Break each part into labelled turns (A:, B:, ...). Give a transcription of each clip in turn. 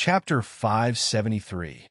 A: Chapter 573.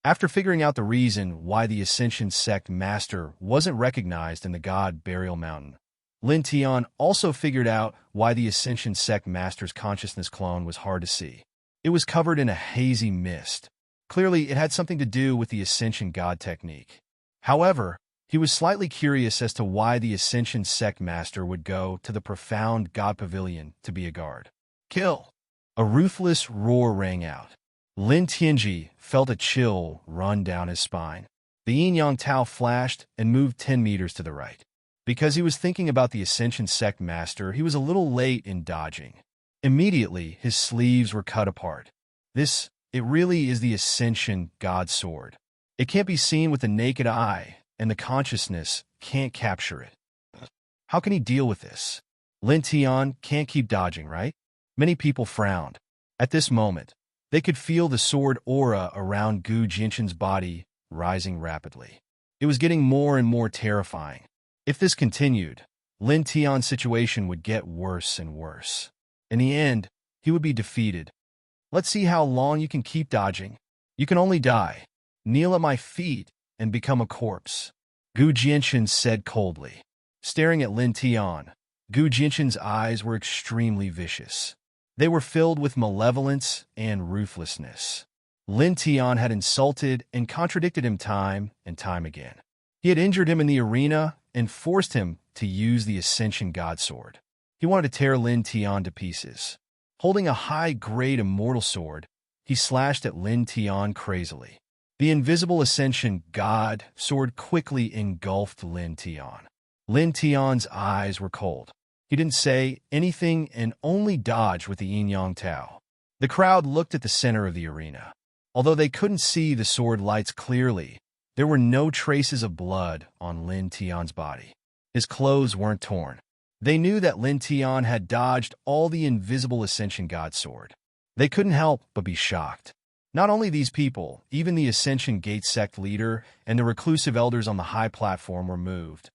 A: After figuring out the reason why the Ascension Sect Master wasn't recognized in the God Burial Mountain, Lin Tian also figured out why the Ascension Sect Master's consciousness clone was hard to see. It was covered in a hazy mist. Clearly, it had something to do with the Ascension God technique. However, he was slightly curious as to why the Ascension Sect Master would go to the profound God Pavilion to be a guard. Kill! A ruthless roar rang out. Lin Tianji felt a chill run down his spine. The yin-yang Tao flashed and moved 10 meters to the right. Because he was thinking about the Ascension Sect Master, he was a little late in dodging. Immediately, his sleeves were cut apart. It really is the Ascension God Sword. It can't be seen with the naked eye, and the consciousness can't capture it. How can he deal with this? Lin Tian can't keep dodging, right? Many people frowned. At this moment, they could feel the sword aura around Gu Jinshan's body rising rapidly. It was getting more and more terrifying. If this continued, Lin Tian's situation would get worse and worse. In the end, he would be defeated. Let's see how long you can keep dodging. You can only die. Kneel at my feet and become a corpse. Gu Jinshan said coldly. Staring at Lin Tian, Gu Jinshan's eyes were extremely vicious. They were filled with malevolence and ruthlessness. Lin Tian had insulted and contradicted him time and time again. He had injured him in the arena and forced him to use the Ascension God Sword. He wanted to tear Lin Tian to pieces. Holding a high-grade immortal sword, he slashed at Lin Tian crazily. The invisible Ascension God Sword quickly engulfed Lin Tian. Lin Tian's eyes were cold. He didn't say anything and only dodged with the yin-yang Tao. The crowd looked at the center of the arena. Although they couldn't see the sword lights clearly, there were no traces of blood on Lin Tian's body. His clothes weren't torn. They knew that Lin Tian had dodged all the invisible Ascension God Sword. They couldn't help but be shocked. Not only these people, even the Ascension Gate Sect leader and the reclusive elders on the high platform were moved.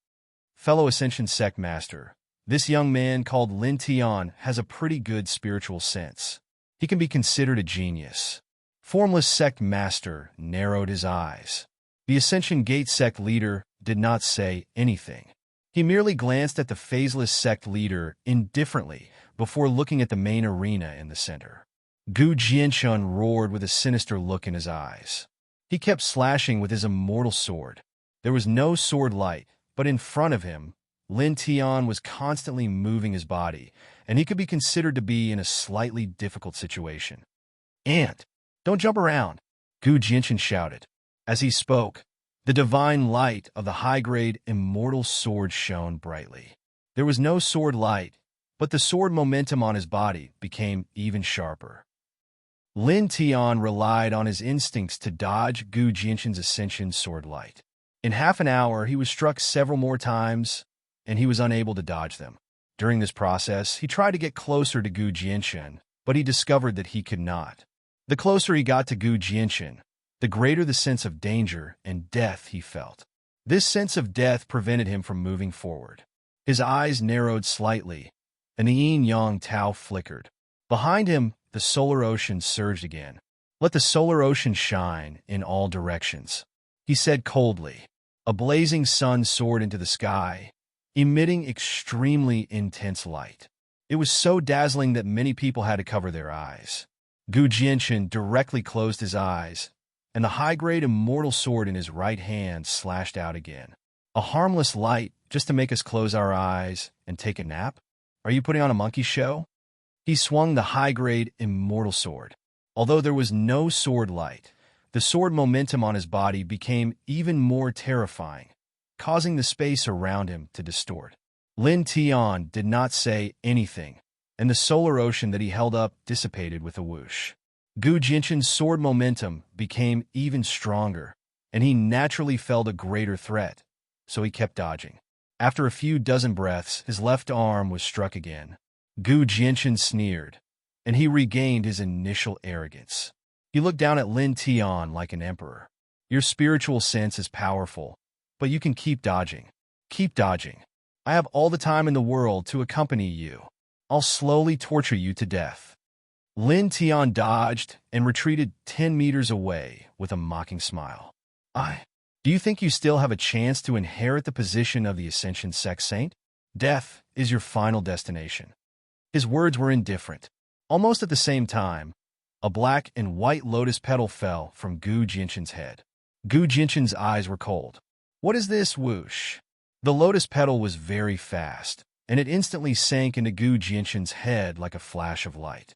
A: Fellow Ascension Sect Master, this young man called Lin Tian has a pretty good spiritual sense. He can be considered a genius. Formless Sect Master narrowed his eyes. The Ascension Gate Sect leader did not say anything. He merely glanced at the phaseless sect leader indifferently before looking at the main arena in the center. Gu Jinshan roared with a sinister look in his eyes. He kept slashing with his immortal sword. There was no sword light, but in front of him, Lin Tian was constantly moving his body, and he could be considered to be in a slightly difficult situation. "Ant, don't jump around," Gu Jinshan shouted. As he spoke, the divine light of the high-grade immortal sword shone brightly. There was no sword light, but the sword momentum on his body became even sharper. Lin Tian relied on his instincts to dodge Gu Jinshan's Ascension sword light. In half an hour, he was struck several more times, and he was unable to dodge them. During this process, he tried to get closer to Gu Jinshan, but he discovered that he could not. The closer he got to Gu Jinshan, the greater the sense of danger and death he felt. This sense of death prevented him from moving forward. His eyes narrowed slightly, and the yin-yang Tao flickered. Behind him, the solar ocean surged again. "Let the solar ocean shine in all directions," he said coldly. A blazing sun soared into the sky, emitting extremely intense light. It was so dazzling that many people had to cover their eyes. Gu Jinshan directly closed his eyes, and the high-grade immortal sword in his right hand slashed out again. "A harmless light just to make us close our eyes and take a nap? Are you putting on a monkey show?" He swung the high-grade immortal sword. Although there was no sword light, the sword momentum on his body became even more terrifying, causing the space around him to distort. Lin Tian did not say anything, and the solar ocean that he held up dissipated with a whoosh. Gu Jinshan's sword momentum became even stronger, and he naturally felt a greater threat, so he kept dodging. After a few dozen breaths, his left arm was struck again. Gu Jinshan sneered, and he regained his initial arrogance. He looked down at Lin Tian like an emperor. "Your spiritual sense is powerful, but you can keep dodging. Keep dodging. I have all the time in the world to accompany you. I'll slowly torture you to death." Lin Tian dodged and retreated 10 meters away with a mocking smile. Do you think you still have a chance to inherit the position of the Ascension Sect Saint? Death is your final destination. His words were indifferent. Almost at the same time, a black and white lotus petal fell from Gu Jinshan's head. Gu Jinshan's eyes were cold. What is this whoosh? The lotus petal was very fast, and it instantly sank into Gu Jinshan's head like a flash of light.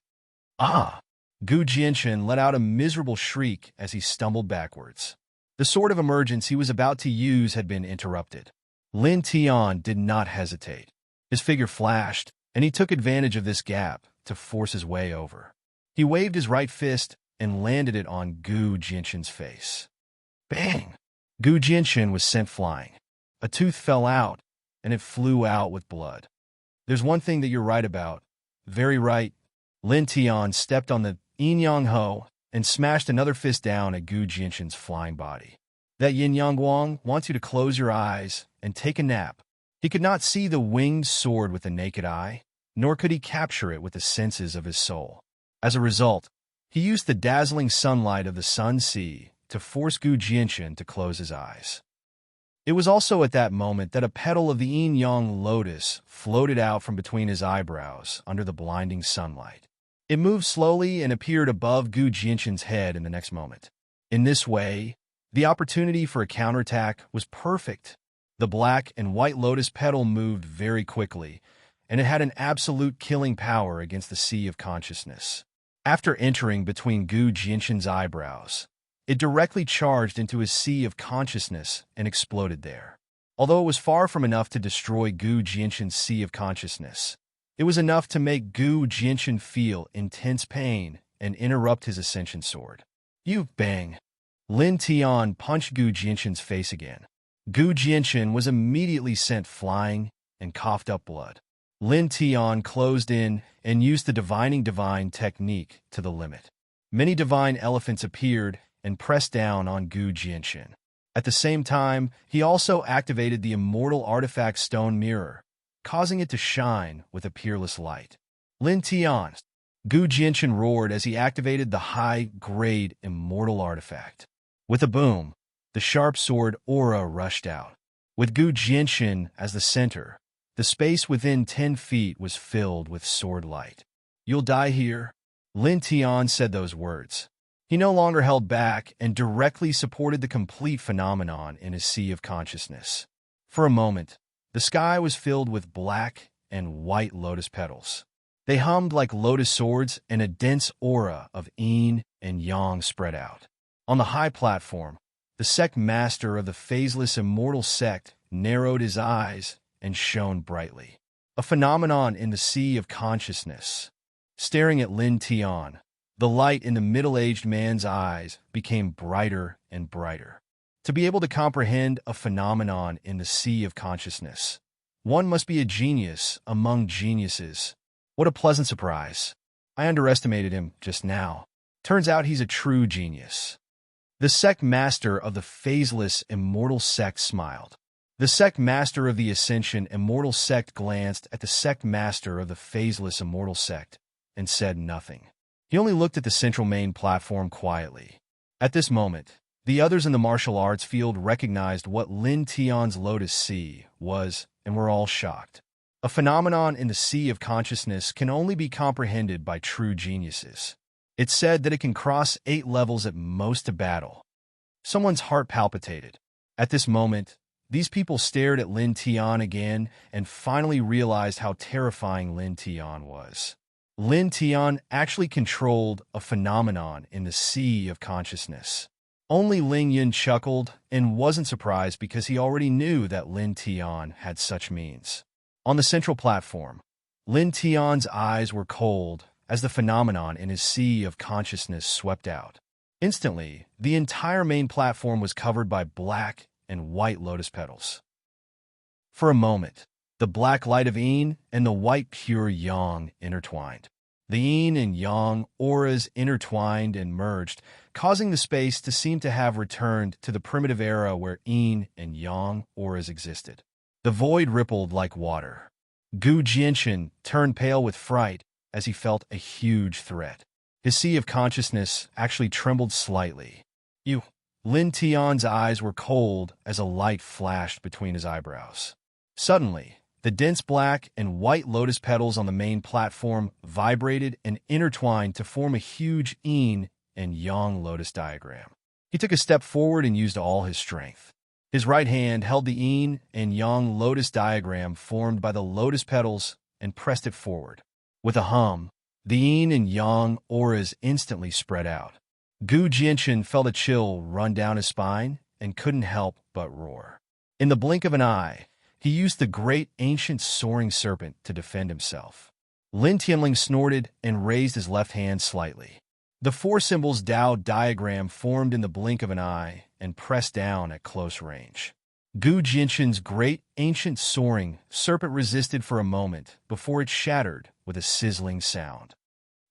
A: Ah! Gu Jinshan let out a miserable shriek as he stumbled backwards. The sword of emergence he was about to use had been interrupted. Lin Tian did not hesitate. His figure flashed, and he took advantage of this gap to force his way over. He waved his right fist and landed it on Gu Jinshan's face. Bang! Gu Jinshan was sent flying. A tooth fell out, and it flew out with blood. There's one thing that you're right about. Very right. Lin Tian stepped on the Yin Yang Ho and smashed another fist down at Gu Jinshan's flying body. That Yin Yang Guang wants you to close your eyes and take a nap. He could not see the winged sword with the naked eye, nor could he capture it with the senses of his soul. As a result, he used the dazzling sunlight of the Sun Sea to force Gu Jinshan to close his eyes. It was also at that moment that a petal of the Yin Yang lotus floated out from between his eyebrows under the blinding sunlight. It moved slowly and appeared above Gu Jinshan's head in the next moment. In this way, the opportunity for a counterattack was perfect. The black and white lotus petal moved very quickly, and it had an absolute killing power against the sea of consciousness. After entering between Gu Jinshan's eyebrows, it directly charged into his sea of consciousness and exploded there. Although it was far from enough to destroy Gu Jinshan's sea of consciousness, it was enough to make Gu Jinshan feel intense pain and interrupt his ascension sword. Bang! Lin Tian punched Gu Jinshan's face again. Gu Jinshan was immediately sent flying and coughed up blood. Lin Tian closed in and used the divine technique to the limit. Many divine elephants appeared and pressed down on Gu Jinshan. At the same time, he also activated the immortal artifact stone mirror, causing it to shine with a peerless light. Lin Tian, Gu Jinshan roared as he activated the high-grade immortal artifact. With a boom, the sharp sword aura rushed out. With Gu Jinshan as the center, the space within 10 feet was filled with sword light. You'll die here. Lin Tian said those words. He no longer held back and directly supported the complete phenomenon in his sea of consciousness. For a moment, the sky was filled with black and white lotus petals. They hummed like lotus swords, and a dense aura of yin and yang spread out. On the high platform, the sect master of the phaseless immortal sect narrowed his eyes and shone brightly. A phenomenon in the sea of consciousness. Staring at Lin Tian, the light in the middle-aged man's eyes became brighter and brighter. To be able to comprehend a phenomenon in the sea of consciousness, one must be a genius among geniuses. What a pleasant surprise. I underestimated him just now. Turns out he's a true genius. The sect master of the phaseless immortal sect smiled. The sect master of the Ascension immortal sect glanced at the sect master of the phaseless immortal sect and said nothing. He only looked at the central main platform quietly. At this moment, the others in the martial arts field recognized what Lin Tian's Lotus Sea was and were all shocked. A phenomenon in the sea of consciousness can only be comprehended by true geniuses. It's said that it can cross 8 levels at most to battle. Someone's heart palpitated. At this moment, these people stared at Lin Tian again and finally realized how terrifying Lin Tian was. Lin Tian actually controlled a phenomenon in the sea of consciousness. Only Ling Yun chuckled and wasn't surprised because he already knew that Lin Tian had such means. On the central platform, Lin Tian's eyes were cold as the phenomenon in his sea of consciousness swept out. Instantly, the entire main platform was covered by black and white lotus petals. For a moment, the black light of yin and the white pure yang intertwined. The yin and yang auras intertwined and merged, causing the space to seem to have returned to the primitive era where yin and yang auras existed. The void rippled like water. Gu Jinshan turned pale with fright as he felt a huge threat. His sea of consciousness actually trembled slightly. You. Lin Tian's eyes were cold as a light flashed between his eyebrows. Suddenly, the dense black and white lotus petals on the main platform vibrated and intertwined to form a huge yin and yang lotus diagram. He took a step forward and used all his strength. His right hand held the yin and yang lotus diagram formed by the lotus petals and pressed it forward. With a hum, the yin and yang auras instantly spread out. Gu Jianchen felt a chill run down his spine and couldn't help but roar. In the blink of an eye, he used the great ancient soaring serpent to defend himself. Lin Tianling snorted and raised his left hand slightly. The four symbols Dao diagram formed in the blink of an eye and pressed down at close range. Gu Jianchen's great ancient soaring serpent resisted for a moment before it shattered with a sizzling sound.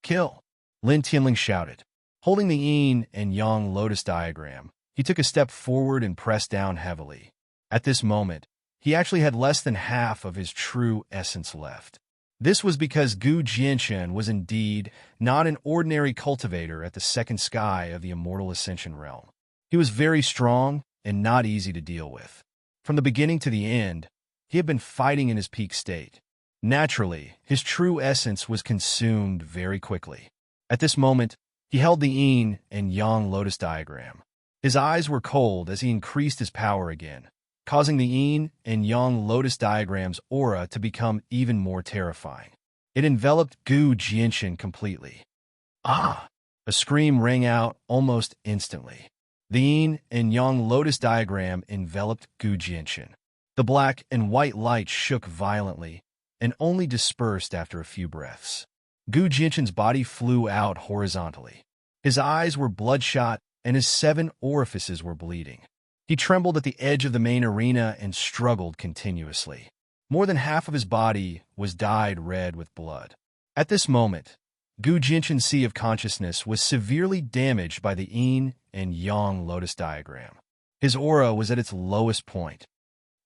A: "Kill!" Lin Tianling shouted. Holding the yin and yang lotus diagram, he took a step forward and pressed down heavily. At this moment, he actually had less than half of his true essence left. This was because Gu Jianchen was indeed not an ordinary cultivator at the second sky of the immortal ascension realm. He was very strong and not easy to deal with. From the beginning to the end, he had been fighting in his peak state. Naturally, his true essence was consumed very quickly. At this moment, he held the yin and yang lotus diagram. His eyes were cold as he increased his power again, causing the yin and yang lotus diagram's aura to become even more terrifying. It enveloped Gu Jianchen completely. "Ah!" A scream rang out almost instantly. The yin and yang lotus diagram enveloped Gu Jianchen. The black and white light shook violently and only dispersed after a few breaths. Gu Jianchen's body flew out horizontally. His eyes were bloodshot and his 7 orifices were bleeding. He trembled at the edge of the main arena and struggled continuously. More than half of his body was dyed red with blood. At this moment, Gu Jianchen's sea of consciousness was severely damaged by the yin and yang lotus diagram. His aura was at its lowest point.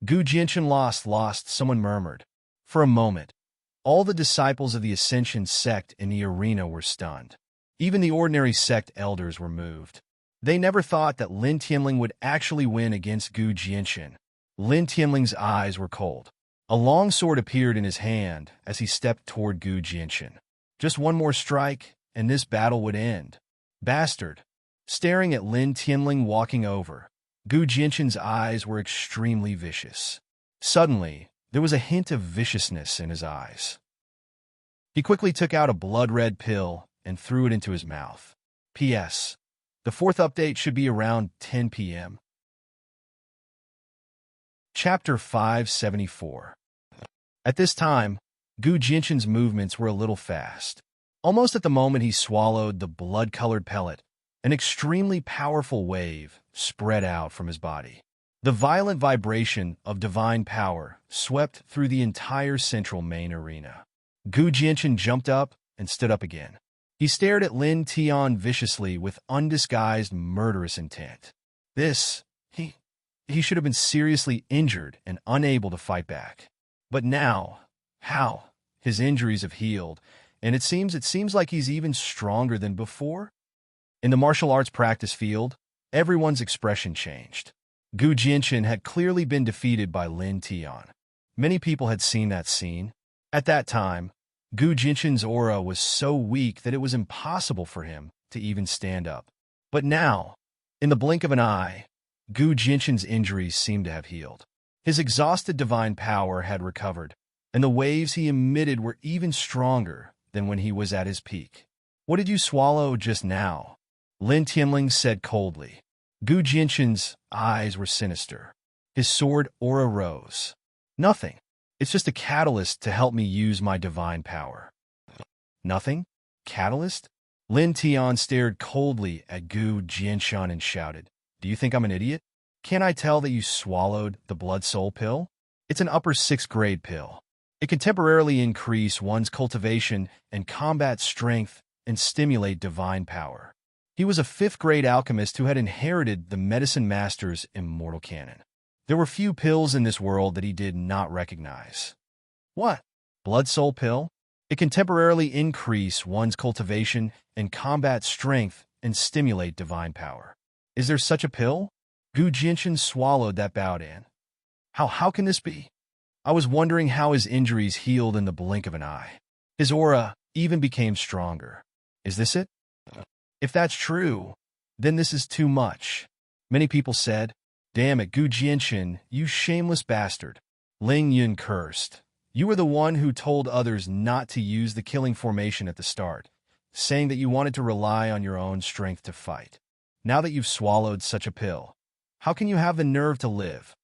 A: "Gu Jianchen lost," someone murmured. For a moment, all the disciples of the Ascension sect in the arena were stunned. Even the ordinary sect elders were moved. They never thought that Lin Tianling would actually win against Gu Jianchen. Lin Tianling's eyes were cold. A long sword appeared in his hand as he stepped toward Gu Jianchen. Just one more strike, and this battle would end. "Bastard!" Staring at Lin Tianling walking over, Gu Jianchen's eyes were extremely vicious. Suddenly, there was a hint of viciousness in his eyes. He quickly took out a blood-red pill and threw it into his mouth. P.S. The 4th update should be around 10 p.m. Chapter 574. At this time, Gu Jianchen's movements were a little fast. Almost at the moment he swallowed the blood-colored pellet, an extremely powerful wave spread out from his body. The violent vibration of divine power swept through the entire central main arena. Gu Jianchen jumped up and stood up again. He stared at Lin Tian viciously with undisguised murderous intent. He should have been seriously injured and unable to fight back. But now, how? His injuries have healed, and it seems like he's even stronger than before. In the martial arts practice field, everyone's expression changed. Gu Jianchen had clearly been defeated by Lin Tian. Many people had seen that scene. At that time, Gu Jianchen's aura was so weak that it was impossible for him to even stand up. But now, in the blink of an eye, Gu Jianchen's injuries seemed to have healed. His exhausted divine power had recovered, and the waves he emitted were even stronger than when he was at his peak. "What did you swallow just now?" Lin Tianling said coldly. Gu Jianchen's eyes were sinister. His sword aura rose. "Nothing. It's just a catalyst to help me use my divine power." "Nothing? Catalyst?" Lin Tian stared coldly at Gu Jianchen and shouted, "Do you think I'm an idiot? Can't I tell that you swallowed the blood soul pill? It's an upper 6th grade pill. It can temporarily increase one's cultivation and combat strength and stimulate divine power." He was a 5th grade alchemist who had inherited the medicine master's immortal canon. There were few pills in this world that he did not recognize. "What? Blood soul pill? It can temporarily increase one's cultivation and combat strength and stimulate divine power. Is there such a pill? Gu Jinshin swallowed that Baodan. How can this be? I was wondering how his injuries healed in the blink of an eye. His aura even became stronger. Is this it? If that's true, then this is too much. Many people said, "Damn it, Gu Jinshin, you shameless bastard." Ling Yun cursed. "You were the one who told others not to use the killing formation at the start, saying that you wanted to rely on your own strength to fight. Now that you've swallowed such a pill, how can you have the nerve to live?"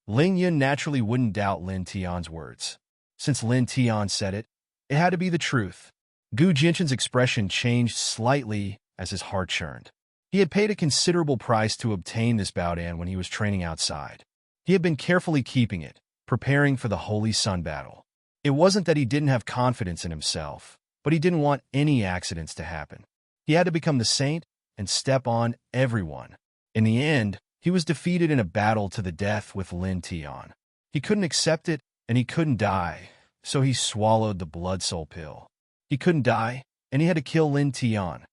A: Ling Yun naturally wouldn't doubt Lin Tian's words. Since Lin Tian said it, it had to be the truth. Gu Jinshin's expression changed slightly as his heart churned. He had paid a considerable price to obtain this Baodan when he was training outside. He had been carefully keeping it, preparing for the Holy Sun battle. It wasn't that he didn't have confidence in himself, but he didn't want any accidents to happen. He had to become the saint and step on everyone. In the end, he was defeated in a battle to the death with Lin Tian. He couldn't accept it, and he couldn't die, so he swallowed the blood soul pill. He couldn't die, and he had to kill Lin Tian.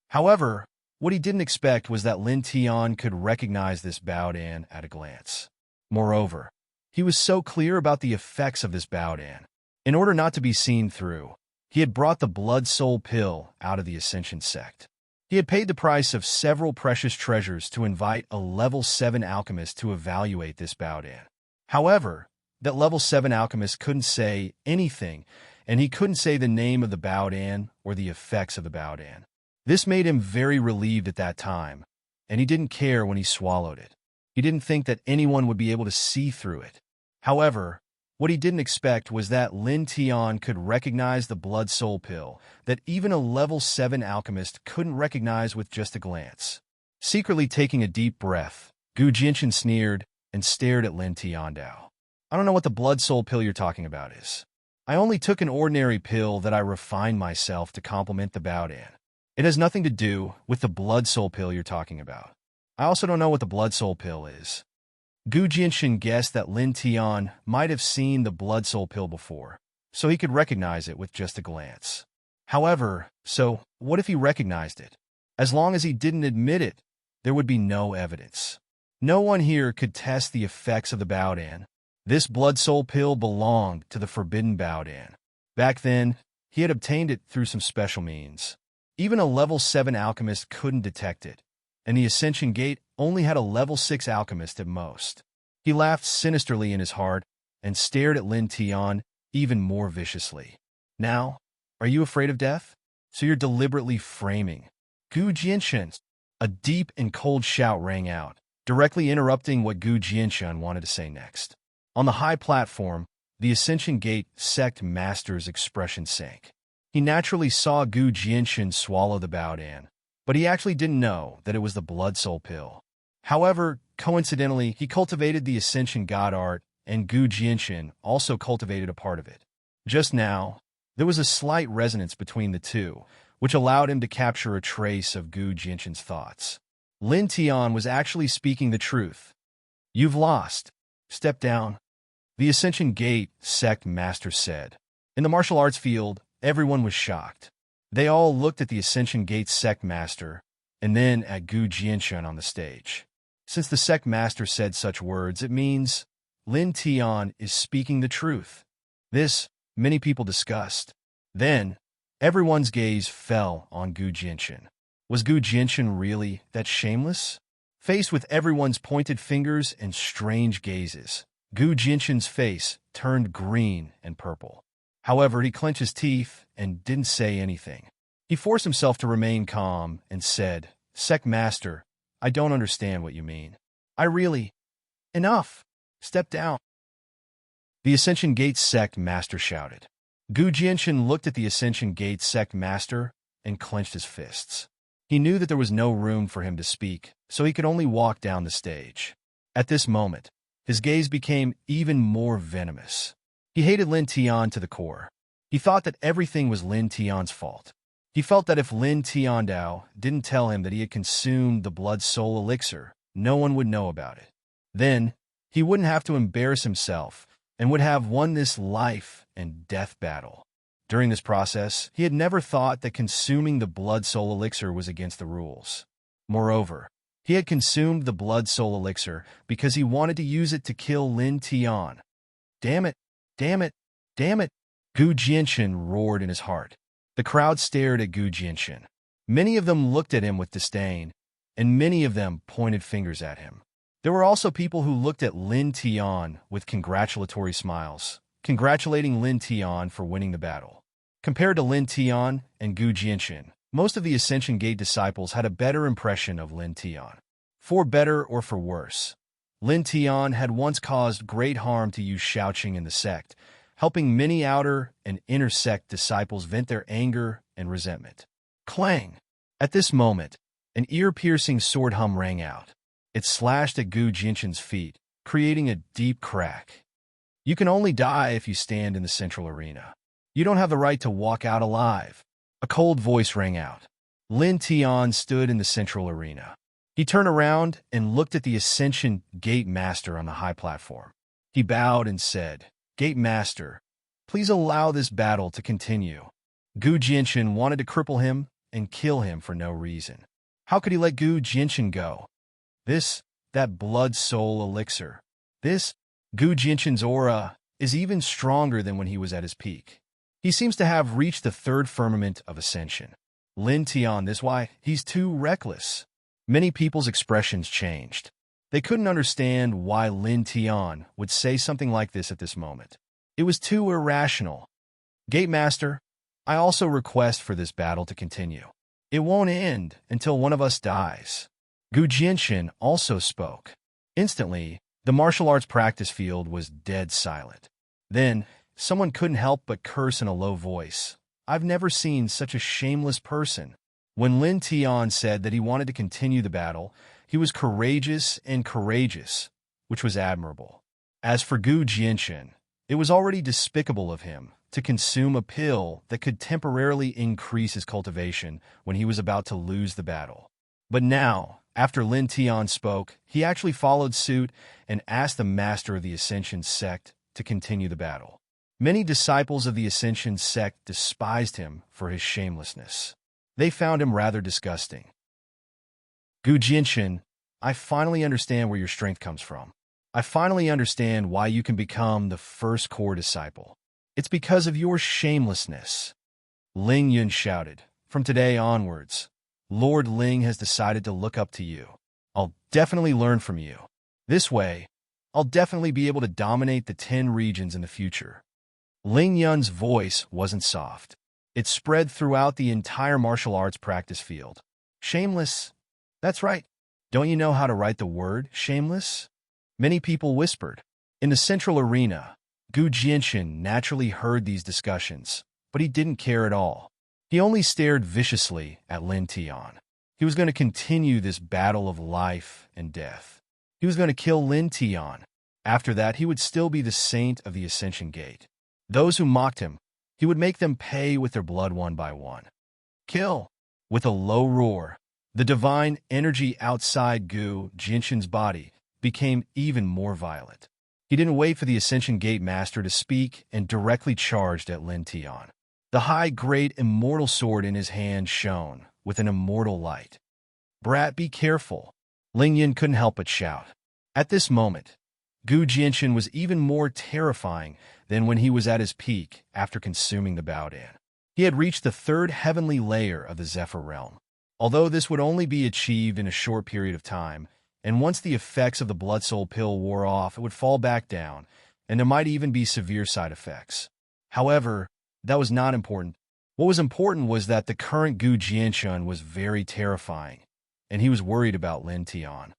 A: However, what he didn't expect was that Lin Tian could recognize this Baodan at a glance. Moreover, he was so clear about the effects of this Baodan. In order not to be seen through, he had brought the blood soul pill out of the Ascension sect. He had paid the price of several precious treasures to invite a level 7 alchemist to evaluate this Baodan. However, that level 7 alchemist couldn't say anything, and he couldn't say the name of the Baodan or the effects of the Baodan. This made him very relieved at that time, and he didn't care when he swallowed it. He didn't think that anyone would be able to see through it. However, what he didn't expect was that Lin Tian could recognize the blood soul pill that even a level 7 alchemist couldn't recognize with just a glance. Secretly taking a deep breath, Gu Jinshin sneered and stared at Lin Tiandao. "I don't know what the blood soul pill you're talking about is. I only took an ordinary pill that I refined myself to complement the Baodan. It has nothing to do with the blood soul pill you're talking about. I also don't know what the blood soul pill is." Gu Jinshin guessed that Lin Tian might have seen the blood soul pill before, so he could recognize it with just a glance. However, so what if he recognized it? As long as he didn't admit it, there would be no evidence. No one here could test the effects of the Baodan. This blood soul pill belonged to the forbidden Baodan. Back then, he had obtained it through some special means. Even a level 7 alchemist couldn't detect it, and the Ascension Gate only had a level 6 alchemist at most. He laughed sinisterly in his heart and stared at Lin Tian even more viciously. "Now, are you afraid of death? So you're deliberately framing." Gu Jinshin! A deep and cold shout rang out, directly interrupting what Gu Jinshin wanted to say next. On the high platform, the Ascension Gate sect master's expression sank. He naturally saw Gu Jinshin swallow the Baodan, but he actually didn't know that it was the blood soul pill. However, coincidentally, he cultivated the Ascension God art, and Gu Jinshin also cultivated a part of it. Just now, there was a slight resonance between the two, which allowed him to capture a trace of Gu Jinshin's thoughts. Lin Tian was actually speaking the truth. "You've lost. Step down." The Ascension Gate sect master said. In the martial arts field, everyone was shocked. They all looked at the Ascension Gate sect master, and then at Gu Jinshin on the stage. Since the sect master said such words, it means Lin Tian is speaking the truth. This, many people discussed. Then, everyone's gaze fell on Gu Jinshin. Was Gu Jinshin really that shameless? Faced with everyone's pointed fingers and strange gazes, Gu Jinshin's face turned green and purple. However, he clenched his teeth and didn't say anything. He forced himself to remain calm and said, "Sect Master, I don't understand what you mean. I really... Enough! Step down." The Ascension Gate sect master shouted. Gu Jinshin looked at the Ascension Gate sect master and clenched his fists. He knew that there was no room for him to speak, so he could only walk down the stage. At this moment, his gaze became even more venomous. He hated Lin Tian to the core. He thought that everything was Lin Tian's fault. He felt that if Lin Tiandao didn't tell him that he had consumed the blood soul elixir, no one would know about it. Then, he wouldn't have to embarrass himself and would have won this life and death battle. During this process, he had never thought that consuming the blood soul elixir was against the rules. Moreover, he had consumed the blood soul elixir because he wanted to use it to kill Lin Tian. Damn it! Damn it! Damn it! Gu Jianchen roared in his heart. The crowd stared at Gu Jianchen. Many of them looked at him with disdain, and many of them pointed fingers at him. There were also people who looked at Lin Tian with congratulatory smiles, congratulating Lin Tian for winning the battle. Compared to Lin Tian and Gu Jianchen, most of the Ascension Gate disciples had a better impression of Lin Tian. For better or for worse, Lin Tian had once caused great harm to Yu Shaoqing in the sect, helping many outer and inner sect disciples vent their anger and resentment. Clang! At this moment, an ear-piercing sword hum rang out. It slashed at Gu Jianchen's feet, creating a deep crack. You can only die if you stand in the central arena. You don't have the right to walk out alive. A cold voice rang out. Lin Tian stood in the central arena. He turned around and looked at the Ascension Gate Master on the high platform. He bowed and said, "Gate Master, please allow this battle to continue." Gu Jianchen wanted to cripple him and kill him for no reason. How could he let Gu Jianchen go? That blood soul elixir. Gu Jianchen's aura is even stronger than when he was at his peak. He seems to have reached the third firmament of ascension. Lin Tian, this why he's too reckless. Many people's expressions changed. They couldn't understand why Lin Tian would say something like this at this moment. It was too irrational. Gate Master, I also request for this battle to continue. It won't end until one of us dies. Gu Jianchen also spoke. Instantly, the martial arts practice field was dead silent. Then, someone couldn't help but curse in a low voice. I've never seen such a shameless person. When Lin Tian said that he wanted to continue the battle, he was courageous, which was admirable. As for Gu Jianchen, it was already despicable of him to consume a pill that could temporarily increase his cultivation when he was about to lose the battle. But now, after Lin Tian spoke, he actually followed suit and asked the master of the Ascension sect to continue the battle. Many disciples of the Ascension sect despised him for his shamelessness. They found him rather disgusting. Gu Jianchen, I finally understand where your strength comes from. I finally understand why you can become the first core disciple. It's because of your shamelessness. Ling Yun shouted, from today onwards, Lord Ling has decided to look up to you. I'll definitely learn from you. This way, I'll definitely be able to dominate the 10 regions in the future. Ling Yun's voice wasn't soft. It spread throughout the entire martial arts practice field. Shameless? That's right. Don't you know how to write the word shameless? Many people whispered. In the central arena, Gu Jianchen naturally heard these discussions, but he didn't care at all. He only stared viciously at Lin Tian. He was going to continue this battle of life and death. He was going to kill Lin Tian. After that, he would still be the saint of the Ascension Gate. Those who mocked him, he would make them pay with their blood one by one. Kill! With a low roar, the divine energy outside Gu Jianchen's body became even more violent. He didn't wait for the Ascension Gate Master to speak and directly charged at Lin Tian. The high-grade immortal sword in his hand shone with an immortal light. Brat, be careful! Ling Yun couldn't help but shout. At this moment, Gu Jianchen was even more terrifying than when he was at his peak after consuming the Baodan. He had reached the third heavenly layer of the Zephyr realm. Although this would only be achieved in a short period of time, and once the effects of the Blood Soul pill wore off, it would fall back down, and there might even be severe side effects. However, that was not important. What was important was that the current Gu Jianchen was very terrifying, and he was worried about Lin Tian.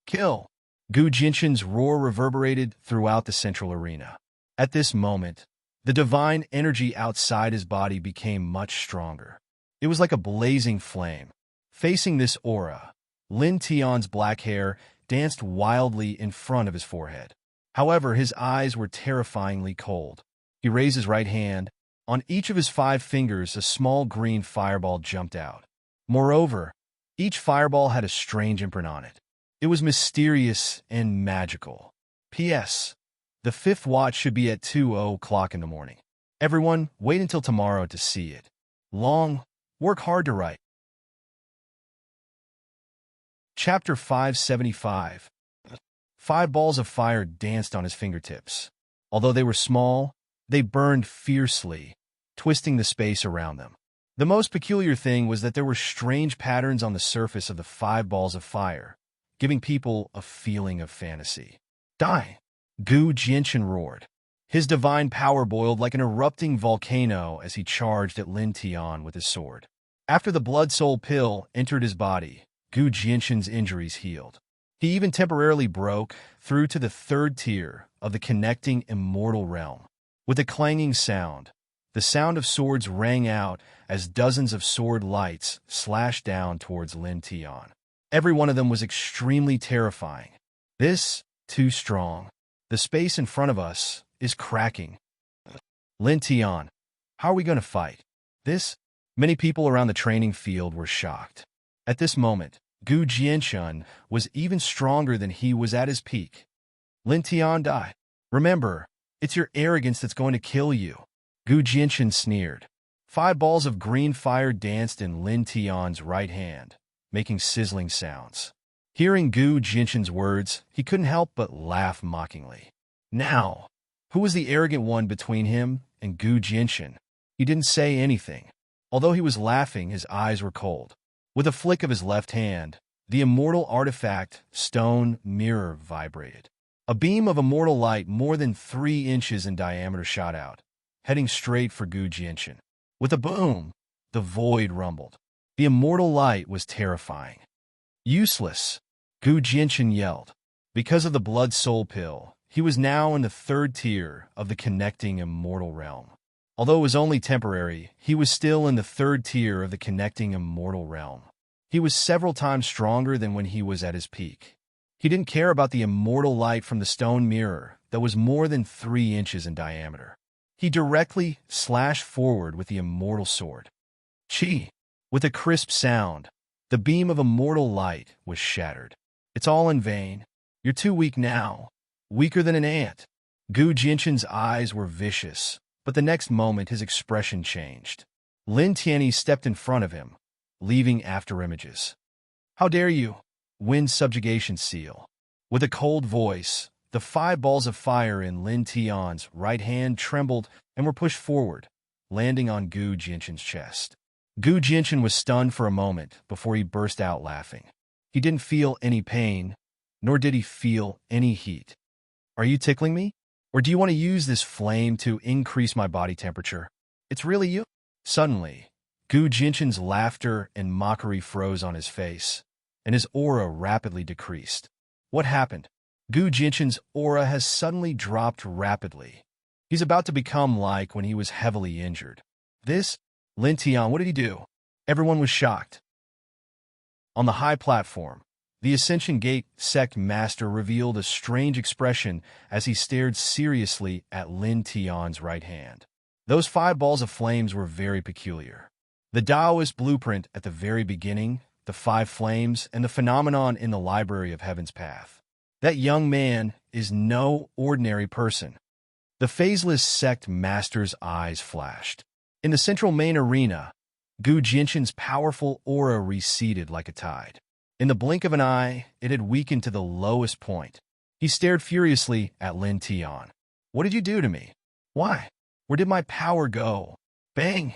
A: Kill! Gu Jianchen's roar reverberated throughout the central arena. At this moment, the divine energy outside his body became much stronger. It was like a blazing flame. Facing this aura, Lin Tian's black hair danced wildly in front of his forehead. However, his eyes were terrifyingly cold. He raised his right hand. On each of his 5 fingers, a small green fireball jumped out. Moreover, each fireball had a strange imprint on it. It was mysterious and magical. P.S. The 5th watch should be at 2:00 in the morning. Everyone, wait until tomorrow to see it. Long, work hard to write. Chapter 575. 5 balls of fire danced on his fingertips. Although they were small, they burned fiercely, twisting the space around them. The most peculiar thing was that there were strange patterns on the surface of the 5 balls of fire, giving people a feeling of fantasy. Die! Gu Jinshan roared. His divine power boiled like an erupting volcano as he charged at Lin Tian with his sword. After the blood soul pill entered his body, Gu Jinshan's injuries healed. He even temporarily broke through to the 3rd tier of the connecting immortal realm. With a clanging sound, the sound of swords rang out as dozens of sword lights slashed down towards Lin Tian. Every one of them was extremely terrifying. This, too strong. The space in front of us is cracking. Lin Tian, how are we going to fight? This? Many people around the training field were shocked. At this moment, Gu Jinshan was even stronger than he was at his peak. Lin Tian died. Remember, it's your arrogance that's going to kill you. Gu Jinshan sneered. 5 balls of green fire danced in Lin Tian's right hand, making sizzling sounds. Hearing Gu Jinshan's words, he couldn't help but laugh mockingly. Now, who was the arrogant one between him and Gu Jinshan? He didn't say anything. Although he was laughing, his eyes were cold. With a flick of his left hand, the immortal artifact stone mirror vibrated. A beam of immortal light more than 3 inches in diameter shot out, heading straight for Gu Jinshan. With a boom, the void rumbled. The immortal light was terrifying. Useless, Gu Jinshan yelled. Because of the blood soul pill, he was now in the 3rd tier of the connecting immortal realm. Although it was only temporary, he was still in the 3rd tier of the connecting immortal realm. He was several times stronger than when he was at his peak. He didn't care about the immortal light from the stone mirror that was more than 3 inches in diameter. He directly slashed forward with the immortal sword. Chi! With a crisp sound, the beam of immortal light was shattered. It's all in vain. You're too weak now. Weaker than an ant. Gu Jinshan's eyes were vicious, but the next moment his expression changed. Lin Tianyi stepped in front of him, leaving after images. How dare you? Wind subjugation seal. With a cold voice, the 5 balls of fire in Lin Tian's right hand trembled and were pushed forward, landing on Gu Jinshan's chest. Gu Jinshan was stunned for a moment before he burst out laughing. He didn't feel any pain, nor did he feel any heat. Are you tickling me? Or do you want to use this flame to increase my body temperature? It's really you? Suddenly, Gu Jinshan's laughter and mockery froze on his face, and his aura rapidly decreased. What happened? Gu Jinshan's aura has suddenly dropped rapidly. He's about to become like when he was heavily injured. This? Lin Tian, what did he do? Everyone was shocked. On the high platform, the Ascension Gate sect master revealed a strange expression as he stared seriously at Lin Tian's right hand. Those 5 balls of flames were very peculiar. The Taoist blueprint at the very beginning, the 5 flames, and the phenomenon in the Library of Heaven's Path. That young man is no ordinary person. The phaseless sect master's eyes flashed. In the central main arena, Gu Jinshan's powerful aura receded like a tide. In the blink of an eye, it had weakened to the lowest point. He stared furiously at Lin Tian. What did you do to me? Why? Where did my power go? Bang!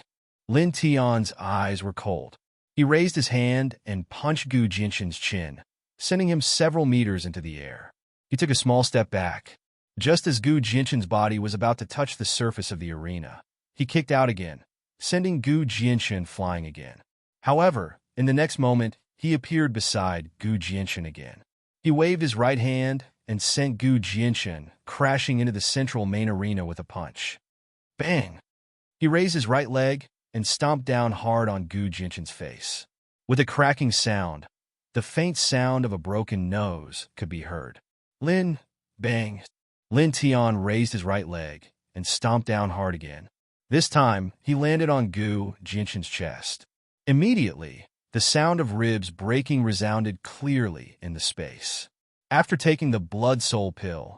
A: Lin Tian's eyes were cold. He raised his hand and punched Gu Jinshan's chin, sending him several meters into the air. He took a small step back. Just as Gu Jinshan's body was about to touch the surface of the arena, he kicked out again, sending Gu Jinshan flying again. However, in the next moment, he appeared beside Gu Jinshan again. He waved his right hand and sent Gu Jinshan crashing into the central main arena with a punch. Bang! He raised his right leg and stomped down hard on Gu Jinshan's face. With a cracking sound, the faint sound of a broken nose could be heard. Bang! Lin Tian raised his right leg and stomped down hard again. This time, he landed on Gu Jinshan's chest. Immediately, the sound of ribs breaking resounded clearly in the space. After taking the blood soul pill,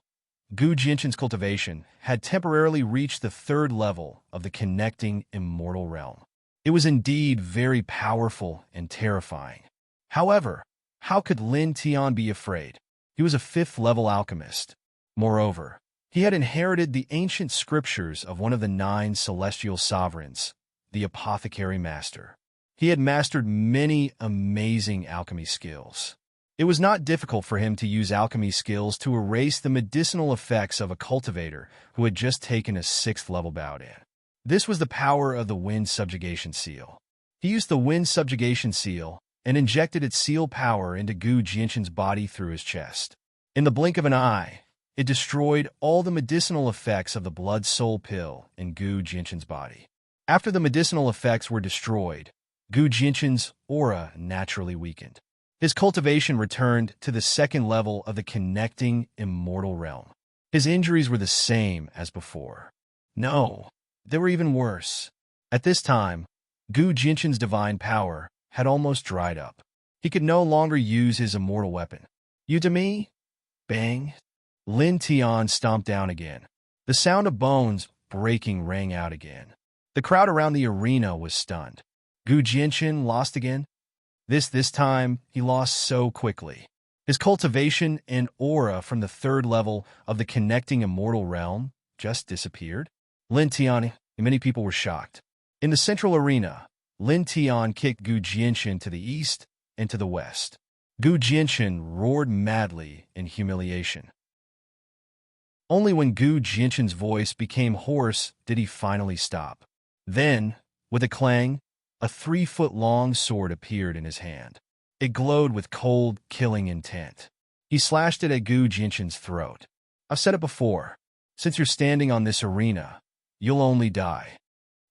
A: Gu Jinshan's cultivation had temporarily reached the third level of the connecting immortal realm. It was indeed very powerful and terrifying. However, how could Lin Tian be afraid? He was a fifth-level alchemist. Moreover, he had inherited the ancient scriptures of one of the 9 celestial sovereigns, the apothecary master. He had mastered many amazing alchemy skills. It was not difficult for him to use alchemy skills to erase the medicinal effects of a cultivator who had just taken a 6th-level bout in. This was the power of the Wind Subjugation Seal. He used the Wind Subjugation Seal and injected its seal power into Gu Jinshan's body through his chest. In the blink of an eye, it destroyed all the medicinal effects of the Blood Soul Pill in Gu Jinshan's body. After the medicinal effects were destroyed, Gu Jinshan's aura naturally weakened. His cultivation returned to the 2nd level of the connecting immortal realm. His injuries were the same as before. No, they were even worse. At this time, Gu Jinshan's divine power had almost dried up. He could no longer use his immortal weapon. You to me? Bang! Lin Tian stomped down again. The sound of bones breaking rang out again. The crowd around the arena was stunned. Gu Jinshan lost again? This time, he lost so quickly. His cultivation and aura from the 3rd level of the connecting immortal realm just disappeared. Lin Tian and many people were shocked. In the central arena, Lin Tian kicked Gu Jinshan to the east and to the west. Gu Jinshan roared madly in humiliation. Only when Gu Jinshan's voice became hoarse did he finally stop. Then, with a clang, a 3-foot-long sword appeared in his hand. It glowed with cold, killing intent. He slashed it at Gu Jinshan's throat. I've said it before. Since you're standing on this arena, you'll only die.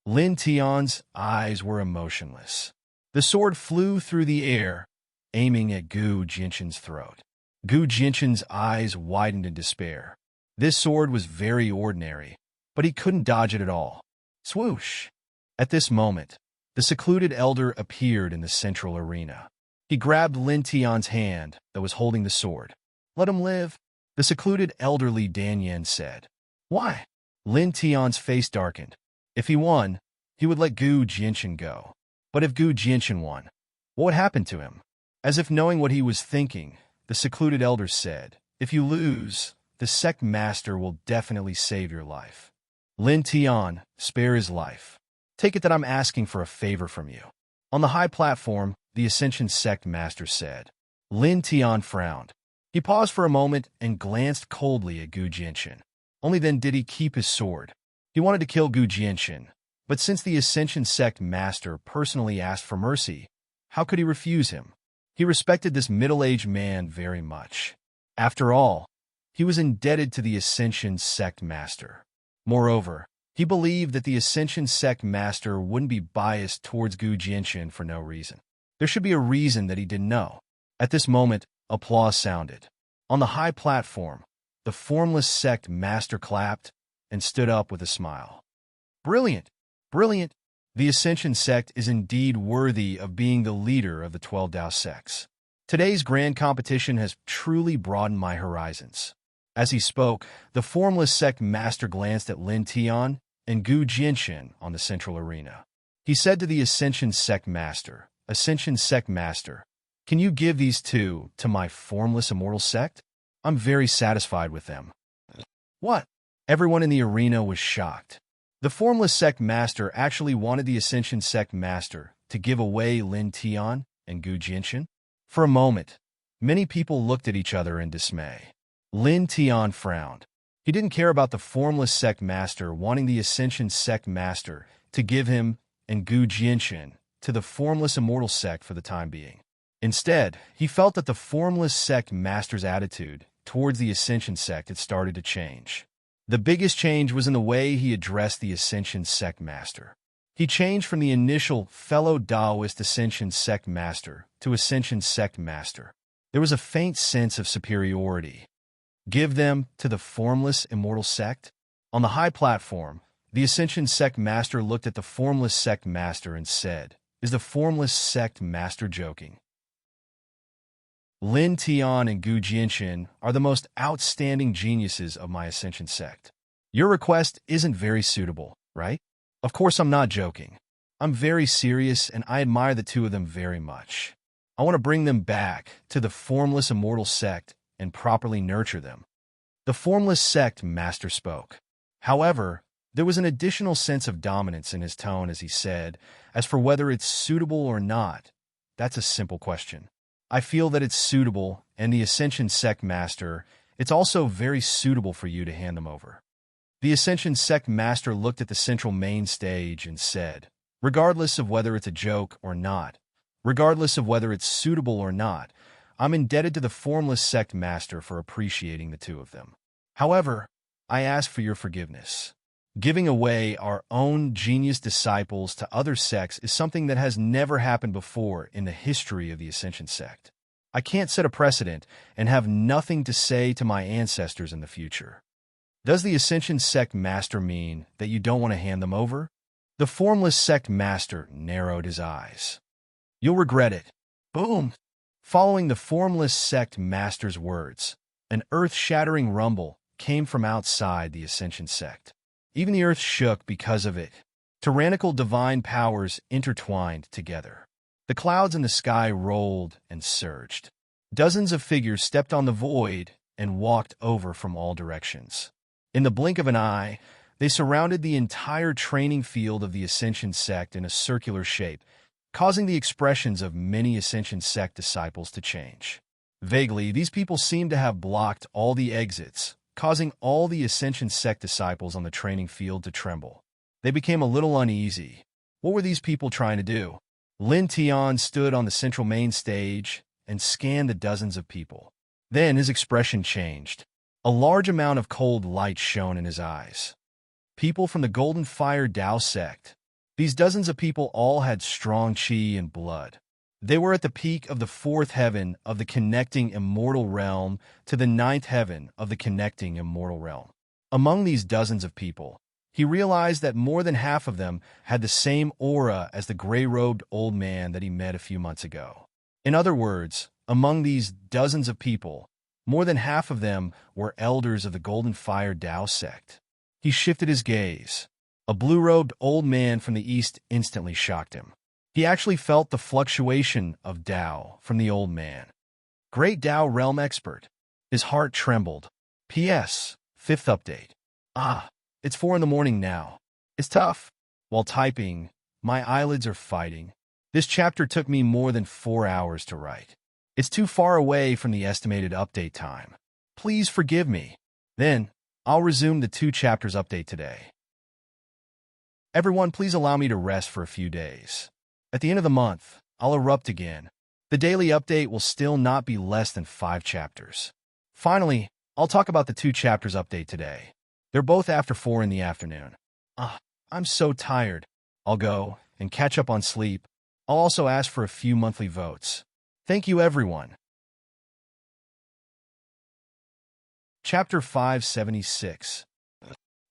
A: Lin Tian's eyes were emotionless. The sword flew through the air, aiming at Gu Jinshan's throat. Gu Jinshan's eyes widened in despair. This sword was very ordinary, but he couldn't dodge it at all. Swoosh! At this moment, the secluded elder appeared in the central arena. He grabbed Lin Tian's hand that was holding the sword. Let him live, the secluded elderly Dan Yen said. Why? Lin Tian's face darkened. If he won, he would let Gu Jinshan go. But if Gu Jinshan won, what would happen to him? As if knowing what he was thinking, the secluded elder said, if you lose, the sect master will definitely save your life. Lin Tian, spare his life. Take it that I'm asking for a favor from you. On the high platform, the Ascension sect master said. Lin Tian frowned. He paused for a moment and glanced coldly at Gu Jinshan. Only then did he keep his sword. He wanted to kill Gu Jinshan, but since the Ascension sect master personally asked for mercy, how could he refuse him? He respected this middle-aged man very much. After all, he was indebted to the Ascension sect master. Moreover, he believed that the Ascension sect master wouldn't be biased towards Gu Jinshan for no reason. There should be a reason that he didn't know. At this moment, applause sounded. On the high platform, the formless sect master clapped and stood up with a smile. Brilliant! Brilliant! The Ascension sect is indeed worthy of being the leader of the 12 Tao sects. Today's grand competition has truly broadened my horizons. As he spoke, the formless sect master glanced at Lin Tian and Gu Jinshan on the central arena. He said to the Ascension sect master, Ascension sect master, can you give these two to my formless immortal sect? I'm very satisfied with them. What? Everyone in the arena was shocked. The formless sect master actually wanted the Ascension sect master to give away Lin Tian and Gu Jinshan. For a moment, many people looked at each other in dismay. Lin Tian frowned. He didn't care about the formless sect master wanting the Ascension sect master to give him and Gu Jinshan to the formless immortal sect for the time being. Instead, he felt that the formless sect master's attitude towards the Ascension sect had started to change. The biggest change was in the way he addressed the Ascension sect master. He changed from the initial fellow Taoist Ascension sect master to Ascension sect master. There was a faint sense of superiority. Give them to the formless immortal sect? On the high platform, the Ascension sect master looked at the formless sect master and said, Is the formless sect master joking? Lin Tian and Gu Jianxin are the most outstanding geniuses of my Ascension sect. Your request isn't very suitable, right? Of course I'm not joking. I'm very serious and I admire the two of them very much. I want to bring them back to the formless immortal sect and properly nurture them. The formless sect master spoke. However, there was an additional sense of dominance in his tone as he said, as for whether it's suitable or not, that's a simple question. I feel that it's suitable, and the Ascension Sect Master, it's also very suitable for you to hand them over. The Ascension Sect Master looked at the central main stage and said, regardless of whether it's a joke or not, regardless of whether it's suitable or not, I'm indebted to the Formless Sect Master for appreciating the two of them. However, I ask for your forgiveness. Giving away our own genius disciples to other sects is something that has never happened before in the history of the Ascension Sect. I can't set a precedent and have nothing to say to my ancestors in the future. Does the Ascension Sect Master mean that you don't want to hand them over? The Formless Sect Master narrowed his eyes. You'll regret it. Boom! Following the Formless Sect Master's words, an earth-shattering rumble came from outside the Ascension Sect. Even the earth shook because of it. Tyrannical divine powers intertwined together. The clouds in the sky rolled and surged. Dozens of figures stepped on the void and walked over from all directions. In the blink of an eye, they surrounded the entire training field of the Ascension Sect in a circular shape, causing the expressions of many Ascension Sect disciples to change. Vaguely, these people seemed to have blocked all the exits, causing all the Ascension Sect disciples on the training field to tremble. They became a little uneasy. What were these people trying to do? Lin Tian stood on the central main stage and scanned the dozens of people. Then his expression changed. A large amount of cold light shone in his eyes. People from the Golden Fire Tao sect. These dozens of people all had strong qi and blood. They were at the peak of the fourth heaven of the connecting immortal realm to the ninth heaven of the connecting immortal realm. Among these dozens of people, he realized that more than half of them had the same aura as the gray-robed old man that he met a few months ago. In other words, among these dozens of people, more than half of them were elders of the Golden Fire Tao sect. He shifted his gaze. A blue-robed old man from the east instantly shocked him. He actually felt the fluctuation of Tao from the old man. Great Tao Realm Expert. His heart trembled. P.S. Fifth update. It's 4 in the morning now. It's tough. While typing, my eyelids are fighting. This chapter took me more than 4 hours to write. It's too far away from the estimated update time. Please forgive me. Then, I'll resume the 2 chapters update today. Everyone, please allow me to rest for a few days. At the end of the month, I'll erupt again. The daily update will still not be less than 5 chapters. Finally, I'll talk about the 2 chapters update today. They're both after 4 in the afternoon. I'm so tired. I'll go and catch up on sleep. I'll also ask for a few monthly votes. Thank you, everyone. Chapter 576.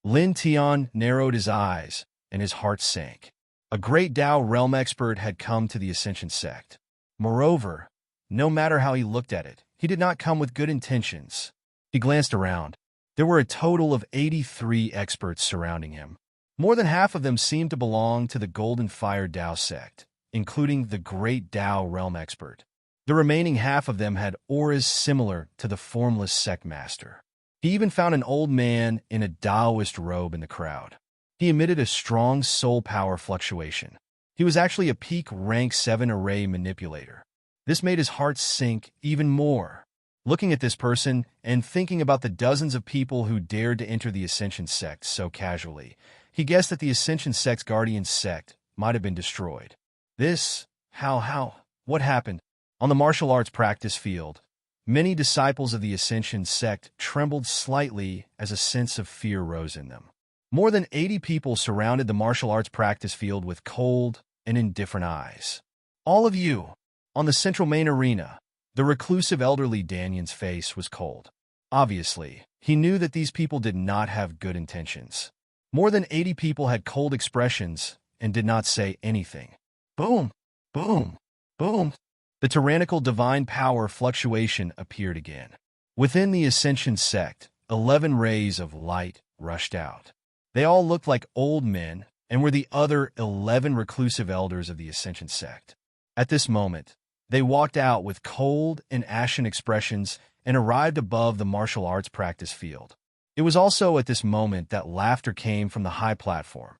A: Lin Tian narrowed his eyes, and his heart sank. A great Tao realm expert had come to the Ascension Sect. Moreover, no matter how he looked at it, he did not come with good intentions. He glanced around. There were a total of 83 experts surrounding him. More than half of them seemed to belong to the Golden Fire Tao sect, including the great Tao realm expert. The remaining half of them had auras similar to the Formless Sect Master. He even found an old man in a Taoist robe in the crowd. He emitted a strong soul power fluctuation. He was actually a peak rank 7 array manipulator. This made his heart sink even more. Looking at this person and thinking about the dozens of people who dared to enter the Ascension Sect so casually, he guessed that the Ascension Sect's guardian sect might have been destroyed. What happened? On the martial arts practice field, many disciples of the Ascension Sect trembled slightly as a sense of fear rose in them. More than 80 people surrounded the martial arts practice field with cold and indifferent eyes. All of you, on the central main arena, the reclusive elderly Danyan's face was cold. Obviously, he knew that these people did not have good intentions. More than 80 people had cold expressions and did not say anything. Boom! Boom! Boom! The tyrannical divine power fluctuation appeared again. Within the Ascension sect, 11 rays of light rushed out. They all looked like old men and were the other 11 reclusive elders of the Ascension sect. At this moment, they walked out with cold and ashen expressions and arrived above the martial arts practice field. It was also at this moment that laughter came from the high platform.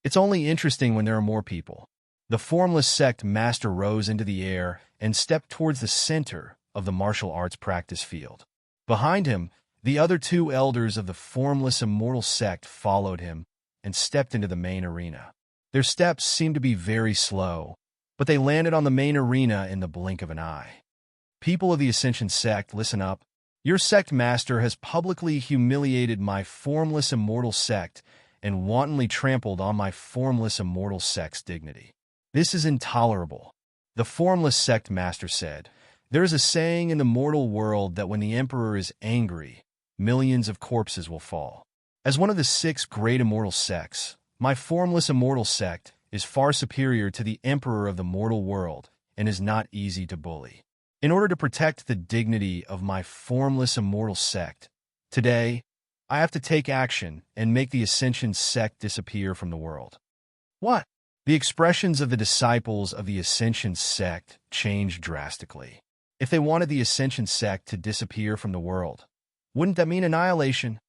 A: It's only interesting when there are more people. The formless sect master rose into the air and stepped towards the center of the martial arts practice field. Behind him, the other 2 elders of the formless immortal sect followed him and stepped into the main arena. Their steps seemed to be very slow, but they landed on the main arena in the blink of an eye. People of the Ascension sect, listen up. Your sect master has publicly humiliated my formless immortal sect and wantonly trampled on my formless immortal sect's dignity. This is intolerable. The formless sect master said, "There is a saying in the mortal world that when the emperor is angry, millions of corpses will fall. As one of the 6 great immortal sects, my formless immortal sect is far superior to the emperor of the mortal world and is not easy to bully. In order to protect the dignity of my formless immortal sect, today, I have to take action and make the Ascension sect disappear from the world." What? The expressions of the disciples of the Ascension sect changed drastically. If they wanted the Ascension sect to disappear from the world, wouldn't that mean annihilation?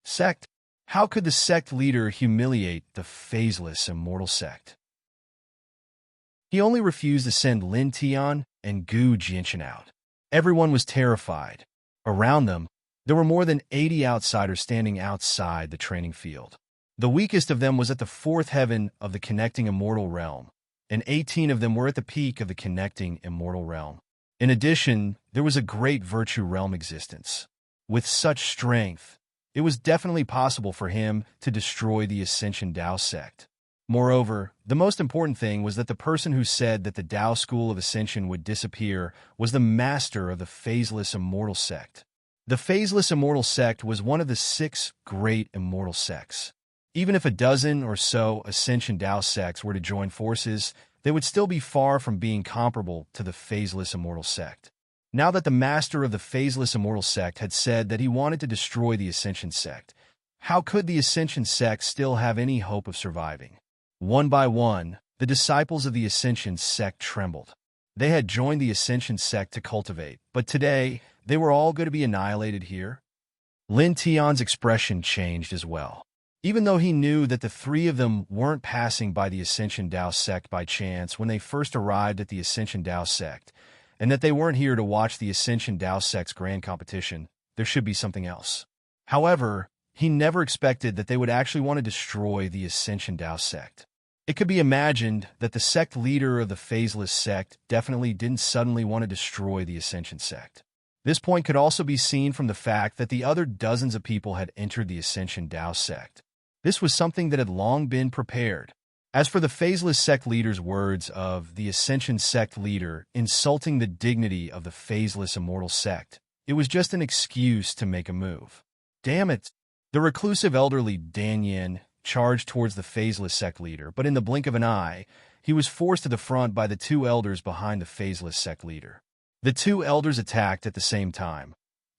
A: Sect. How could the sect leader humiliate the phaseless immortal sect? He only refused to send Lin Tian and Gu Jianchen out. Everyone was terrified. Around them, there were more than 80 outsiders standing outside the training field. The weakest of them was at the 4th heaven of the connecting immortal realm, and 18 of them were at the peak of the connecting immortal realm. In addition, there was a great virtue realm existence. With such strength, it was definitely possible for him to destroy the Ascension Dao sect. Moreover, the most important thing was that the person who said that the Dao school of Ascension would disappear was the master of the phaseless immortal sect. The phaseless immortal sect was one of the 6 great immortal sects. Even if a dozen or so Ascension Dao sects were to join forces, they would still be far from being comparable to the phaseless immortal sect. Now that the master of the phaseless immortal sect had said that he wanted to destroy the Ascension sect, how could the Ascension sect still have any hope of surviving? One by one, the disciples of the Ascension sect trembled. They had joined the Ascension sect to cultivate, but today, they were all going to be annihilated here? Lin Tian's expression changed as well. Even though he knew that the 3 of them weren't passing by the Ascension Dao sect by chance when they first arrived at the Ascension Dao sect, and that they weren't here to watch the Ascension Dao sect's grand competition, there should be something else. However, he never expected that they would actually want to destroy the Ascension Dao sect. It could be imagined that the sect leader of the phaseless sect definitely didn't suddenly want to destroy the Ascension sect. This point could also be seen from the fact that the other dozens of people had entered the Ascension Dao sect. This was something that had long been prepared. As for the phaseless sect leader's words of the Ascension sect leader insulting the dignity of the phaseless immortal sect, it was just an excuse to make a move. Damn it! The reclusive elderly Dan Yin charged towards the phaseless sect leader, but in the blink of an eye, he was forced to the front by the 2 elders behind the phaseless sect leader. The 2 elders attacked at the same time,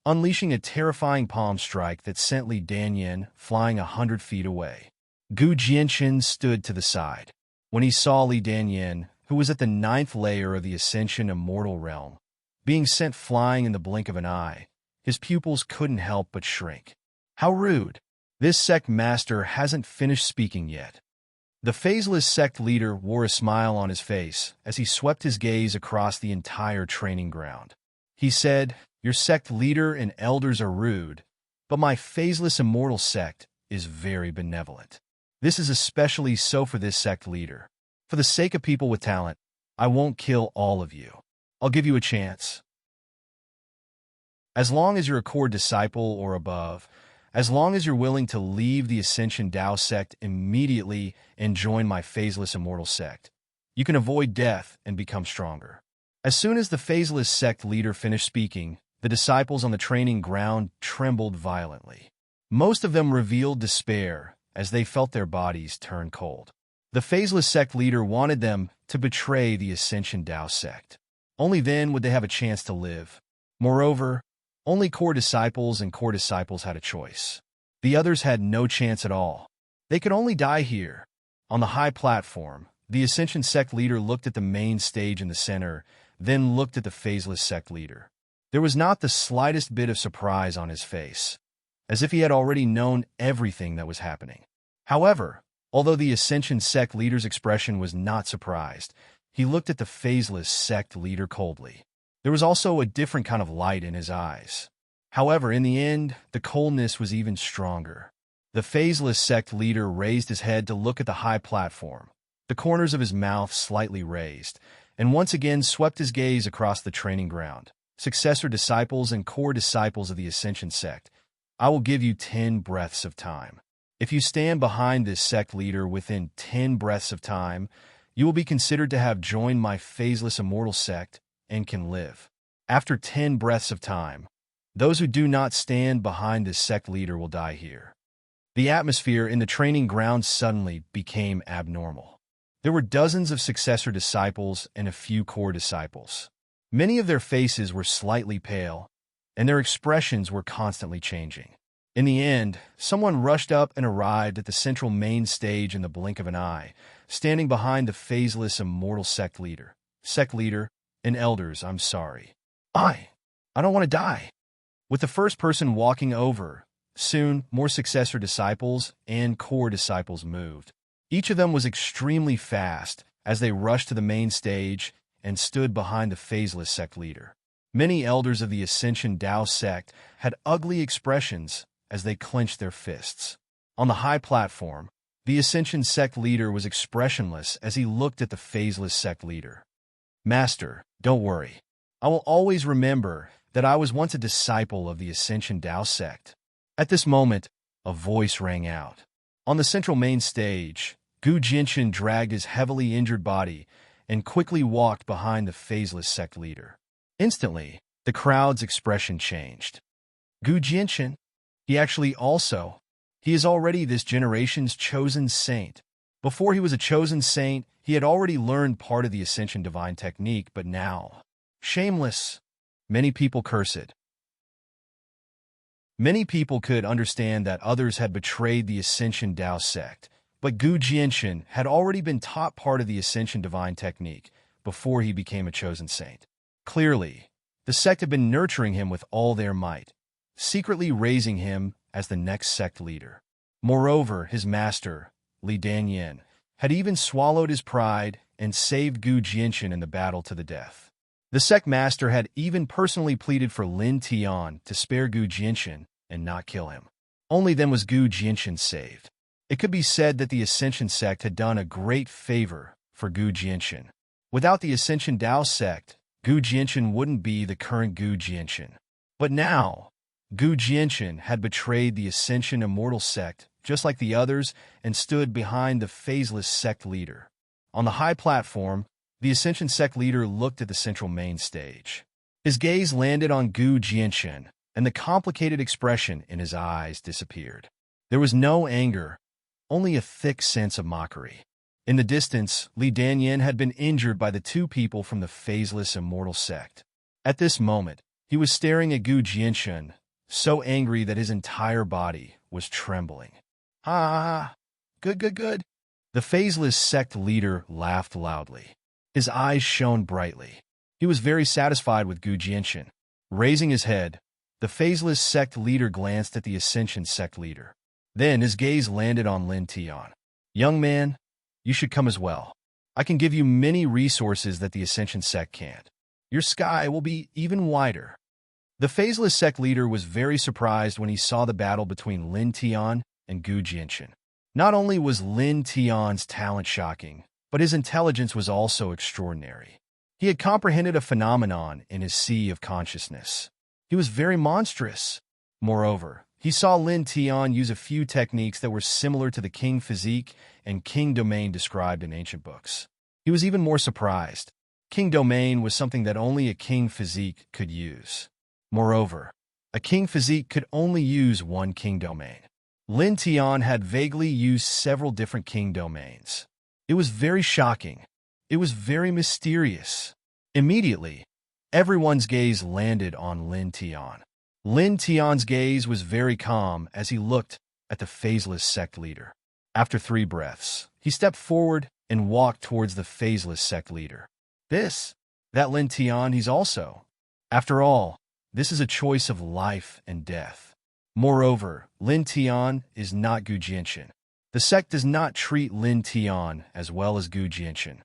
A: unleashing a terrifying palm strike that sent Li Danyan flying 100 feet away. Gu Jianchen stood to the side. When he saw Li Danyan, who was at the 9th layer of the Ascension Immortal Realm, being sent flying in the blink of an eye, his pupils couldn't help but shrink. How rude! This sect master hasn't finished speaking yet. The phaseless sect leader wore a smile on his face as he swept his gaze across the entire training ground. He said, "Your sect leader and elders are rude, but my phaseless immortal sect is very benevolent. This is especially so for this sect leader. For the sake of people with talent, I won't kill all of you. I'll give you a chance. As long as you're a core disciple or above, as long as you're willing to leave the Ascension Dao sect immediately and join my phaseless immortal sect, you can avoid death and become stronger." As soon as the phaseless sect leader finished speaking, the disciples on the training ground trembled violently. Most of them revealed despair as they felt their bodies turn cold. The phaseless sect leader wanted them to betray the Ascension Dao sect. Only then would they have a chance to live. Moreover, only core disciples and core disciples had a choice. The others had no chance at all. They could only die here. On the high platform, the Ascension sect leader looked at the main stage in the center, then looked at the phaseless sect leader. There was not the slightest bit of surprise on his face, as if he had already known everything that was happening. However, although the Ascension sect leader's expression was not surprised, he looked at the phaseless sect leader coldly. There was also a different kind of light in his eyes. However, in the end, the coldness was even stronger. The phaseless sect leader raised his head to look at the high platform, the corners of his mouth slightly raised, and once again swept his gaze across the training ground. Successor disciples and core disciples of the Ascension sect, I will give you 10 breaths of time. If you stand behind this sect leader within 10 breaths of time, you will be considered to have joined my phaseless immortal sect and can live. After 10 breaths of time, those who do not stand behind this sect leader will die here. The atmosphere in the training ground suddenly became abnormal. There were dozens of successor disciples and a few core disciples. Many of their faces were slightly pale, and their expressions were constantly changing. In the end, someone rushed up and arrived at the central main stage in the blink of an eye, standing behind the phaseless immortal sect leader. Sect leader and elders, I'm sorry. I don't want to die. With the first person walking over, soon more successor disciples and core disciples moved. Each of them was extremely fast as they rushed to the main stage and stood behind the phaseless sect leader. Many elders of the Ascension Dao sect had ugly expressions as they clenched their fists. On the high platform, the Ascension sect leader was expressionless as he looked at the phaseless sect leader. Master, don't worry. I will always remember that I was once a disciple of the Ascension Dao sect. At this moment, a voice rang out. On the central main stage, Gu Jinshin dragged his heavily injured body and quickly walked behind the phaseless sect leader. Instantly, the crowd's expression changed. Gu Jinshin? He is already this generation's chosen saint. Before he was a chosen saint, he had already learned part of the Ascension divine technique, but now, shameless. Many people cursed. Many people could understand that others had betrayed the Ascension Dao sect, but Gu Jinshin had already been taught part of the Ascension divine technique before he became a chosen saint. Clearly, the sect had been nurturing him with all their might, secretly raising him as the next sect leader. Moreover, his master, Li Danyan, had even swallowed his pride and saved Gu Jinshin in the battle to the death. The sect master had even personally pleaded for Lin Tian to spare Gu Jinshin and not kill him. Only then was Gu Jinshin saved. It could be said that the Ascension sect had done a great favor for Gu Jinshin. Without the Ascension Dao sect, Gu Jinshin wouldn't be the current Gu Jinshin. But now, Gu Jinshin had betrayed the Ascension Immortal sect just like the others and stood behind the phaseless sect leader. On the high platform, the Ascension sect leader looked at the central main stage. His gaze landed on Gu Jinshin, and the complicated expression in his eyes disappeared. There was no anger, only a thick sense of mockery. In the distance, Li Danyan had been injured by the two people from the phaseless immortal sect. At this moment, he was staring at Gu Jinshin, so angry that his entire body was trembling. Ah, good. The phaseless sect leader laughed loudly. His eyes shone brightly. He was very satisfied with Gu Jinshin. Raising his head, the phaseless sect leader glanced at the Ascension sect leader. Then his gaze landed on Lin Tian. Young man, you should come as well. I can give you many resources that the Ascension sect can't. Your sky will be even wider. The phaseless sect leader was very surprised when he saw the battle between Lin Tian and Gu Jinshin. Not only was Lin Tian's talent shocking, but his intelligence was also extraordinary. He had comprehended a phenomenon in his sea of consciousness. He was very monstrous. Moreover, he saw Lin Tian use a few techniques that were similar to the king physique and king domain described in ancient books. He was even more surprised. King domain was something that only a king physique could use. Moreover, a king physique could only use one king domain. Lin Tian had vaguely used several different king domains. It was very shocking. It was very mysterious. Immediately, Everyone's gaze landed on Lin Tian. Lin Tian's gaze was very calm as he looked at the phaseless sect leader. After 3 breaths, he stepped forward and walked towards the phaseless sect leader. That Lin Tian, he's also. After all, this is a choice of life and death. Moreover, Lin Tian is not Gu Jianchen. The sect does not treat Lin Tian as well as Gu Jianchen.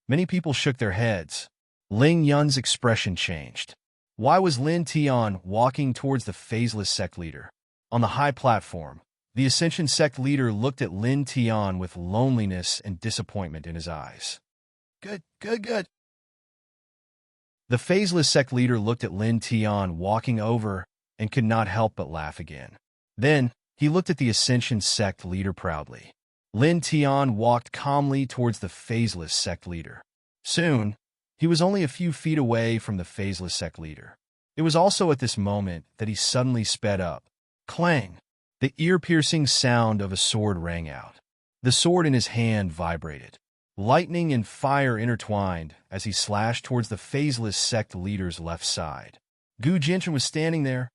A: Many people shook their heads. Ling Yun's expression changed. Why was Lin Tian walking towards the phaseless sect leader? On the high platform, the Ascension sect leader looked at Lin Tian with loneliness and disappointment in his eyes. Good. The phaseless sect leader looked at Lin Tian walking over and could not help but laugh again. Then, he looked at the Ascension sect leader proudly. Lin Tian walked calmly towards the phaseless sect leader. Soon, he was only a few feet away from the phaseless sect leader. It was also at this moment that he suddenly sped up. Clang! The ear-piercing sound of a sword rang out. The sword in his hand vibrated. Lightning and fire intertwined as he slashed towards the phaseless sect leader's left side. Gu Jianchen was standing there.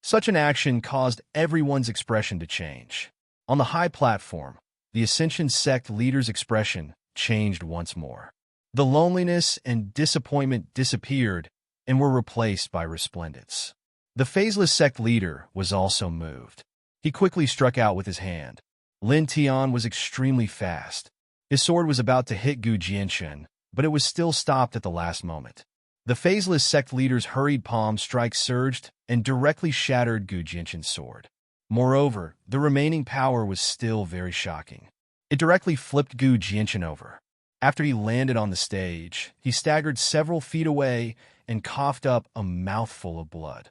A: Such an action caused everyone's expression to change. On the high platform, the Ascension sect leader's expression changed once more. The loneliness and disappointment disappeared and were replaced by resplendence. The phaseless sect leader was also moved. He quickly struck out with his hand. Lin Tian was extremely fast. His sword was about to hit Gu Jianchen, but it was still stopped at the last moment. The phaseless sect leader's hurried palm strike surged and directly shattered Gu Jianchen's sword. Moreover, the remaining power was still very shocking. It directly flipped Gu Jianchen over. After he landed on the stage, he staggered several feet away and coughed up a mouthful of blood.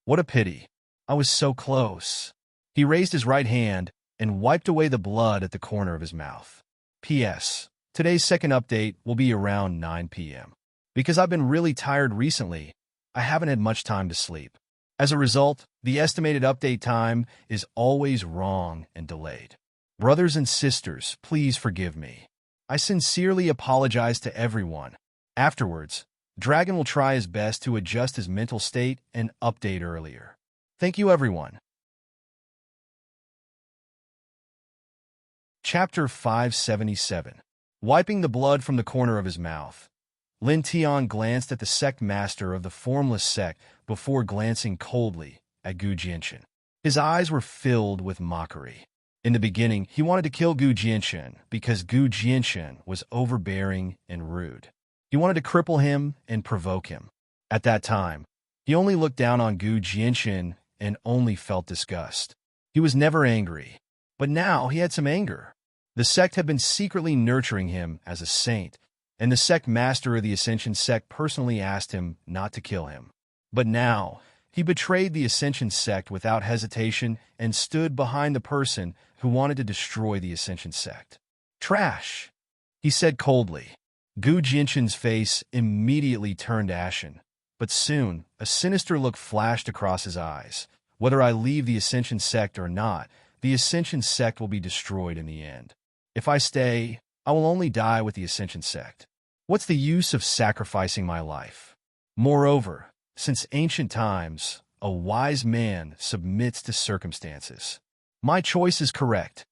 A: What a pity. I was so close. He raised his right hand and wiped away the blood at the corner of his mouth. P.S. Today's second update will be around 9 p.m. Because I've been really tired recently, I haven't had much time to sleep. As a result, the estimated update time is always wrong and delayed. Brothers and sisters, please forgive me. I sincerely apologize to everyone. Afterwards, Dragon will try his best to adjust his mental state and update earlier. Thank you, everyone. Chapter 577. Wiping the blood from the corner of his mouth, Lin Tian glanced at the sect master of the formless sect before glancing coldly at Gu Jianchen. His eyes were filled with mockery. In the beginning, he wanted to kill Gu Jianchen because Gu Jianchen was overbearing and rude. He wanted to cripple him and provoke him. At that time, he only looked down on Gu Jianchen and only felt disgust. He was never angry, but now he had some anger. The sect had been secretly nurturing him as a saint, and the sect master of the Ascension sect personally asked him not to kill him. But now, he betrayed the Ascension sect without hesitation and stood behind the person who wanted to destroy the Ascension sect. Trash, he said coldly. Gu Jianchen's face immediately turned ashen, but soon a sinister look flashed across his eyes. Whether I leave the Ascension sect or not, the Ascension sect will be destroyed in the end. If I stay, I will only die with the Ascension sect. What's the use of sacrificing my life? Moreover, since ancient times, a wise man submits to circumstances. My choice is correct.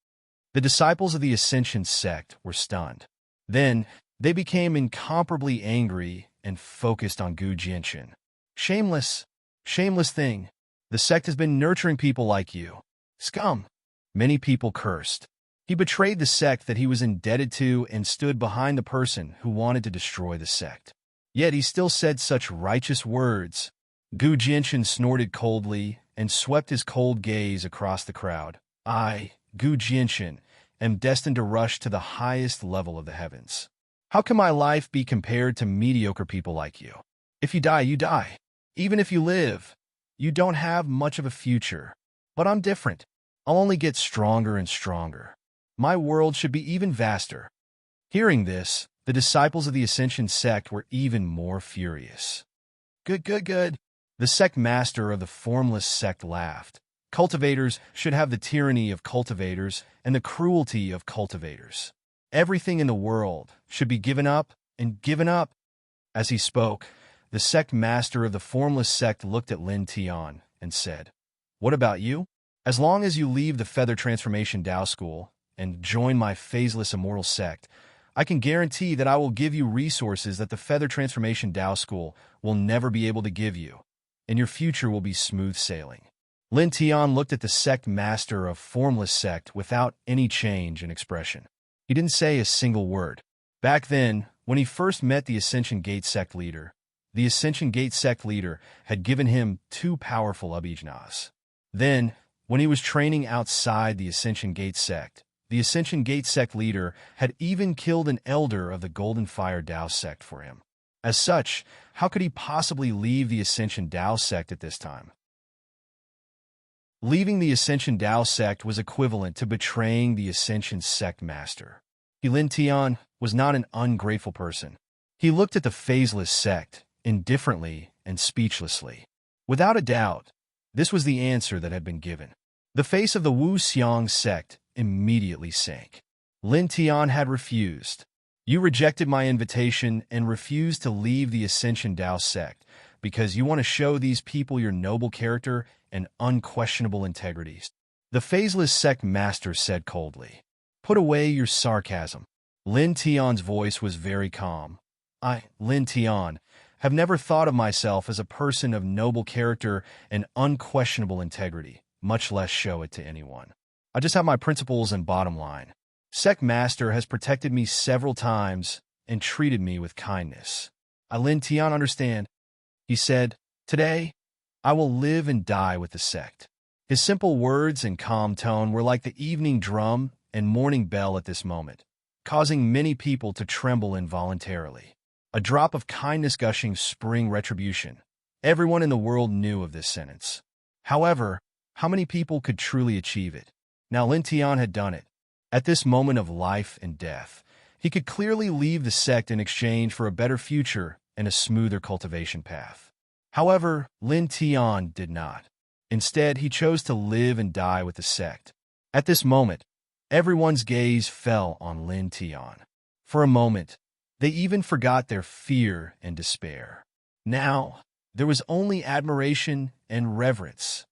A: The disciples of the Ascension sect were stunned. Then, they became incomparably angry and focused on Gu Jianchen. Shameless thing. The sect has been nurturing people like you. Scum. Many people cursed. He betrayed the sect that he was indebted to and stood behind the person who wanted to destroy the sect. Yet he still said such righteous words. Gu Jianchen snorted coldly and swept his cold gaze across the crowd. I, Gu Jianchen, am destined to rush to the highest level of the heavens. How can my life be compared to mediocre people like you? If you die, you die. Even if you live, you don't have much of a future. But I'm different. I'll only get stronger and stronger. My world should be even vaster. Hearing this, the disciples of the Ascension sect were even more furious. Good. The sect master of the formless sect laughed. Cultivators should have the tyranny of cultivators and the cruelty of cultivators. Everything in the world should be given up and given up. As he spoke, the sect master of the formless sect looked at Lin Tian and said, "What about you? As long as you leave the Feather Transformation Tao School and join my phaseless immortal sect, I can guarantee that I will give you resources that the Feather Transformation Tao School will never be able to give you, and your future will be smooth sailing." Lin Tian looked at the sect master of formless sect without any change in expression. He didn't say a single word. Back then, when he first met the Ascension Gate sect leader, the Ascension Gate sect leader had given him 2 powerful abhijnas. Then, when he was training outside the Ascension Gate sect, the Ascension Gate sect leader had even killed an elder of the Golden Fire Tao sect for him. As such, how could he possibly leave the Ascension Tao sect at this time? Leaving the Ascension Tao sect was equivalent to betraying the Ascension sect master. Lin Tian was not an ungrateful person. He looked at the phaseless sect indifferently and speechlessly. Without a doubt, this was the answer that had been given. The face of the Wu Xiang sect immediately sank. Lin Tian had refused. "You rejected my invitation and refused to leave the Ascension Tao sect because you want to show these people your noble character and unquestionable integrities," the phaseless sect master said coldly. "Put away your sarcasm." Lin Tian's voice was very calm. "I, Lin Tian, have never thought of myself as a person of noble character and unquestionable integrity, much less show it to anyone. I just have my principles and bottom line. Sect Master has protected me several times and treated me with kindness. I, Lin Tian, understand," he said. "Today, I will live and die with the sect." His simple words and calm tone were like the evening drum and morning bell at this moment, causing many people to tremble involuntarily. A drop of kindness gushing spring retribution. Everyone in the world knew of this sentence. However, how many people could truly achieve it? Now Lin Tian had done it. At this moment of life and death, he could clearly leave the sect in exchange for a better future and a smoother cultivation path. However, Lin Tian did not. Instead, he chose to live and die with the sect. At this moment, everyone's gaze fell on Lin Tian. For a moment, they even forgot their fear and despair. Now, there was only admiration and reverence.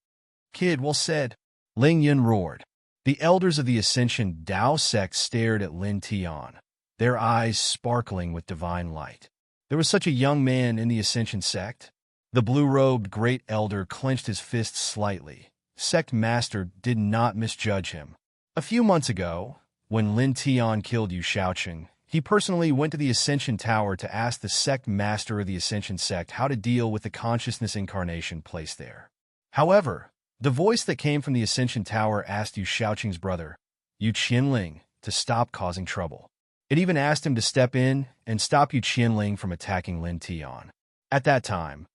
A: "Kid, well said," Ling Yun roared. The elders of the Ascension Tao sect stared at Lin Tian, their eyes sparkling with divine light. There was such a young man in the Ascension sect. The blue-robed great elder clenched his fists slightly. Sect master did not misjudge him. A few months ago, when Lin Tian killed Yu Shaoqing, he personally went to the Ascension Tower to ask the sect master of the Ascension sect how to deal with the consciousness incarnation placed there. However, the voice that came from the Ascension Tower asked Yu Shaoqing's brother, Yu Qianling, to stop causing trouble. It even asked him to step in and stop Yu Qianling from attacking Lin Tian. At that time,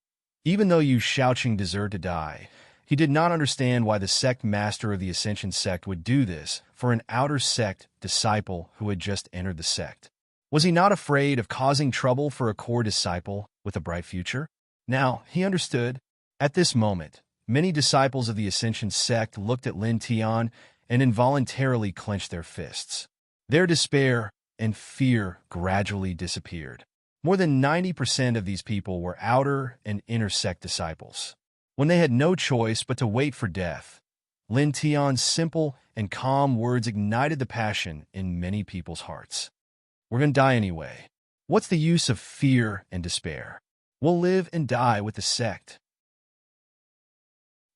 A: even though Yu Shaoqing deserved to die, he did not understand why the sect master of the Ascension sect would do this for an outer sect disciple who had just entered the sect. Was he not afraid of causing trouble for a core disciple with a bright future? Now, he understood. At this moment, many disciples of the Ascension sect looked at Lin Tian and involuntarily clenched their fists. Their despair and fear gradually disappeared. More than 90% of these people were outer and inner sect disciples. When they had no choice but to wait for death, Lin Tian's simple and calm words ignited the passion in many people's hearts. "We're going to die anyway. What's the use of fear and despair? We'll live and die with the sect."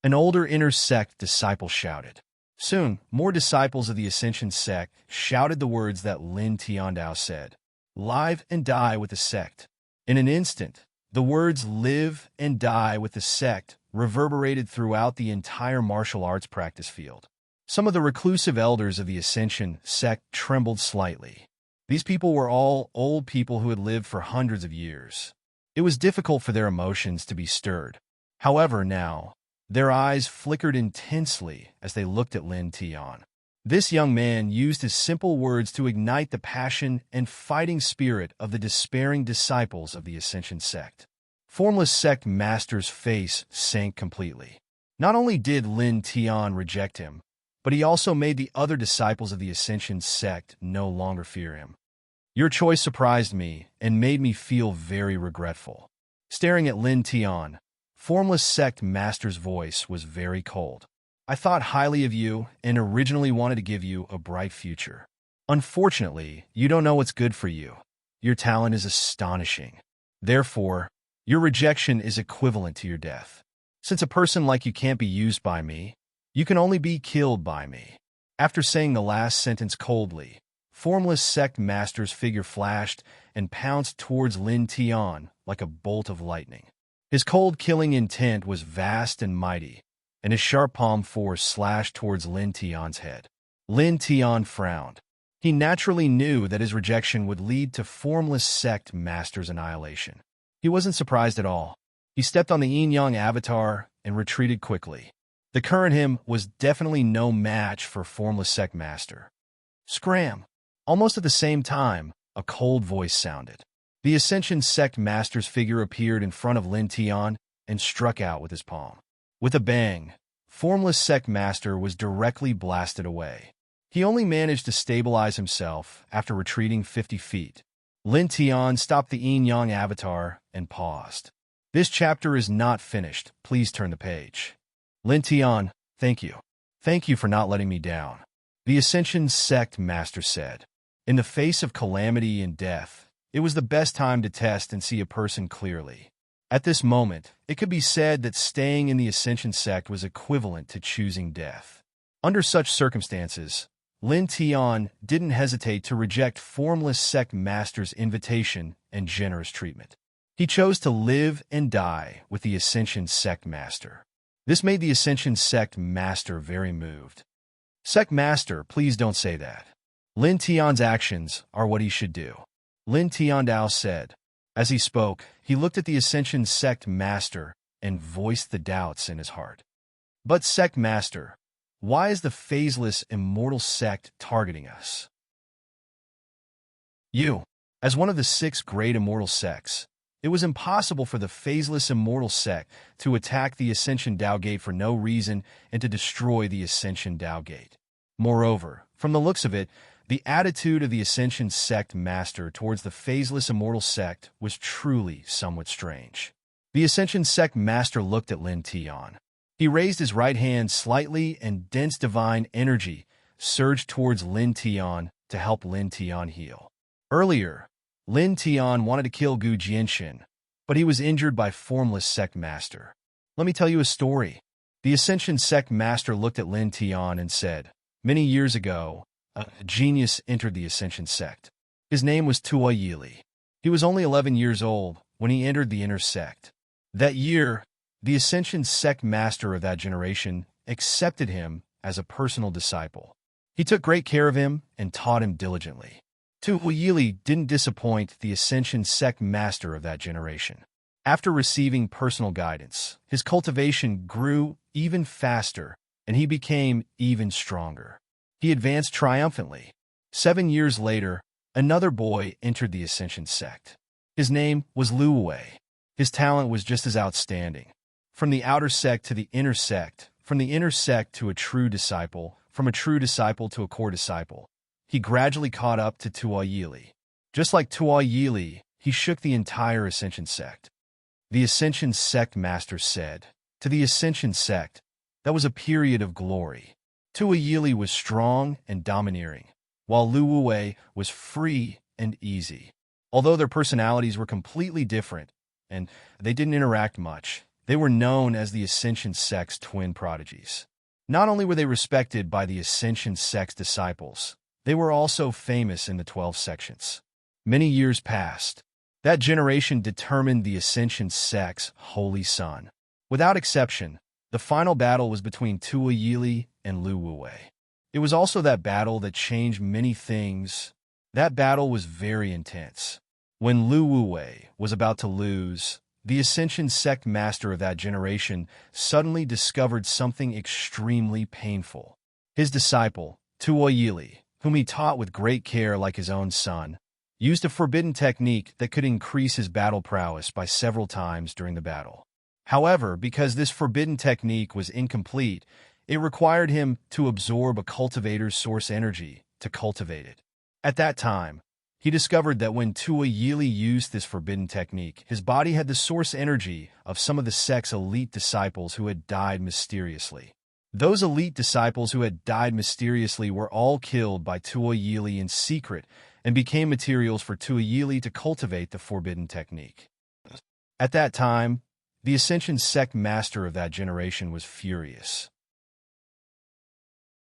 A: An older inner sect disciple shouted. Soon, more disciples of the Ascension sect shouted the words that Lin Tiandao said. "Live and die with the sect." In an instant, the words "live and die with the sect" reverberated throughout the entire martial arts practice field. Some of the reclusive elders of the Ascension sect trembled slightly. These people were all old people who had lived for hundreds of years. It was difficult for their emotions to be stirred. However, now, their eyes flickered intensely as they looked at Lin Tian. This young man used his simple words to ignite the passion and fighting spirit of the despairing disciples of the Ascension sect. Formless sect master's face sank completely. Not only did Lin Tian reject him, but he also made the other disciples of the Ascension sect no longer fear him. Your choice surprised me and made me feel very regretful. Staring at Lin Tian, Formless Sect Master's voice was very cold. I thought highly of you and originally wanted to give you a bright future. Unfortunately, you don't know what's good for you. Your talent is astonishing. Therefore, your rejection is equivalent to your death. Since a person like you can't be used by me, you can only be killed by me. After saying the last sentence coldly, Formless Sect Master's figure flashed and pounced towards Lin Tian like a bolt of lightning. His cold killing intent was vast and mighty, and his sharp palm force slashed towards Lin Tian's head. Lin Tian frowned. He naturally knew that his rejection would lead to Formless Sect Master's annihilation. He wasn't surprised at all. He stepped on the yin-yang avatar and retreated quickly. The current him was definitely no match for Formless Sect Master. Scram! Almost at the same time, a cold voice sounded. The Ascension Sect Master's figure appeared in front of Lin Tian and struck out with his palm. With a bang, Formless Sect Master was directly blasted away. He only managed to stabilize himself after retreating 50 feet. Lin Tian stopped the yin-yang avatar and paused. This chapter is not finished. Please turn the page. Lin Tian, thank you. Thank you for not letting me down. The Ascension Sect Master said. In the face of calamity and death, it was the best time to test and see a person clearly. At this moment, it could be said that staying in the Ascension Sect was equivalent to choosing death. Under such circumstances, Lin Tian didn't hesitate to reject Formless Sect Master's invitation and generous treatment. He chose to live and die with the Ascension Sect Master. This made the Ascension Sect Master very moved. Sect Master, please don't say that. Lin Tian's actions are what he should do. Lin Tiandao said. As he spoke, he looked at the Ascension Sect Master and voiced the doubts in his heart. But Sect Master, why is the phaseless immortal sect targeting us? You, as one of the 6 great immortal sects, it was impossible for the phaseless immortal sect to attack the Ascension Dao Gate for no reason and to destroy the Ascension Dao Gate. Moreover, from the looks of it, the attitude of the Ascension Sect Master towards the phaseless immortal sect was truly somewhat strange. The Ascension Sect Master looked at Lin Tian. He raised his right hand slightly and dense divine energy surged towards Lin Tian to help Lin Tian heal. Earlier, Lin Tian wanted to kill Gu Jianshin, but he was injured by Formless Sect Master. Let me tell you a story. The Ascension Sect Master looked at Lin Tian and said, many years ago, a genius entered the Ascension Sect. His name was Tuo Yili. He was only 11 years old when he entered the inner sect. That year, the Ascension Sect Master of that generation accepted him as a personal disciple. He took great care of him and taught him diligently. Tuo Yili didn't disappoint the Ascension Sect Master of that generation. After receiving personal guidance, his cultivation grew even faster and he became even stronger. He advanced triumphantly. 7 years later, another boy entered the Ascension Sect. His name was Lu Wei. His talent was just as outstanding. From the outer sect to the inner sect, from the inner sect to a true disciple, from a true disciple to a core disciple, he gradually caught up to Tuo Yili. Just like Tuo Yili, he shook the entire Ascension Sect. The Ascension Sect Master said, to the Ascension Sect, that was a period of glory. Tuo Yili was strong and domineering, while Lu Wei was free and easy. Although their personalities were completely different, and they didn't interact much, they were known as the Ascension Sect's twin prodigies. Not only were they respected by the Ascension Sect's disciples, they were also famous in the 12 sections. Many years passed. That generation determined the Ascension Sect's holy sun. Without exception, the final battle was between Tuo Yili and Lu Wei. It was also that battle that changed many things. That battle was very intense. When Lu Wei was about to lose, the Ascension Sect Master of that generation suddenly discovered something extremely painful. His disciple, Tuo Yili, whom he taught with great care like his own son, used a forbidden technique that could increase his battle prowess by several times during the battle. However, because this forbidden technique was incomplete, it required him to absorb a cultivator's source energy to cultivate it. At that time, he discovered that when Tua Yili used this forbidden technique, his body had the source energy of some of the sect's elite disciples who had died mysteriously. Those elite disciples who had died mysteriously were all killed by Tua Yili in secret and became materials for Tua Yili to cultivate the forbidden technique. At that time, the Ascension sect master of that generation was furious.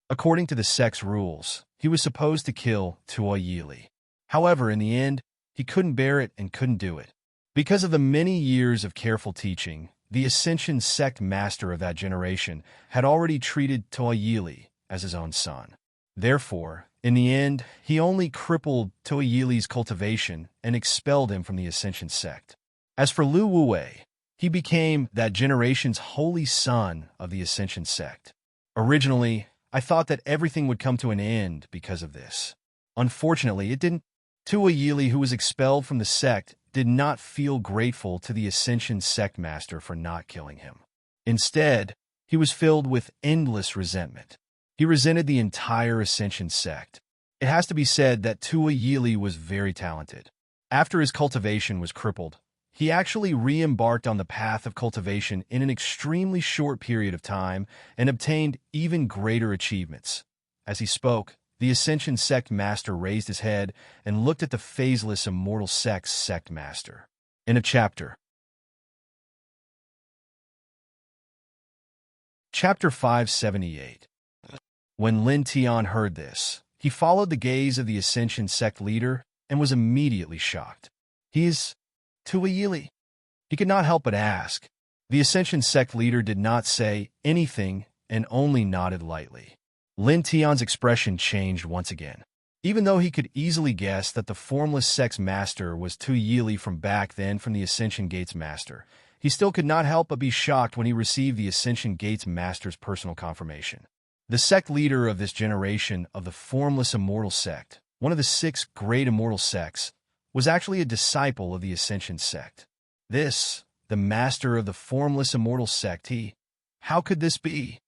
A: According to the sect's rules, he was supposed to kill Tua Yili. However, in the end, he couldn't bear it and couldn't do it. Because of the many years of careful teaching, the Ascension sect master of that generation had already treated Tua Yili as his own son. Therefore, in the end, he only crippled Tua Yili's cultivation and expelled him from the Ascension sect. As for Lu Wuwei, he became that generation's holy son of the Ascension sect. Originally, I thought that everything would come to an end because of this. Unfortunately, it didn't. Tua Yili, who was expelled from the sect, did not feel grateful to the Ascension sect master for not killing him. Instead, he was filled with endless resentment. He resented the entire Ascension sect. It has to be said that Tua Yili was very talented. After his cultivation was crippled, he actually re-embarked on the path of cultivation in an extremely short period of time and obtained even greater achievements. As he spoke, the Ascension sect master raised his head and looked at the phaseless immortal sect's sect master. In a chapter. Chapter 578. When Lin Tian heard this, he followed the gaze of the Ascension sect leader and was immediately shocked. He is Tua Yili. He could not help but ask. The Ascension sect leader did not say anything and only nodded lightly. Lin Tian's expression changed once again. Even though he could easily guess that the formless sect's master was Tua Yili from back then from the Ascension Gate's master, he still could not help but be shocked when he received the Ascension Gate's master's personal confirmation. The sect leader of this generation of the formless immortal sect, one of the 6 great immortal sects, was actually a disciple of the Ascension sect. This, the master of the formless immortal sect, how could this be?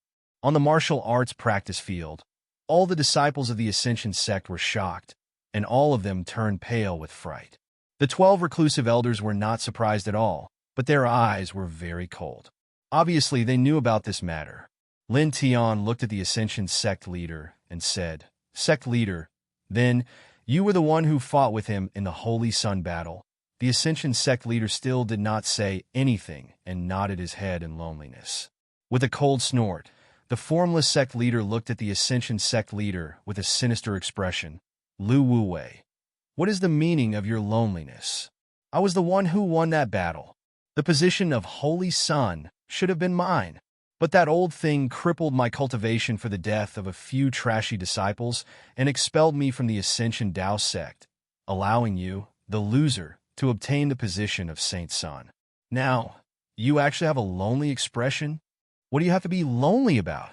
A: On the martial arts practice field, all the disciples of the Ascension sect were shocked, and all of them turned pale with fright. The 12 reclusive elders were not surprised at all, but their eyes were very cold. Obviously, they knew about this matter. Lin Tian looked at the Ascension sect leader and said, "Sect leader, then you were the one who fought with him in the Holy Sun battle." The Ascension sect leader still did not say anything and nodded his head in loneliness. With a cold snort, the formless sect leader looked at the Ascension sect leader with a sinister expression. "Lu Wuwei, what is the meaning of your loneliness? I was the one who won that battle. The position of Holy Sun should have been mine. But that old thing crippled my cultivation for the death of a few trashy disciples and expelled me from the Ascension Dao sect, allowing you, the loser, to obtain the position of Saint Sun. Now, you actually have a lonely expression? What do you have to be lonely about?"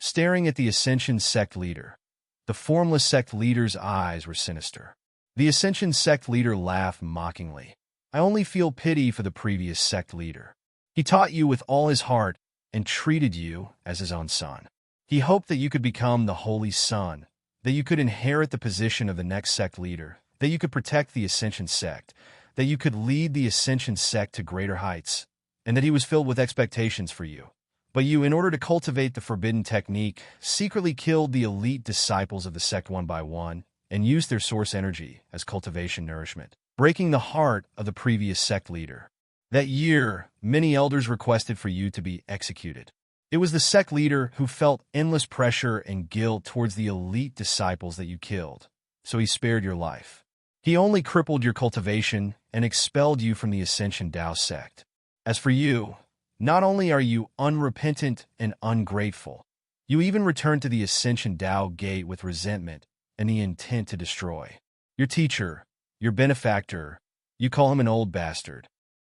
A: Staring at the Ascension sect leader, the formless sect leader's eyes were sinister. The Ascension sect leader laughed mockingly. "I only feel pity for the previous sect leader. He taught you with all his heart and treated you as his own son. He hoped that you could become the Holy Sun, that you could inherit the position of the next sect leader, that you could protect the Ascension sect, that you could lead the Ascension sect to greater heights, and that he was filled with expectations for you. But you, in order to cultivate the forbidden technique, secretly killed the elite disciples of the sect one by one and used their source energy as cultivation nourishment, breaking the heart of the previous sect leader. That year, many elders requested for you to be executed. It was the sect leader who felt endless pressure and guilt towards the elite disciples that you killed, so he spared your life. He only crippled your cultivation and expelled you from the Ascension Dao sect. As for you, not only are you unrepentant and ungrateful, you even return to the Ascension Dao gate with resentment and the intent to destroy. Your teacher, your benefactor, you call him an old bastard."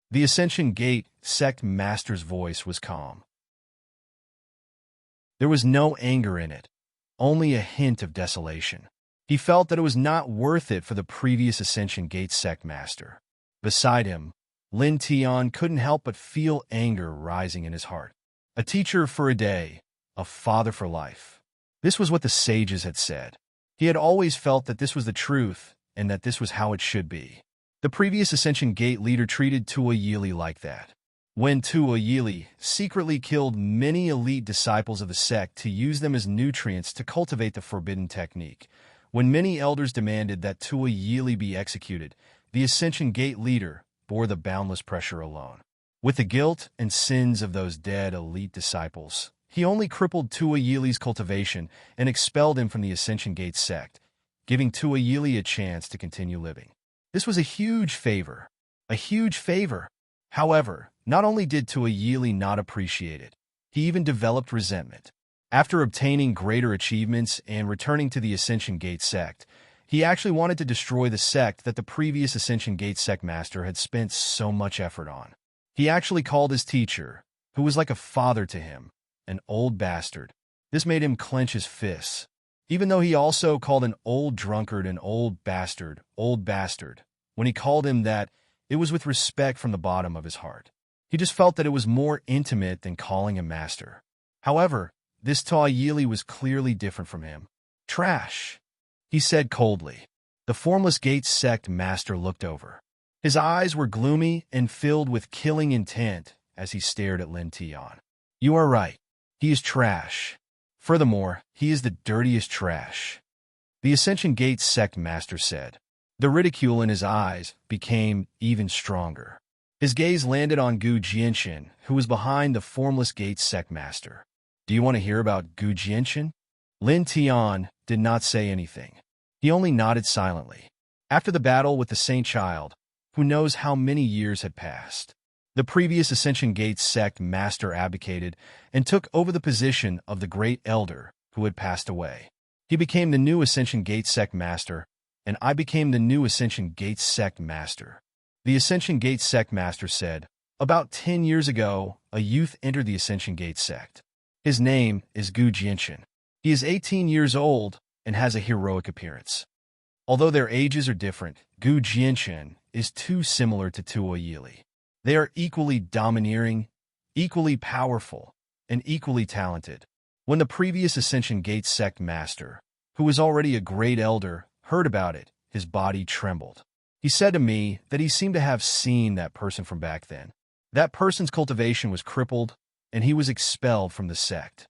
A: The Ascension Gate sect master's voice was calm. There was no anger in it, only a hint of desolation. He felt that it was not worth it for the previous Ascension Gate sect master. Beside him, Lin Tian couldn't help but feel anger rising in his heart. A teacher for a day, a father for life. This was what the sages had said. He had always felt that this was the truth, and that this was how it should be. The previous Ascension Gate leader treated Tua Yili like that. When Tua Yili secretly killed many elite disciples of the sect to use them as nutrients to cultivate the forbidden technique, when many elders demanded that Tua Yili be executed, the Ascension Gate leader bore the boundless pressure alone. With the guilt and sins of those dead elite disciples, he only crippled Tua Yili's cultivation and expelled him from the Ascension Gate sect, giving Tua Yili a chance to continue living. This was a huge favor. A huge favor. However, not only did Tua Yili not appreciate it, he even developed resentment. After obtaining greater achievements and returning to the Ascension Gate sect, he actually wanted to destroy the sect that the previous Ascension Gate sect master had spent so much effort on. He actually called his teacher, who was like a father to him, an old bastard. This made him clench his fists. Even though he also called an old drunkard an old bastard, when he called him that, it was with respect from the bottom of his heart. He just felt that it was more intimate than calling him master. However, this Tua Yili was clearly different from him. Trash, he said coldly. The Formless Gate sect master looked over. His eyes were gloomy and filled with killing intent as he stared at Lin Tian. You are right. He is trash. Furthermore, he is the dirtiest trash, the Ascension Gate sect master said. The ridicule in his eyes became even stronger. His gaze landed on Gu Jianxin, who was behind the Formless Gate sect master. Do you want to hear about Gu Jianxin? Lin Tian did not say anything. He only nodded silently. After the battle with the Saint Child, who knows how many years had passed, the previous Ascension Gate sect master abdicated and took over the position of the great elder who had passed away. He became the new Ascension Gate sect master, and I became the new Ascension Gate sect master. The Ascension Gate sect master said, about 10 years ago, a youth entered the Ascension Gate sect. His name is Gu Jianxin. He is 18 years old and has a heroic appearance. Although their ages are different, Gu Jianxin is too similar to Tua Yili. They are equally domineering, equally powerful, and equally talented. When the previous Ascension Gate sect master, who was already a great elder, heard about it, his body trembled. He said to me that he seemed to have seen that person from back then. That person's cultivation was crippled, and he was expelled from the sect.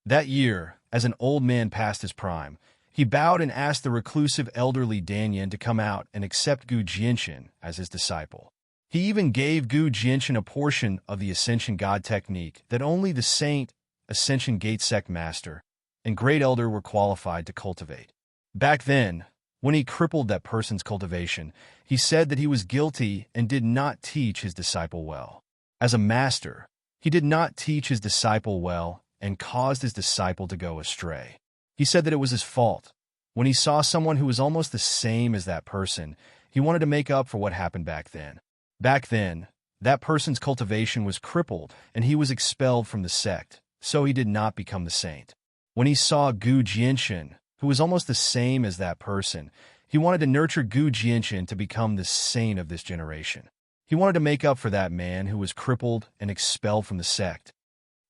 A: That year, as an old man past his prime, he bowed and asked the reclusive elderly Danyan to come out and accept Gu Jianxin as his disciple. He even gave Gu Jianxin a portion of the Ascension God technique that only the Saint, Ascension Gate sect master, and Great Elder were qualified to cultivate. Back then, when he crippled that person's cultivation, he said that he was guilty and did not teach his disciple well. As a master, he did not teach his disciple well and caused his disciple to go astray. He said that it was his fault. When he saw someone who was almost the same as that person, he wanted to make up for what happened back then. Back then, that person's cultivation was crippled and he was expelled from the sect, so he did not become the saint. When he saw Gu Jianxin, who was almost the same as that person, he wanted to nurture Gu Jianxin to become the saint of this generation. He wanted to make up for that man who was crippled and expelled from the sect.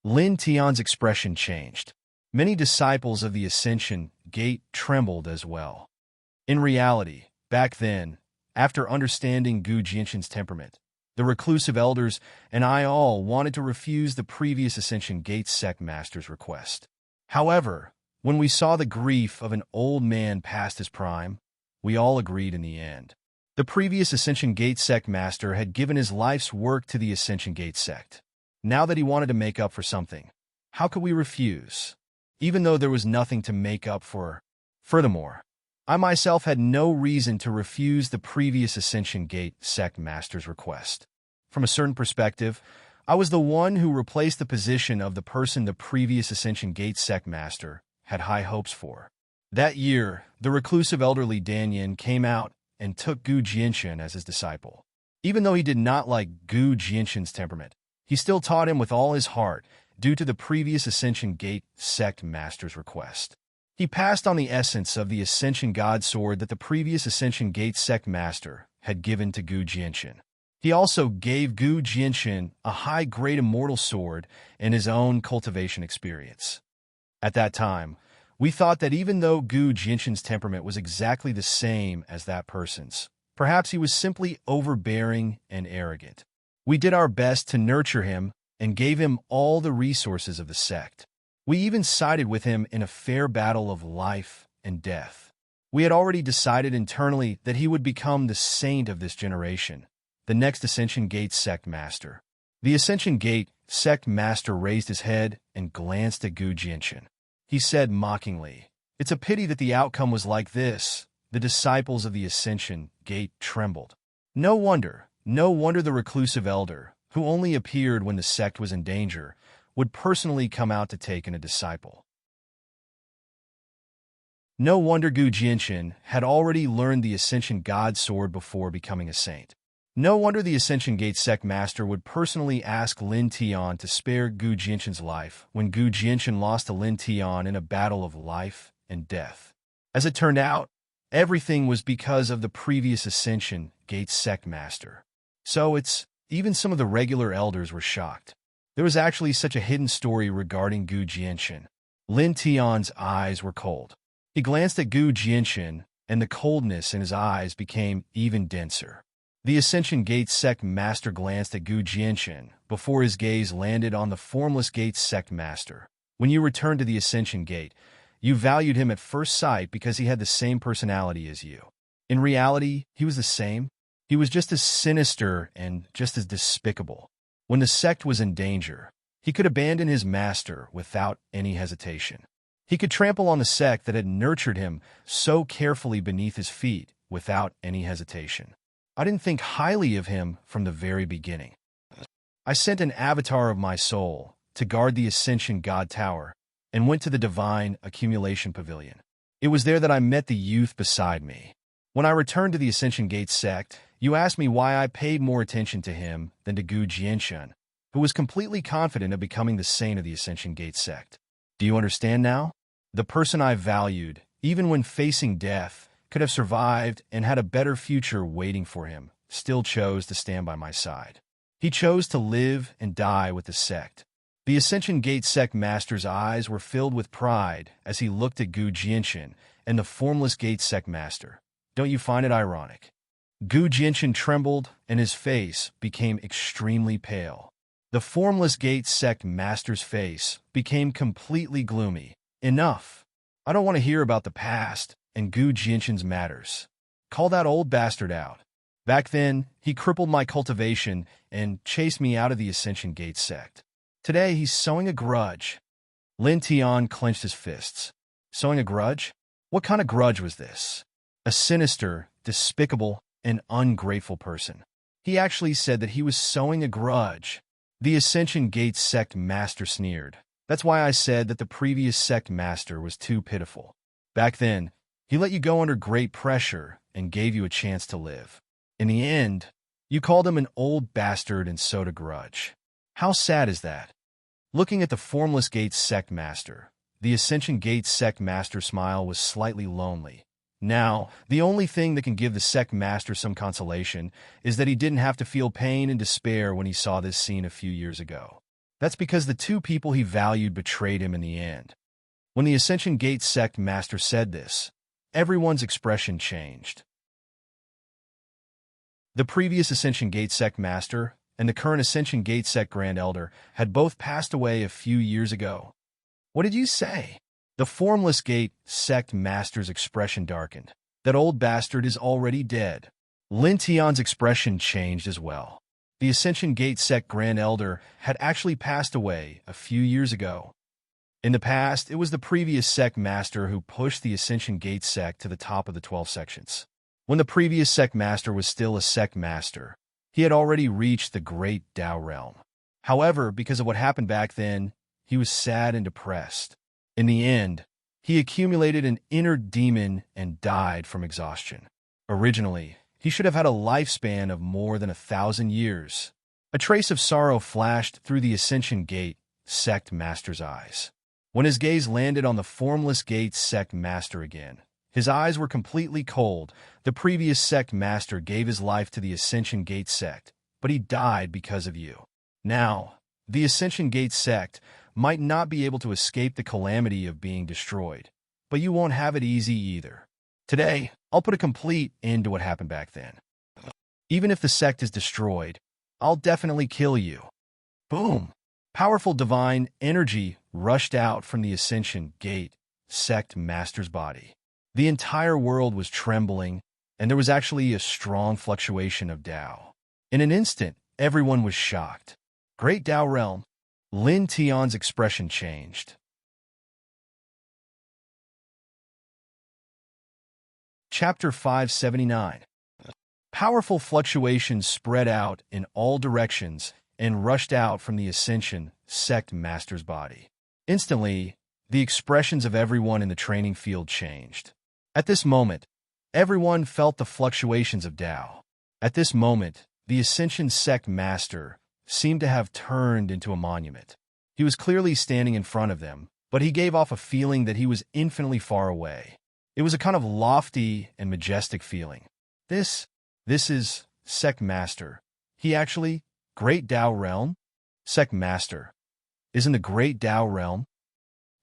A: Lin Tian's expression changed. Many disciples of the Ascension Gate trembled as well. In reality, back then, after understanding Gu Jianxin's temperament, the reclusive elders and I all wanted to refuse the previous Ascension Gate sect master's request. However, when we saw the grief of an old man past his prime, we all agreed in the end. The previous Ascension Gate sect master had given his life's work to the Ascension Gate sect. Now that he wanted to make up for something, how could we refuse? Even though there was nothing to make up for. Furthermore, I myself had no reason to refuse the previous Ascension Gate sect master's request. From a certain perspective, I was the one who replaced the position of the person the previous Ascension Gate sect master had high hopes for. That year, the reclusive elderly Danyan came out and took Gu Jianxin as his disciple. Even though he did not like Gu Jianxin's temperament, he still taught him with all his heart due to the previous Ascension Gate sect master's request. He passed on the essence of the Ascension God sword that the previous Ascension Gate sect master had given to Gu Jianxin. He also gave Gu Jianxin a high-grade immortal sword and his own cultivation experience. At that time, We thought that even though Gu Jinshan's temperament was exactly the same as that person's, perhaps he was simply overbearing and arrogant. We did our best to nurture him and gave him all the resources of the sect. We even sided with him in a fair battle of life and death. We had already decided internally that he would become the saint of this generation, the next Ascension Gate sect master. The Ascension Gate sect master raised his head and glanced at Gu Jinshan. He said mockingly, "It's a pity that the outcome was like this." The disciples of the Ascension Gate trembled. No wonder the reclusive elder, who only appeared when the sect was in danger, would personally come out to take in a disciple. No wonder Gu Jinshan had already learned the Ascension God Sword before becoming a saint. No wonder the Ascension Gate sect master would personally ask Lin Tian to spare Gu Jinshan's life when Gu Jinshan lost to Lin Tian in a battle of life and death. As it turned out, everything was because of the previous Ascension Gate sect master. So even some of the regular elders were shocked. There was actually such a hidden story regarding Gu Jinshan. Lin Tian's eyes were cold. He glanced at Gu Jinshan, and the coldness in his eyes became even denser. The Ascension Gate sect master glanced at Gu Jinshan before his gaze landed on the formless Gate sect master. When you returned to the Ascension Gate, you valued him at first sight because he had the same personality as you. In reality, he was the same. He was just as sinister and just as despicable. When the sect was in danger, he could abandon his master without any hesitation. He could trample on the sect that had nurtured him so carefully beneath his feet without any hesitation. I didn't think highly of him from the very beginning. I sent an avatar of my soul to guard the Ascension God Tower and went to the Divine Accumulation Pavilion. It was there that I met the youth beside me. When I returned to the Ascension Gate sect, you asked me why I paid more attention to him than to Gu Jinshan, who was completely confident of becoming the saint of the Ascension Gate sect. Do you understand now? The person I valued, even when facing death, could have survived and had a better future waiting for him, still chose to stand by my side. He chose to live and die with the sect. The Ascension Gate sect master's eyes were filled with pride as he looked at Gu Jinshan and the formless Gate sect master. Don't you find it ironic? Gu Jinshan trembled and his face became extremely pale. The formless Gate sect master's face became completely gloomy. Enough. I don't want to hear about the past and Gu Jinshan's matters. Call that old bastard out. Back then, he crippled my cultivation and chased me out of the Ascension Gate sect. Today, he's sowing a grudge. Lin Tian clenched his fists. Sowing a grudge? What kind of grudge was this? A sinister, despicable, and ungrateful person. He actually said that he was sowing a grudge. The Ascension Gate sect master sneered. That's why I said that the previous sect master was too pitiful. Back then, he let you go under great pressure and gave you a chance to live. In the end, you called him an old bastard and sowed a grudge. How sad is that? Looking at the formless Gate sect master, the Ascension Gate sect master smile was slightly lonely. Now, the only thing that can give the sect master some consolation is that he didn't have to feel pain and despair when he saw this scene a few years ago. That's because the two people he valued betrayed him in the end. When the Ascension Gate sect master said this, everyone's expression changed. The previous Ascension Gate sect master and the current Ascension Gate sect Grand Elder had both passed away a few years ago. What did you say? The formless Gate sect master's expression darkened. That old bastard is already dead. Lin Tian's expression changed as well. The Ascension Gate sect Grand Elder had actually passed away a few years ago. In the past, it was the previous sect master who pushed the Ascension Gate sect to the top of the 12 sections. When the previous sect master was still a sect master, he had already reached the Great Tao realm. However, because of what happened back then, he was sad and depressed. In the end, he accumulated an inner demon and died from exhaustion. Originally, he should have had a lifespan of more than 1,000 years. A trace of sorrow flashed through the Ascension Gate sect master's eyes. When his gaze landed on the formless Gate sect master again, his eyes were completely cold. The previous sect master gave his life to the Ascension Gate sect, but he died because of you. Now, the Ascension Gate sect might not be able to escape the calamity of being destroyed, but you won't have it easy either. Today, I'll put a complete end to what happened back then. Even if the sect is destroyed, I'll definitely kill you. Boom! Powerful divine energy rushed out from the Ascension Gate sect master's body. The entire world was trembling, and there was actually a strong fluctuation of Tao. In an instant, everyone was shocked. Great Tao realm. Lin Tian's expression changed. Chapter 579. Powerful fluctuations spread out in all directions and rushed out from the Ascension sect master's body. Instantly, the expressions of everyone in the training field changed. At this moment, everyone felt the fluctuations of Tao. At this moment, the Ascension sect master seemed to have turned into a monument. He was clearly standing in front of them, but he gave off a feeling that he was infinitely far away. It was a kind of lofty and majestic feeling. This is Sect Master. He actually, Great Tao Realm? Sect Master. Isn't the Great Tao Realm?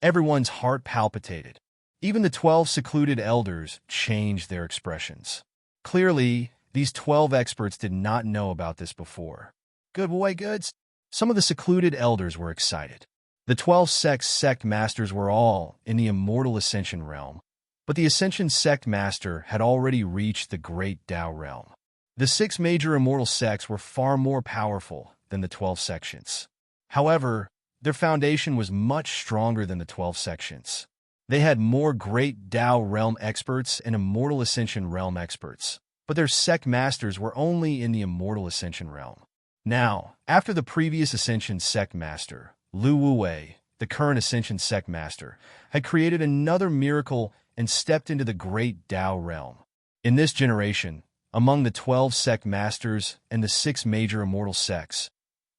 A: Everyone's heart palpitated. Even the 12 secluded elders changed their expressions. Clearly, these 12 experts did not know about this before. Good boy, goods. Some of the secluded elders were excited. The 12 sect masters were all in the immortal Ascension realm, but the Ascension sect master had already reached the Great Tao realm. The 6 major immortal sects were far more powerful than the 12 sections. However, their foundation was much stronger than the 12 sections. They had more Great Tao realm experts and immortal Ascension realm experts, but their sect masters were only in the immortal Ascension realm. Now, after the previous Ascension sect master, Lu Wuwei, the current Ascension sect master, had created another miracle and stepped into the Great Tao realm. In this generation, among the 12 sect masters and the 6 major immortal sects,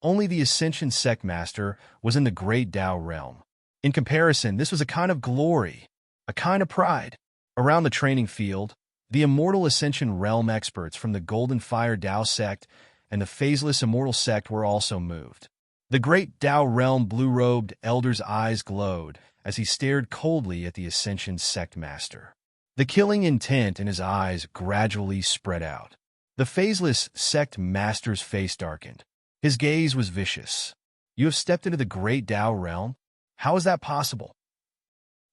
A: only the Ascension sect master was in the Great Tao realm. In comparison, this was a kind of glory, a kind of pride. Around the training field, the immortal Ascension realm experts from the Golden Fire Tao sect and the phaseless immortal sect were also moved. The Great Tao realm blue-robed elder's eyes glowed as he stared coldly at the Ascension sect master. The killing intent in his eyes gradually spread out. The phaseless sect master's face darkened. His gaze was vicious. You have stepped into the Great Tao realm? How is that possible?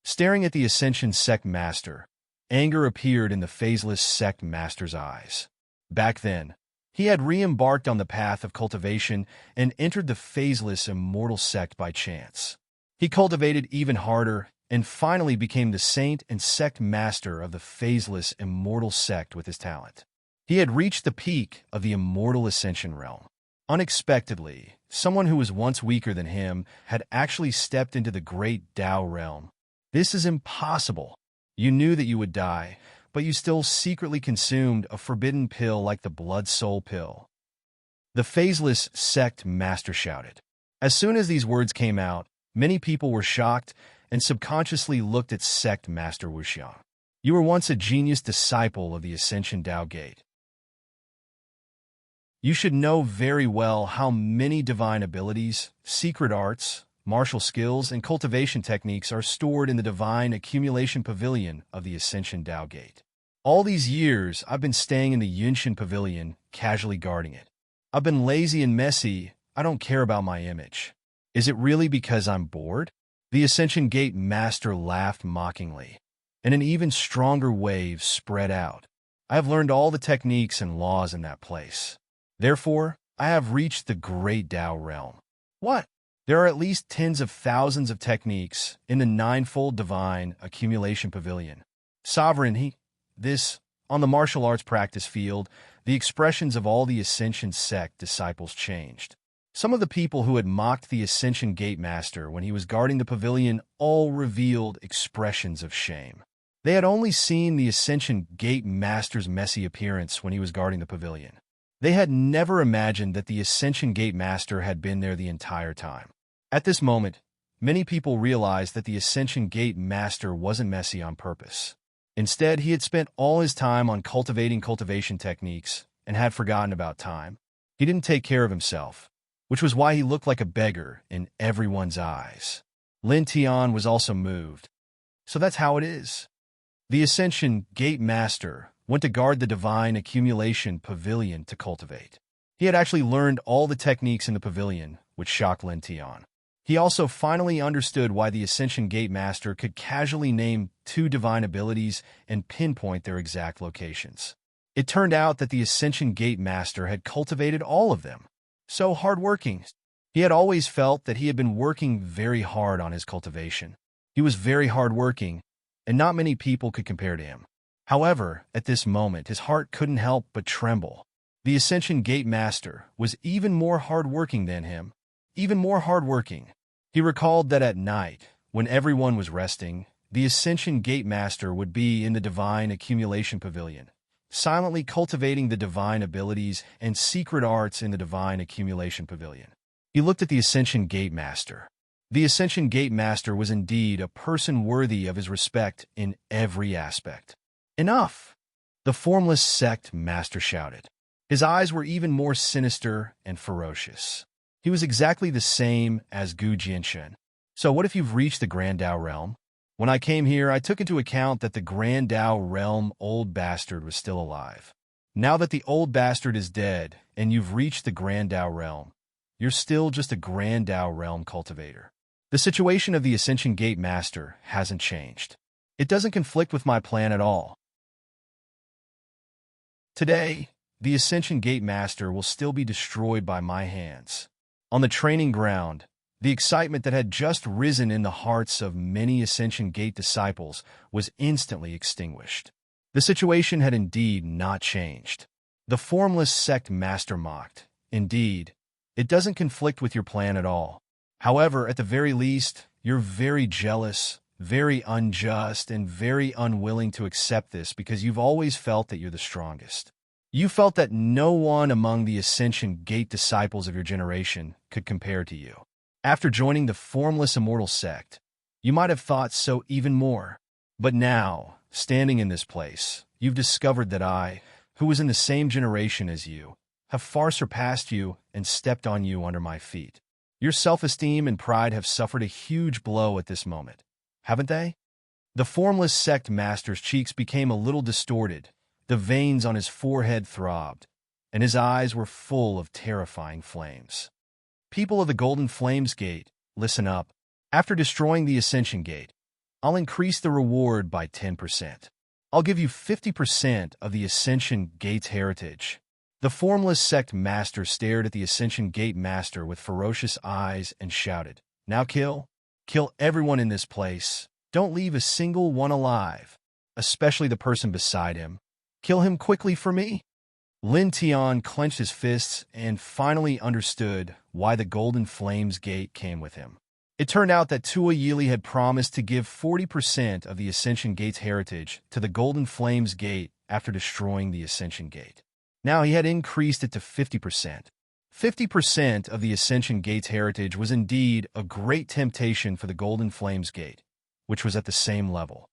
A: Staring at the Ascension sect master, anger appeared in the phaseless sect master's eyes. Back then, he had re-embarked on the path of cultivation and entered the phaseless immortal sect by chance. He cultivated even harder and finally became the saint and sect master of the phaseless immortal sect with his talent. He had reached the peak of the immortal Ascension realm. Unexpectedly, someone who was once weaker than him had actually stepped into the Great Tao realm. This is impossible. You knew that you would die, but you still secretly consumed a forbidden pill like the Blood Soul pill. The phaseless sect master shouted. As soon as these words came out, many people were shocked and subconsciously looked at sect master Wuxiang. You were once a genius disciple of the Ascension Tao Gate. You should know very well how many divine abilities, secret arts, martial skills, and cultivation techniques are stored in the divine accumulation pavilion of the Ascension Tao Gate. All these years, I've been staying in the Yunshin pavilion, casually guarding it. I've been lazy and messy. I don't care about my image. Is it really because I'm bored? The Ascension Gate master laughed mockingly, and an even stronger wave spread out. I have learned all the techniques and laws in that place. Therefore, I have reached the Great Tao realm. What? There are at least tens of thousands of techniques in the ninefold divine accumulation pavilion. Sovereign, on the martial arts practice field, the expressions of all the Ascension sect disciples changed. Some of the people who had mocked the Ascension Gate Master when he was guarding the pavilion all revealed expressions of shame. They had only seen the Ascension Gate Master's messy appearance when he was guarding the pavilion. They had never imagined that the Ascension Gate Master had been there the entire time. At this moment, many people realized that the Ascension Gate Master wasn't messy on purpose. Instead, he had spent all his time on cultivating cultivation techniques and had forgotten about time. He didn't take care of himself, which was why he looked like a beggar in everyone's eyes. Lin Tian was also moved. So that's how it is. The Ascension Gate Master went to guard the Divine Accumulation Pavilion to cultivate. He had actually learned all the techniques in the pavilion, which shocked Lin Tian. He also finally understood why the Ascension Gate Master could casually name 2 divine abilities and pinpoint their exact locations. It turned out that the Ascension Gate Master had cultivated all of them. So hardworking. He had always felt that he had been working very hard on his cultivation. He was very hardworking, and not many people could compare to him. However, at this moment, his heart couldn't help but tremble. The Ascension Gate Master was even more hardworking than him, even more hardworking. He recalled that at night, when everyone was resting, the Ascension Gate Master would be in the Divine Accumulation Pavilion, silently cultivating the divine abilities and secret arts in the Divine Accumulation Pavilion. He looked at the Ascension Gate Master. The Ascension Gate Master was indeed a person worthy of his respect in every aspect. Enough! The Formless Sect Master shouted. His eyes were even more sinister and ferocious. He was exactly the same as Gu Jinshen. So what if you've reached the Grand Dao realm? When I came here, I took into account that the Grand Dao realm old bastard was still alive. Now that the old bastard is dead and you've reached the Grand Dao realm, you're still just a Grand Dao realm cultivator. The situation of the Ascension Gate Master hasn't changed. It doesn't conflict with my plan at all. Today, the Ascension Gate Master will still be destroyed by my hands. On the training ground, the excitement that had just risen in the hearts of many Ascension Gate disciples was instantly extinguished. The situation had indeed not changed. The Formless Sect Master mocked. Indeed, it doesn't conflict with your plan at all. However, at the very least, you're very jealous, very unjust, and very unwilling to accept this because you've always felt that you're the strongest. You felt that no one among the Ascension Gate disciples of your generation could compare to you. After joining the Formless Immortal Sect, you might have thought so even more. But now, standing in this place, you've discovered that I, who was in the same generation as you, have far surpassed you and stepped on you under my feet. Your self-esteem and pride have suffered a huge blow at this moment, haven't they? The Formless Sect Master's cheeks became a little distorted, the veins on his forehead throbbed, and his eyes were full of terrifying flames. People of the Golden Flames Gate, listen up. After destroying the Ascension Gate, I'll increase the reward by 10%. I'll give you 50% of the Ascension Gate's heritage. The Formless Sect Master stared at the Ascension Gate Master with ferocious eyes and shouted, "Now kill! Kill everyone in this place. Don't leave a single one alive, especially the person beside him. Kill him quickly for me." Lin Tian clenched his fists and finally understood why the Golden Flames Gate came with him. It turned out that Tua Yili had promised to give 40% of the Ascension Gate's heritage to the Golden Flames Gate after destroying the Ascension Gate. Now he had increased it to 50%. 50% of the Ascension Gate's heritage was indeed a great temptation for the Golden Flames Gate, which was at the same level.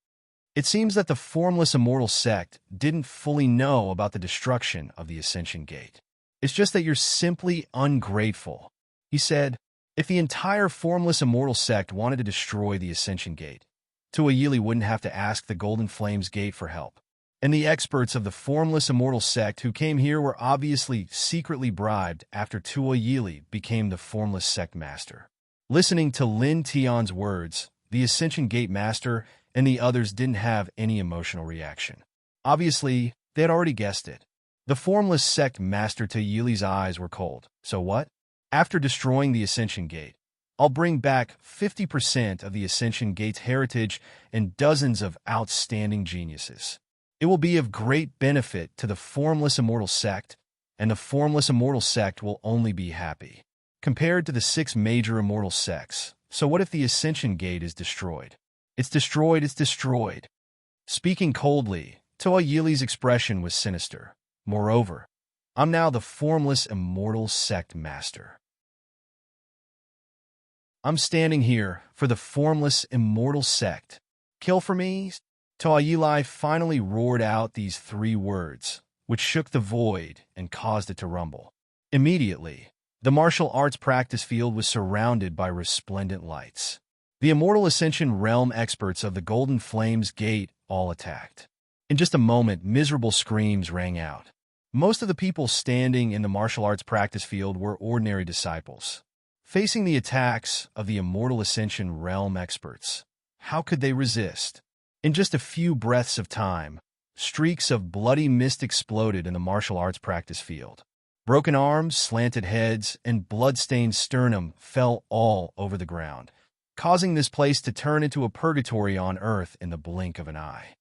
A: It seems that the Formless Immortal Sect didn't fully know about the destruction of the Ascension Gate. It's just that you're simply ungrateful. He said, if the entire Formless Immortal Sect wanted to destroy the Ascension Gate, Tua Yili wouldn't have to ask the Golden Flames Gate for help. And the experts of the Formless Immortal Sect who came here were obviously secretly bribed after Tua Yili became the Formless Sect Master. Listening to Lin Tian's words, the Ascension Gate Master and the others didn't have any emotional reaction. Obviously, they had already guessed it. The Formless Sect Master Tua Yili's eyes were cold. So what? After destroying the Ascension Gate, I'll bring back 50% of the Ascension Gate's heritage and dozens of outstanding geniuses. It will be of great benefit to the Formless Immortal Sect, and the Formless Immortal Sect will only be happy. Compared to the 6 major immortal sects, so what if the Ascension Gate is destroyed? It's destroyed, it's destroyed. Speaking coldly, Tua Yili's expression was sinister. Moreover, I'm now the Formless Immortal Sect Master. I'm standing here for the Formless Immortal Sect. Kill for me? Tua Yili finally roared out these 3 words, which shook the void and caused it to rumble. Immediately, the martial arts practice field was surrounded by resplendent lights. The Immortal Ascension Realm experts of the Golden Flames Gate all attacked. In just a moment, miserable screams rang out. Most of the people standing in the martial arts practice field were ordinary disciples. Facing the attacks of the Immortal Ascension Realm experts, how could they resist? In just a few breaths of time, streaks of bloody mist exploded in the martial arts practice field. Broken arms, slanted heads, and blood-stained sternum fell all over the ground, causing this place to turn into a purgatory on earth in the blink of an eye.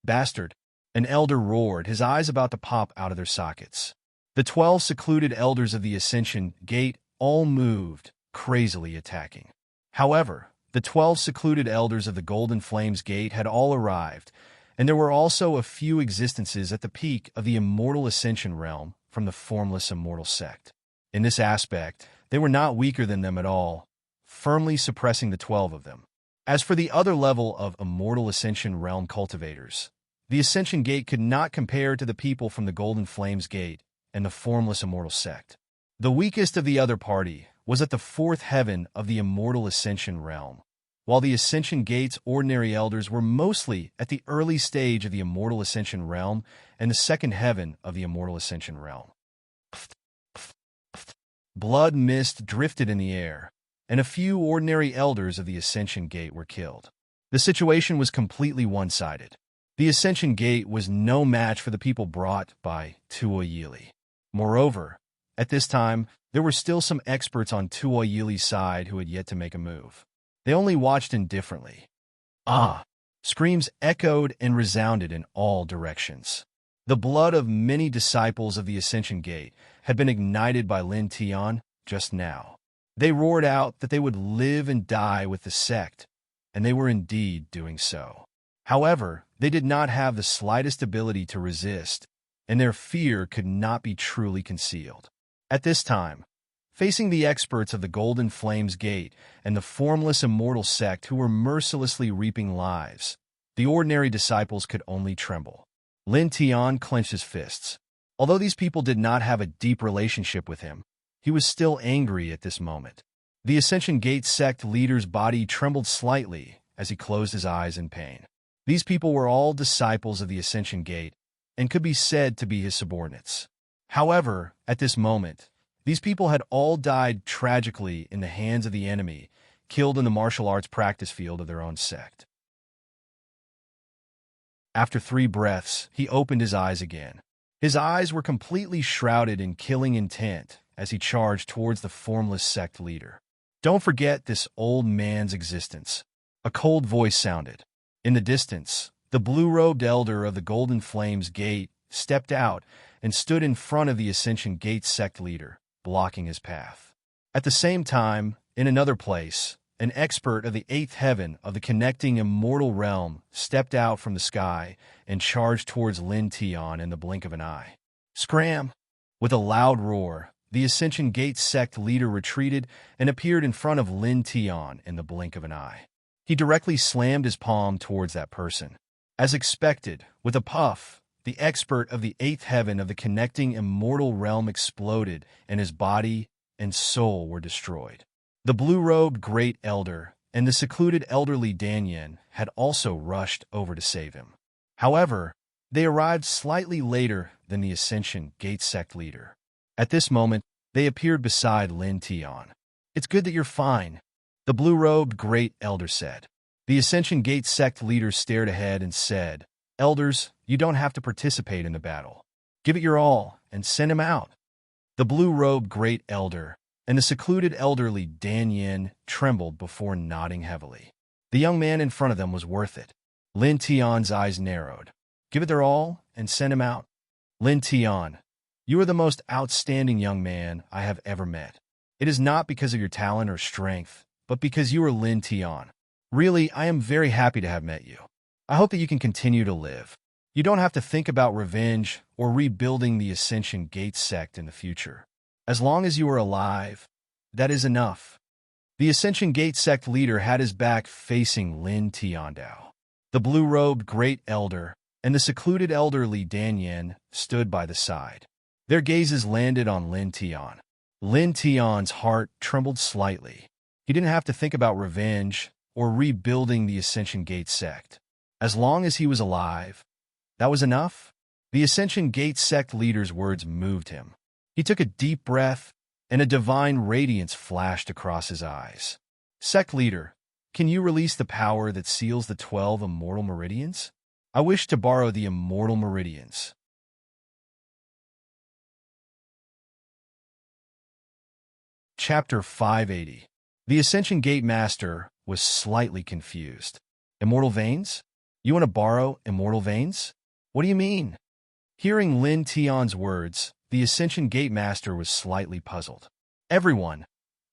A: "Bastard!" An elder roared, his eyes about to pop out of their sockets. The 12 secluded elders of the Ascension Gate all moved, crazily attacking. However, the 12 secluded elders of the Golden Flames Gate had all arrived, and there were also a few existences at the peak of the Immortal Ascension realm from the formless immortal sect. In this aspect, they were not weaker than them at all, firmly suppressing the 12 of them. As for the other level of Immortal Ascension realm cultivators, the Ascension Gate could not compare to the people from the Golden Flames Gate and the formless immortal sect. The weakest of the other party was at the fourth heaven of the Immortal Ascension realm, while the Ascension Gate's ordinary elders were mostly at the early stage of the Immortal Ascension realm and the second heaven of the Immortal Ascension realm. Blood mist drifted in the air, and a few ordinary elders of the Ascension Gate were killed. The situation was completely one-sided. The Ascension Gate was no match for the people brought by Tuoyili. Moreover, at this time, there were still some experts on Tuoyili's side who had yet to make a move. They only watched indifferently. "Ah!" Screams echoed and resounded in all directions. The blood of many disciples of the Ascension Gate had been ignited by Lin Tian just now. They roared out that they would live and die with the sect, and they were indeed doing so. However, they did not have the slightest ability to resist, and their fear could not be truly concealed. At this time, facing the experts of the Golden Flames Gate and the formless immortal sect who were mercilessly reaping lives, the ordinary disciples could only tremble. Lin Tian clenched his fists. Although these people did not have a deep relationship with him, he was still angry at this moment. The Ascension Gate sect leader's body trembled slightly as he closed his eyes in pain. These people were all disciples of the Ascension Gate and could be said to be his subordinates. However, at this moment, these people had all died tragically in the hands of the enemy, killed in the martial arts practice field of their own sect. After 3 breaths, he opened his eyes again. His eyes were completely shrouded in killing intent as he charged towards the formless sect leader. "Don't forget this old man's existence." A cold voice sounded. In the distance, the blue-robed elder of the Golden Flames Gate stepped out and stood in front of the Ascension Gate sect leader, blocking his path. At the same time, in another place, an expert of the 8th heaven of the connecting immortal realm stepped out from the sky and charged towards Lin Tian in the blink of an eye. Scram! With a loud roar, the Ascension Gate sect leader retreated and appeared in front of Lin Tian in the blink of an eye. He directly slammed his palm towards that person. As expected, with a puff, the expert of the 8th heaven of the connecting immortal realm exploded, and his body and soul were destroyed. The blue-robed great elder and the secluded elderly Danyan had also rushed over to save him. However, they arrived slightly later than the Ascension Gate sect leader. At this moment, they appeared beside Lin Tian. "It's good that you're fine," the blue-robed great elder said. The Ascension Gate sect leader stared ahead and said, "Elders, you don't have to participate in the battle. Give it your all and send him out." The blue-robed great elder and the secluded elderly Danyan trembled before nodding heavily. The young man in front of them was worth it. Lin Tian's eyes narrowed. "Give it their all and send him out." "Lin Tian, you are the most outstanding young man I have ever met. It is not because of your talent or strength, but because you are Lin Tian. Really, I am very happy to have met you. I hope that you can continue to live. You don't have to think about revenge or rebuilding the Ascension Gate sect in the future. As long as you are alive, that is enough." The Ascension Gate sect leader had his back facing Lin Tiandao. The blue-robed great elder and the secluded elderly Danyan stood by the side. Their gazes landed on Lin Tian. Lin Tian's heart trembled slightly. He didn't have to think about revenge or rebuilding the Ascension Gate sect. As long as he was alive, that was enough. The Ascension Gate sect leader's words moved him. He took a deep breath, and a divine radiance flashed across his eyes. Sect leader, can you release the power that seals the 12 immortal meridians? I wish to borrow the immortal meridians. Chapter 580. The Ascension Gate Master was slightly confused. Immortal veins? You want to borrow immortal veins? What do you mean? Hearing Lin Tian's words, the Ascension Gate Master was slightly puzzled. Everyone,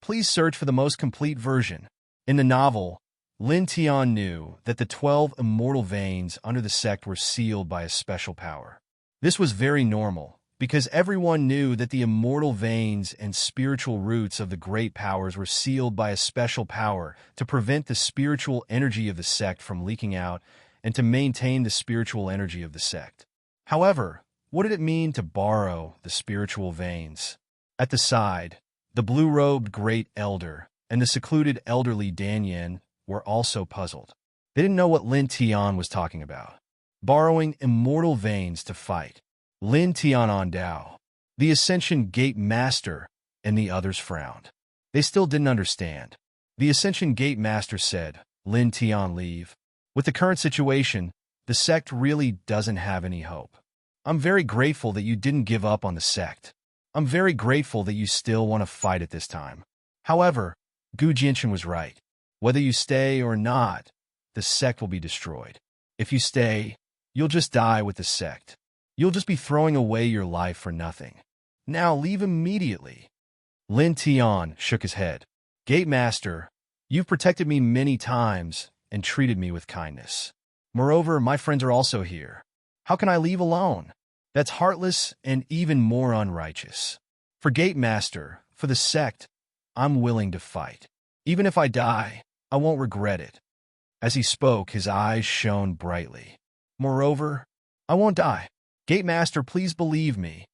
A: please search for the most complete version. In the novel, Lin Tian knew that the 12 immortal veins under the sect were sealed by a special power. This was very normal, because everyone knew that the immortal veins and spiritual roots of the great powers were sealed by a special power to prevent the spiritual energy of the sect from leaking out and to maintain the spiritual energy of the sect. However, what did it mean to borrow the spiritual veins? At the side, the blue-robed Great Elder and the secluded elderly Danyan were also puzzled. They didn't know what Lin Tian was talking about. Borrowing immortal veins to fight. Lin Tian on Dao, the Ascension Gate Master, and the others frowned. They still didn't understand. The Ascension Gate Master said, Lin Tian, leave. With the current situation, the sect really doesn't have any hope. I'm very grateful that you didn't give up on the sect. I'm very grateful that you still want to fight at this time. However, Gu Jinshan was right. Whether you stay or not, the sect will be destroyed. If you stay, you'll just die with the sect. You'll just be throwing away your life for nothing. Now leave immediately. Lin Tian shook his head. Gate Master, you've protected me many times and treated me with kindness. Moreover, my friends are also here. How can I leave alone? That's heartless and even more unrighteous. For Gate Master, for the sect, I'm willing to fight. Even if I die, I won't regret it. As he spoke, his eyes shone brightly. Moreover, I won't die. Gate Master, please believe me.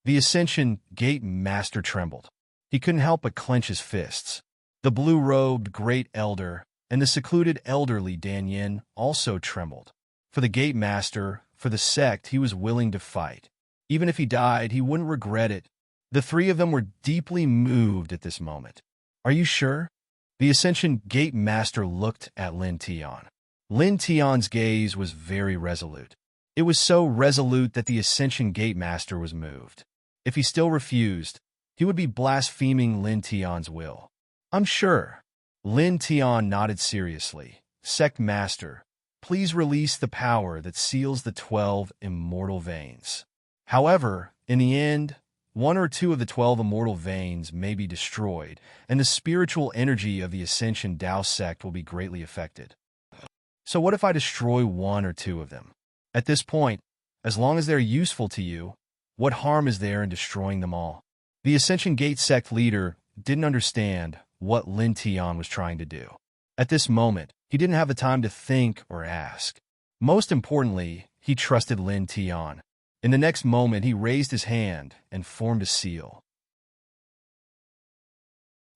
A: The Ascension Gate Master trembled. He couldn't help but clench his fists. The blue-robed Great Elder and the secluded elderly Danyan also trembled. For the Gate Master, for the sect, he was willing to fight. Even if he died, he wouldn't regret it. The three of them were deeply moved at this moment. Are you sure? The Ascension Gate Master looked at Lin Tian. Lin Tian's gaze was very resolute. It was so resolute that the Ascension Gate Master was moved. If he still refused, he would be blaspheming Lin Tian's will. I'm sure. Lin Tian nodded seriously. Sect Master, please release the power that seals the 12 immortal veins. However, in the end, one or two of the 12 immortal veins may be destroyed, and the spiritual energy of the Ascension Dao sect will be greatly affected. So what if I destroy one or two of them? At this point, as long as they're useful to you, what harm is there in destroying them all? The Ascension Gate sect leader didn't understand what Lin Tian was trying to do. At this moment, he didn't have the time to think or ask. Most importantly, he trusted Lin Tian. In the next moment, he raised his hand and formed a seal.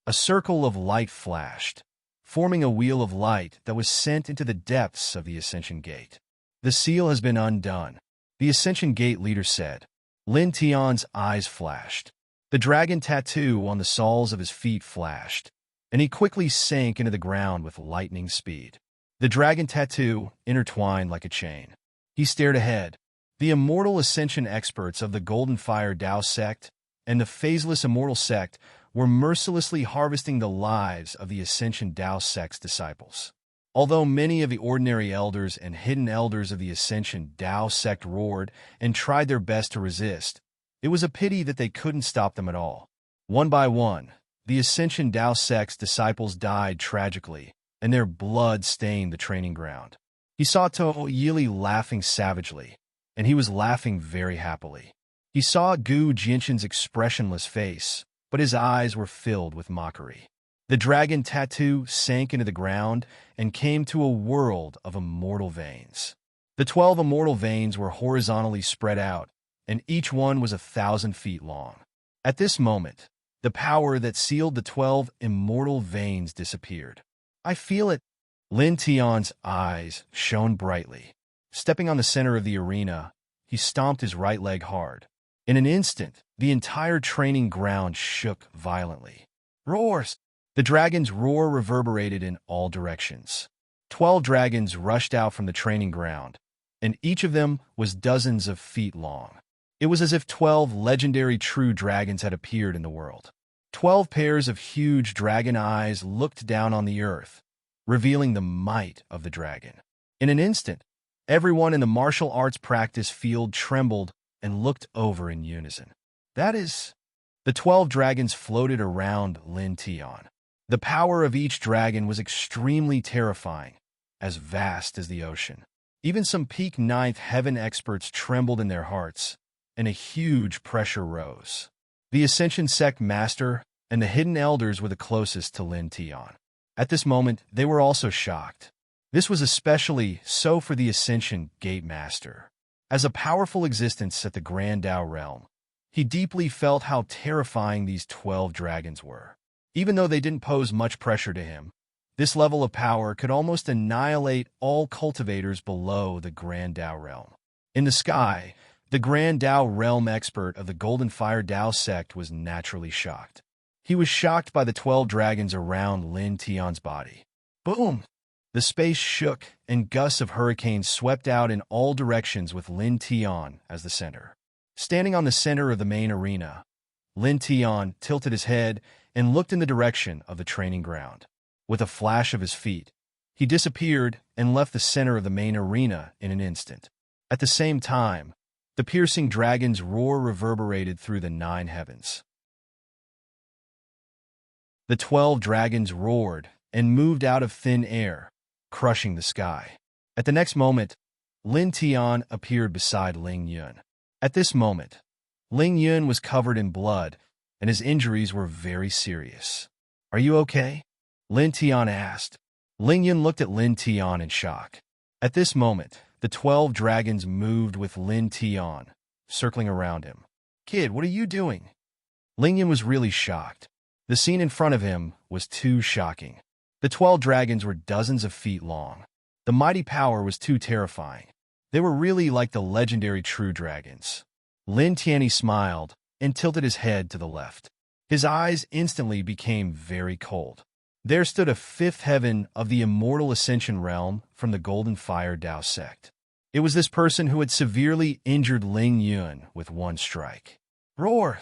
A: A circle of light flashed, forming a wheel of light that was sent into the depths of the Ascension Gate. The seal has been undone, the Ascension Gate leader said. Lin Tian's eyes flashed. The dragon tattoo on the soles of his feet flashed, and he quickly sank into the ground with lightning speed. The dragon tattoo intertwined like a chain. He stared ahead. The immortal ascension experts of the Golden Fire Dao sect and the phaseless immortal sect were mercilessly harvesting the lives of the Ascension Dao sect's disciples. Although many of the ordinary elders and hidden elders of the Ascension Dao sect roared and tried their best to resist, it was a pity that they couldn't stop them at all. One by one, the Ascension Dao sect's disciples died tragically, and their blood stained the training ground. He saw Toho Yili laughing savagely, and he was laughing very happily. He saw Gu Jinshan's expressionless face, but his eyes were filled with mockery. The dragon tattoo sank into the ground and came to a world of immortal veins. The 12 immortal veins were horizontally spread out, and each one was 1,000 feet long. At this moment, the power that sealed the 12 immortal veins disappeared. I feel it. Lin Tian's eyes shone brightly. Stepping on the center of the arena, he stomped his right leg hard. In an instant, the entire training ground shook violently. Roars! The dragon's roar reverberated in all directions. 12 dragons rushed out from the training ground, and each of them was dozens of feet long. It was as if 12 legendary true dragons had appeared in the world. 12 pairs of huge dragon eyes looked down on the earth, revealing the might of the dragon. In an instant, everyone in the martial arts practice field trembled and looked over in unison. That is, the 12 dragons floated around Lin Tian. The power of each dragon was extremely terrifying, as vast as the ocean. Even some peak ninth heaven experts trembled in their hearts, and a huge pressure rose. The Ascension Sect Master and the Hidden Elders were the closest to Lin Tian. At this moment, they were also shocked. This was especially so for the Ascension Gate Master. As a powerful existence at the Grand Tao realm, he deeply felt how terrifying these 12 dragons were. Even though they didn't pose much pressure to him, this level of power could almost annihilate all cultivators below the Grand Tao realm. In the sky, the Grand Tao realm expert of the Golden Fire Tao sect was naturally shocked. He was shocked by the 12 dragons around Lin Tian's body. Boom! The space shook, and gusts of hurricanes swept out in all directions with Lin Tian as the center. Standing on the center of the main arena, Lin Tian tilted his head and looked in the direction of the training ground. With a flash of his feet, he disappeared and left the center of the main arena in an instant. At the same time, the piercing dragon's roar reverberated through the 9 heavens. The 12 dragons roared and moved out of thin air, crushing the sky. At the next moment, Lin Tian appeared beside Ling Yun. At this moment, Ling Yun was covered in blood, and his injuries were very serious. "Are you okay?" Lin Tian asked. Ling Yun looked at Lin Tian in shock. At this moment, the 12 dragons moved with Lin Tian, circling around him. "Kid, what are you doing?" Ling Yun was really shocked. The scene in front of him was too shocking. The 12 dragons were dozens of feet long. The mighty power was too terrifying. They were really like the legendary true dragons. Lin Tianyi smiled and tilted his head to the left. His eyes instantly became very cold. There stood a 5th heaven of the immortal ascension realm from the Golden Fire Tao sect. It was this person who had severely injured Ling Yun with one strike. Roar!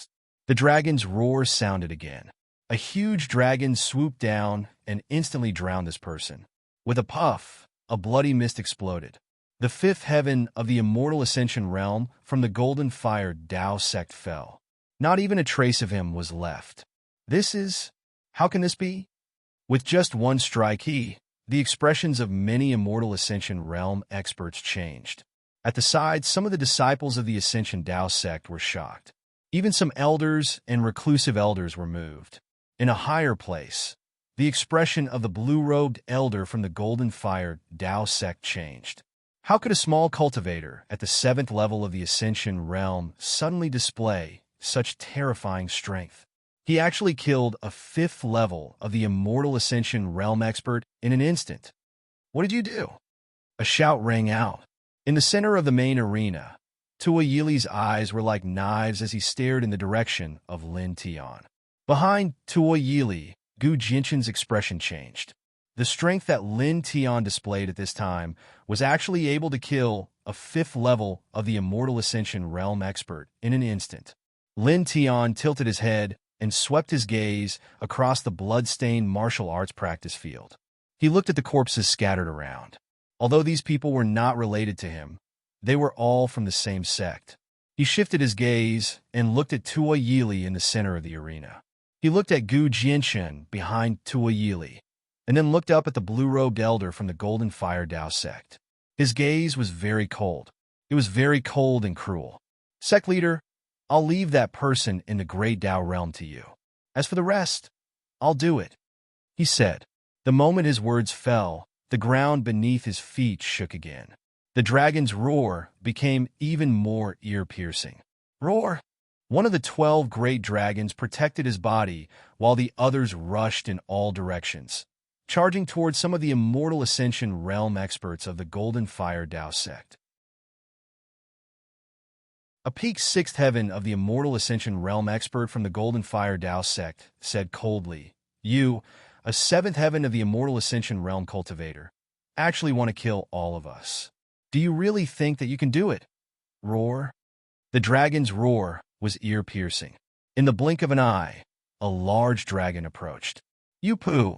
A: The dragon's roar sounded again. A huge dragon swooped down and instantly drowned this person. With a puff, a bloody mist exploded. The 5th heaven of the immortal ascension realm from the Golden Fire Tao sect fell. Not even a trace of him was left. How can this be? With just one strike, the expressions of many immortal ascension realm experts changed. At the sides, some of the disciples of the Ascension Tao sect were shocked. Even some elders and reclusive elders were moved. In a higher place, the expression of the blue-robed elder from the Golden Fire Tao sect changed. How could a small cultivator at the 7th level of the Ascension realm suddenly display such terrifying strength? He actually killed a 5th level of the immortal Ascension realm expert in an instant. "What did you do?" A shout rang out. In the center of the main arena, Tua Yili's eyes were like knives as he stared in the direction of Lin Tian. Behind Tua Yili, Gu Jinshan's expression changed. The strength that Lin Tian displayed at this time was actually able to kill a 5th level of the immortal Ascension realm expert in an instant. Lin Tian tilted his head and swept his gaze across the blood-stained martial arts practice field. He looked at the corpses scattered around. Although these people were not related to him, they were all from the same sect. He shifted his gaze and looked at Tua Yili in the center of the arena. He looked at Gu Jinshan behind Tua Yili, and then looked up at the blue-robed elder from the Golden Fire Tao sect. His gaze was very cold. It was very cold and cruel. "Sect leader, I'll leave that person in the Great Tao realm to you. As for the rest, I'll do it," he said. The moment his words fell, the ground beneath his feet shook again. The dragon's roar became even more ear-piercing. Roar! One of the 12 great dragons protected his body while the others rushed in all directions. charging towards some of the immortal ascension realm experts of the Golden Fire Tao sect. A peak sixth heaven of the immortal ascension realm expert from the Golden Fire Tao sect said coldly, "You, a seventh heaven of the immortal ascension realm cultivator, actually want to kill all of us. Do you really think that you can do it?" Roar. The dragon's roar was ear-piercing. In the blink of an eye, a large dragon approached. "You poo!"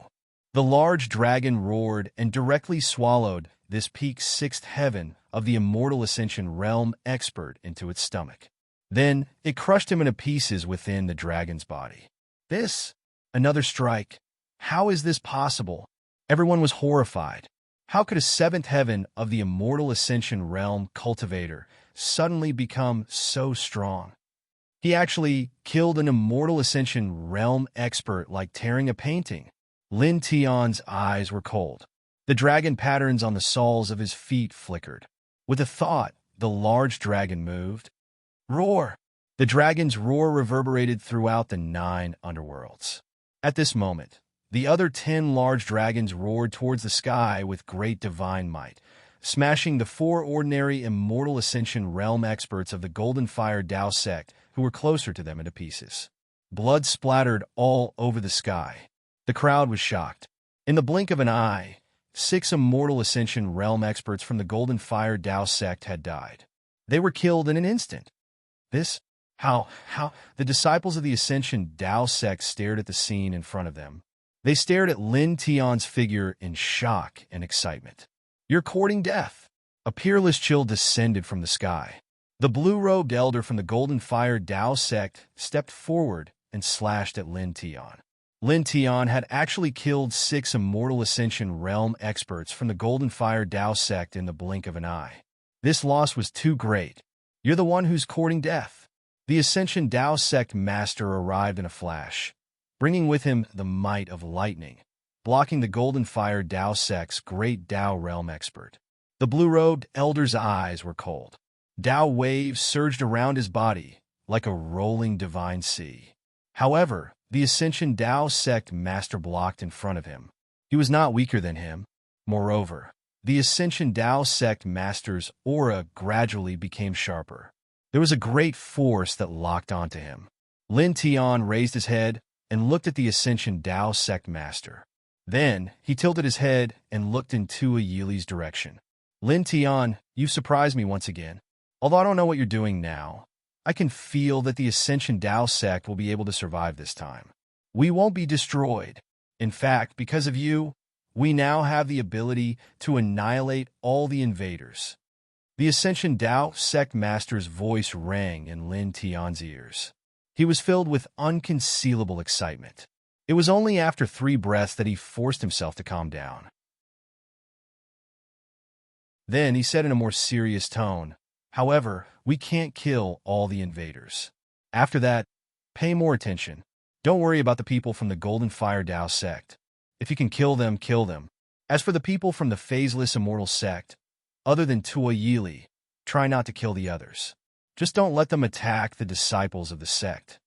A: The large dragon roared and directly swallowed this peak sixth heaven of the immortal ascension realm expert into its stomach. Then it crushed him into pieces within the dragon's body. This? Another strike? How is this possible? Everyone was horrified. How could a seventh heaven of the immortal ascension realm cultivator suddenly become so strong? He actually killed an immortal ascension realm expert like tearing a painting. Lin Tian's eyes were cold. The dragon patterns on the soles of his feet flickered. With a thought, the large dragon moved. Roar! The dragon's roar reverberated throughout the 9 underworlds. At this moment, the other 10 large dragons roared towards the sky with great divine might, smashing the 4 ordinary immortal ascension realm experts of the Golden Fire Tao sect who were closer to them into pieces. Blood splattered all over the sky. The crowd was shocked. In the blink of an eye, 6 immortal ascension realm experts from the Golden Fire Tao sect had died. They were killed in an instant. This? How? The disciples of the Ascension Tao sect stared at the scene in front of them. They stared at Lin Tian's figure in shock and excitement. "You're courting death." A peerless chill descended from the sky. The blue-robed elder from the Golden Fire Tao sect stepped forward and slashed at Lin Tian. Lin Tian had actually killed 6 immortal ascension realm experts from the Golden Fire Tao sect in the blink of an eye. This loss was too great. "You're the one who's courting death." The Ascension Tao sect master arrived in a flash, bringing with him the might of lightning, blocking the Golden Fire Tao sect's great Tao realm expert. The blue-robed elder's eyes were cold. Tao waves surged around his body like a rolling divine sea. However, the Ascension Tao sect master blocked in front of him. He was not weaker than him. Moreover, the Ascension Tao sect master's aura gradually became sharper. There was a great force that locked onto him. Lin Tian raised his head and looked at the Ascension Tao sect master. Then, he tilted his head and looked in Tua Yili's direction. "Lin Tian, you've surprised me once again. Although I don't know what you're doing now, I can feel that the Ascension Tao sect will be able to survive this time. We won't be destroyed. In fact, because of you, we now have the ability to annihilate all the invaders." The Ascension Tao sect master's voice rang in Lin Tian's ears. He was filled with unconcealable excitement. It was only after 3 breaths that he forced himself to calm down. Then he said in a more serious tone, "However, we can't kill all the invaders. After that, pay more attention. Don't worry about the people from the Golden Fire Tao sect. If you can kill them, kill them. As for the people from the Phaseless Immortal sect, other than Tua Yili, try not to kill the others. Just don't let them attack the disciples of the sect."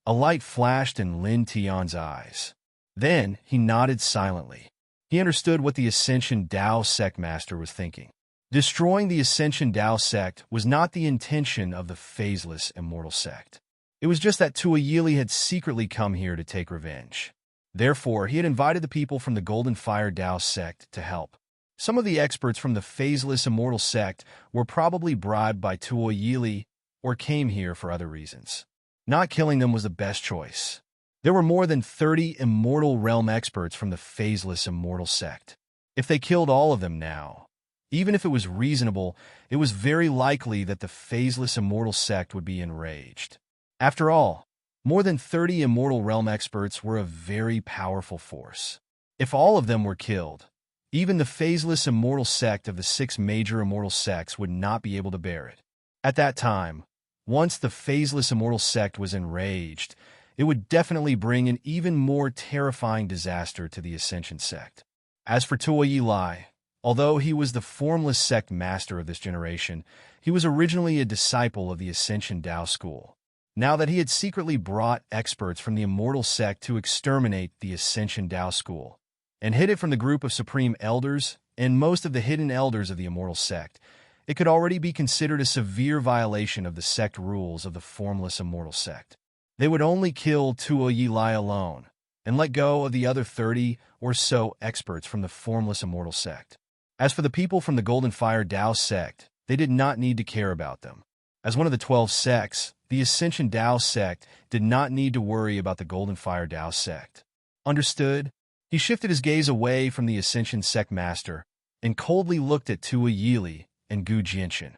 A: A light flashed in Lin Tian's eyes. Then he nodded silently. He understood what the Ascension Tao sect master was thinking. Destroying the Ascension Tao sect was not the intention of the Phaseless Immortal sect. It was just that Tua Yili had secretly come here to take revenge. Therefore, he had invited the people from the Golden Fire Tao sect to help. Some of the experts from the Phaseless Immortal sect were probably bribed by Tua Yili or came here for other reasons. Not killing them was the best choice. There were more than 30 Immortal Realm experts from the Phaseless Immortal sect. If they killed all of them now, even if it was reasonable, it was very likely that the Phaseless Immortal sect would be enraged. After all, more than 30 Immortal Realm experts were a very powerful force. If all of them were killed, even the Phaseless Immortal sect of the 6 major immortal sects would not be able to bear it. At that time, once the Phaseless Immortal sect was enraged, it would definitely bring an even more terrifying disaster to the Ascension sect. As for Tua Yili, although he was the formless sect master of this generation, he was originally a disciple of the Ascension Tao school. Now that he had secretly brought experts from the Immortal sect to exterminate the Ascension Tao school, and hid it from the group of supreme elders and most of the hidden elders of the immortal sect, it could already be considered a severe violation of the sect rules of the formless immortal sect. They would only kill Tuo Yilai alone and let go of the other 30 or so experts from the formless immortal sect. As for the people from the Golden Fire Dao sect, they did not need to care about them. As one of the 12 sects, the Ascension Dao sect did not need to worry about the Golden Fire Dao sect. Understood? He shifted his gaze away from the Ascension sect master and coldly looked at Tua Yili and Gu Jianchen.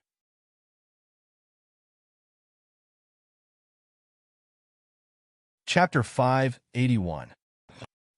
A: Chapter 581.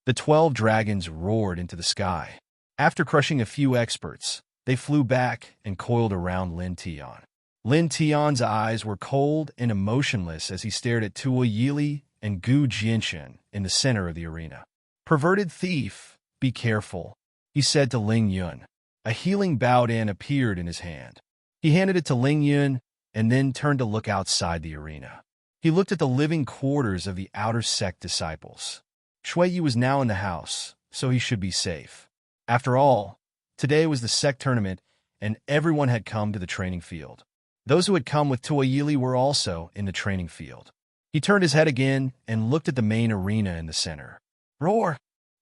A: The 12 dragons roared into the sky. After crushing a few experts, they flew back and coiled around Lin Tian. Lin Tian's eyes were cold and emotionless as he stared at Tua Yili and Gu Jianchen in the center of the arena. "Perverted thief, be careful," he said to Ling Yun. A healing Baodan appeared in his hand. He handed it to Ling Yun and then turned to look outside the arena. He looked at the living quarters of the outer sect disciples. Shui Yi was now in the house, so he should be safe. After all, today was the sect tournament, and everyone had come to the training field. Those who had come with Tua Yili were also in the training field. He turned his head again and looked at the main arena in the center. Roar!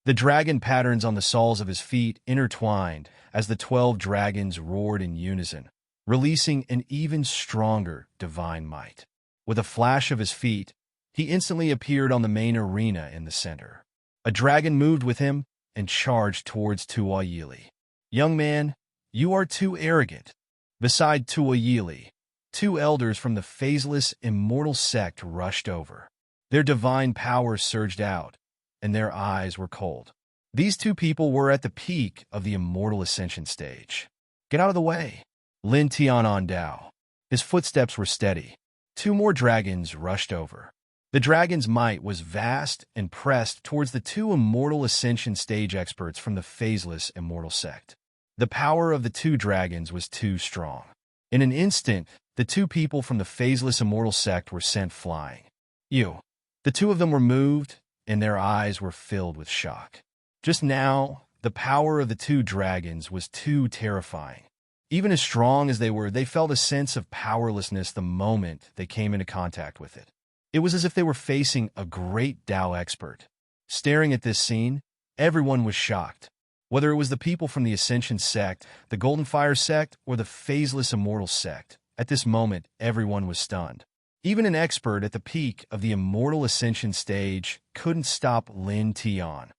A: The dragon patterns on the soles of his feet intertwined as the 12 dragons roared in unison, releasing an even stronger divine might. With a flash of his feet, he instantly appeared on the main arena in the center. A dragon moved with him and charged towards Tua Yili. "Young man, you are too arrogant." Beside Tua Yili, 2 elders from the phaseless immortal sect rushed over. Their divine power surged out, and their eyes were cold. These 2 people were at the peak of the immortal ascension stage. "Get out of the way." Lin Tian on Dao. His footsteps were steady. 2 more dragons rushed over. The dragon's might was vast and pressed towards the 2 immortal ascension stage experts from the phaseless immortal sect. The power of the 2 dragons was too strong. In an instant, the 2 people from the phaseless immortal sect were sent flying. The 2 of them were moved, and their eyes were filled with shock. Just now, the power of the 2 dragons was too terrifying. Even as strong as they were, they felt a sense of powerlessness the moment they came into contact with it. It was as if they were facing a great Dao expert. Staring at this scene, everyone was shocked. Whether it was the people from the Ascension sect, the Golden Fire sect, or the phaseless immortal sect, at this moment, everyone was stunned. Even an expert at the peak of the immortal ascension stage couldn't stop Lin Tian.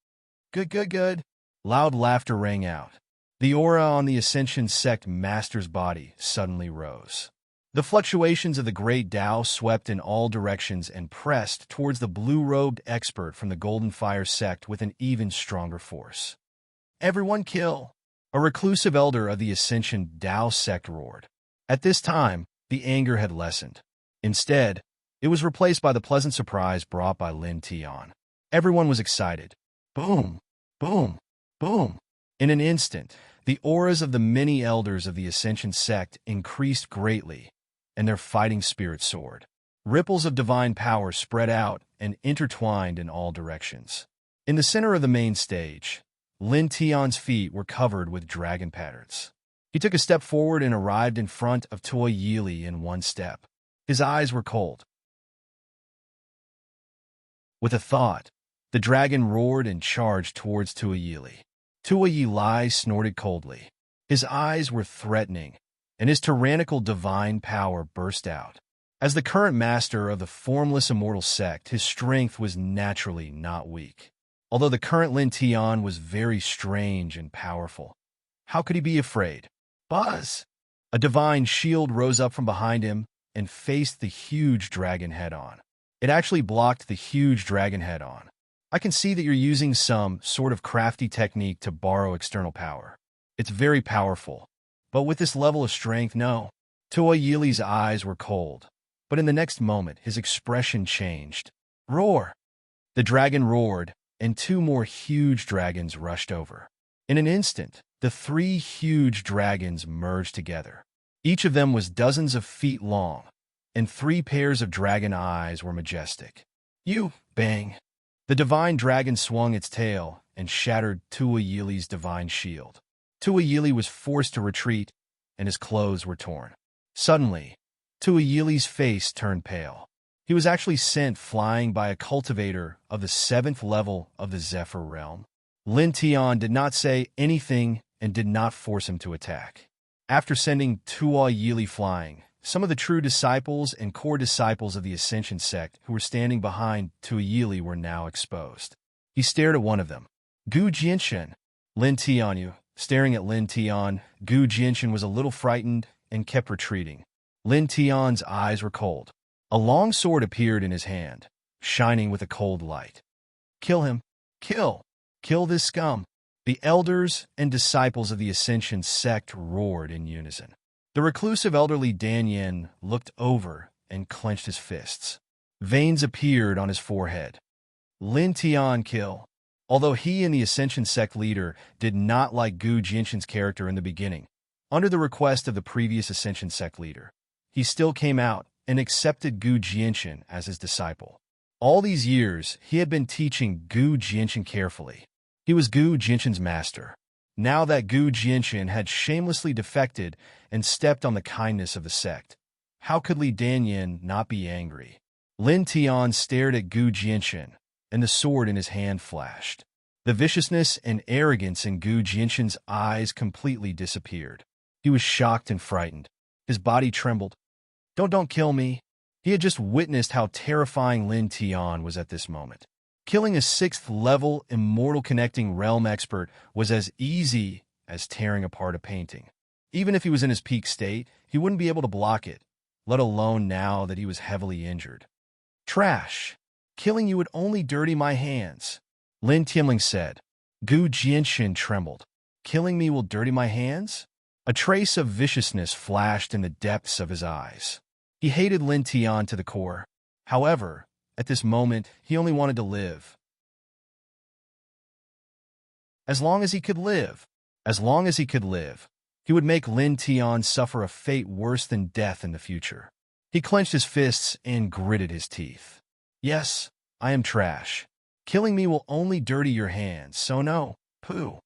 A: Good. Loud laughter rang out. The aura on the Ascension sect master's body suddenly rose. The fluctuations of the great Dao swept in all directions and pressed towards the blue-robed expert from the Golden Fire sect with an even stronger force. "Everyone kill!" A reclusive elder of the Ascension Dao sect roared. At this time, the anger had lessened. Instead, it was replaced by the pleasant surprise brought by Lin Tian. Everyone was excited. Boom! Boom! Boom! In an instant, the auras of the many elders of the Ascension sect increased greatly, and their fighting spirit soared. Ripples of divine power spread out and intertwined in all directions. In the center of the main stage, Lin Tian's feet were covered with dragon patterns. He took a step forward and arrived in front of Tua Yili in one step. His eyes were cold. With a thought, the dragon roared and charged towards Tua Yili. Tua Yili snorted coldly. His eyes were threatening, and his tyrannical divine power burst out. As the current master of the formless immortal sect, his strength was naturally not weak. Although the current Lin Tian was very strange and powerful, how could he be afraid? Buzz! A divine shield rose up from behind him and faced the huge dragon head-on. It actually blocked the huge dragon head-on. "I can see that you're using some sort of crafty technique to borrow external power. It's very powerful. But with this level of strength, no." Tua Yili's eyes were cold, but in the next moment, his expression changed. "Roar!" The dragon roared, and 2 more huge dragons rushed over. In an instant, the 3 huge dragons merged together. Each of them was dozens of feet long, and 3 pairs of dragon eyes were majestic. Bang! The divine dragon swung its tail and shattered Tuayili's divine shield. Tuayili was forced to retreat, and his clothes were torn. Suddenly, Tuayili's face turned pale. He was actually sent flying by a cultivator of the 7th level of the Zephyr realm. Lin Tian did not say anything and did not force him to attack. After sending Tuayili flying, some of the true disciples and core disciples of the Ascension sect who were standing behind Tuayili were now exposed. He stared at one of them. Gu Jinshan. Lin Tianyu. Staring at Lin Tian, Gu Jinshan was a little frightened and kept retreating. Lin Tian's eyes were cold. A long sword appeared in his hand, shining with a cold light. Kill him. Kill. Kill this scum. The elders and disciples of the Ascension sect roared in unison. The reclusive elderly Dan Yin looked over and clenched his fists. Veins appeared on his forehead. Lin Tian kill. Although he and the Ascension sect leader did not like Gu Jinshan's character in the beginning, under the request of the previous Ascension sect leader, he still came out and accepted Gu Jinshan as his disciple. All these years, he had been teaching Gu Jinshan carefully. He was Gu Jinshan's master. Now that Gu Jinshan had shamelessly defected and stepped on the kindness of the sect, how could Li Danyin not be angry? Lin Tian stared at Gu Jinshan, and the sword in his hand flashed. The viciousness and arrogance in Gu Jinshan's eyes completely disappeared. He was shocked and frightened. His body trembled. Don't kill me. He had just witnessed how terrifying Lin Tian was at this moment. Killing a 6th-level immortal connecting realm expert was as easy as tearing apart a painting. Even if he was in his peak state, he wouldn't be able to block it, let alone now that he was heavily injured. Trash. Killing you would only dirty my hands, Lin Tianling said. Gu Jinshan trembled. Killing me will dirty my hands? A trace of viciousness flashed in the depths of his eyes. He hated Lin Tian to the core. However, at this moment, he only wanted to live. As long as he could live, he would make Lin Tian suffer a fate worse than death in the future. He clenched his fists and gritted his teeth. Yes, I am trash. Killing me will only dirty your hands, so no, pooh.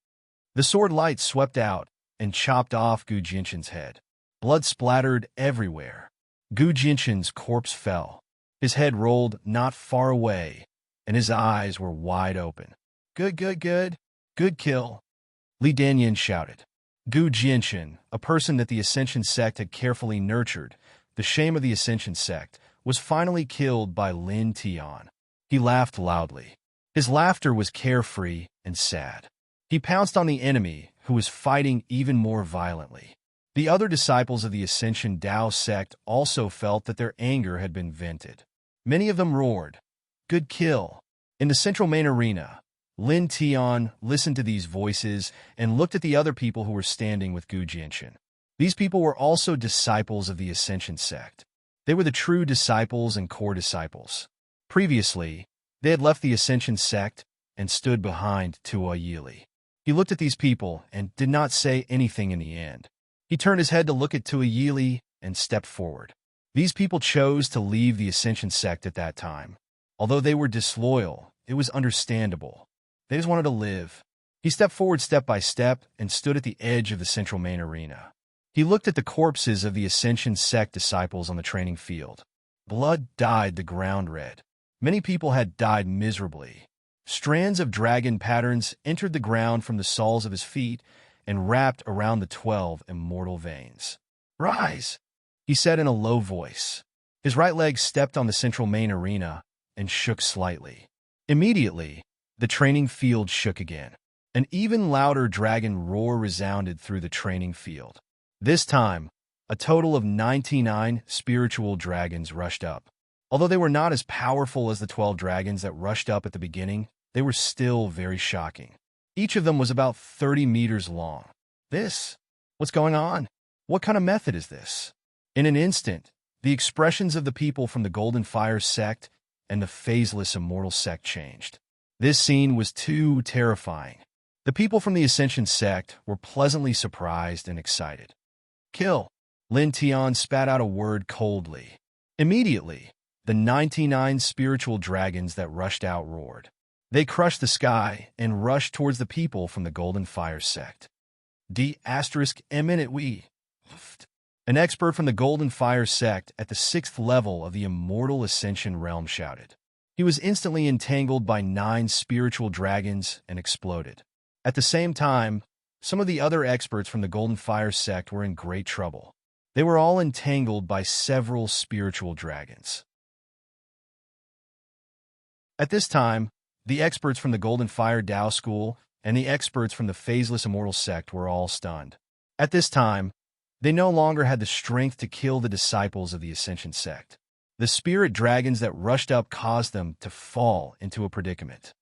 A: The sword light swept out and chopped off Gu Jinshan's head. Blood splattered everywhere. Gu Jinshan's corpse fell. His head rolled not far away, and his eyes were wide open. Good. Good kill, Li Danyin shouted. Gu Jinshan, a person that the Ascension sect had carefully nurtured, the shame of the Ascension sect, was finally killed by Lin Tian. He laughed loudly. His laughter was carefree and sad. He pounced on the enemy, who was fighting even more violently. The other disciples of the Ascension Dao sect also felt that their anger had been vented. Many of them roared, "Good kill!" In the central main arena, Lin Tian listened to these voices and looked at the other people who were standing with Gu Jinshan. These people were also disciples of the Ascension sect. They were the true disciples and core disciples. Previously, they had left the Ascension sect and stood behind Tuayili. He looked at these people and did not say anything in the end. He turned his head to look at Tuayili and stepped forward. These people chose to leave the Ascension sect at that time. Although they were disloyal, it was understandable. They just wanted to live. He stepped forward step by step and stood at the edge of the central main arena. He looked at the corpses of the Ascension sect disciples on the training field. Blood dyed the ground red. Many people had died miserably. Strands of dragon patterns entered the ground from the soles of his feet and wrapped around the 12 immortal veins. "Rise," he said in a low voice. His right leg stepped on the central main arena and shook slightly. Immediately, the training field shook again. An even louder dragon roar resounded through the training field. This time, a total of 99 spiritual dragons rushed up. Although they were not as powerful as the 12 dragons that rushed up at the beginning, they were still very shocking. Each of them was about 30 meters long. What's going on? What kind of method is this? In an instant, the expressions of the people from the Golden Fire sect and the phaseless Immortal sect changed. This scene was too terrifying. The people from the Ascension sect were pleasantly surprised and excited. "Kill." Lin Tian spat out a word coldly. Immediately, the 99 spiritual dragons that rushed out roared. They crushed the sky and rushed towards the people from the Golden Fire sect. D*eminent we. An expert from the Golden Fire sect at the 6th level of the Immortal Ascension realm shouted. He was instantly entangled by 9 spiritual dragons and exploded. At the same time, some of the other experts from the Golden Fire sect were in great trouble. They were all entangled by several spiritual dragons. At this time, the experts from the Golden Fire Tao School and the experts from the Phaseless Immortal sect were all stunned. At this time, they no longer had the strength to kill the disciples of the Ascension sect. The spirit dragons that rushed up caused them to fall into a predicament.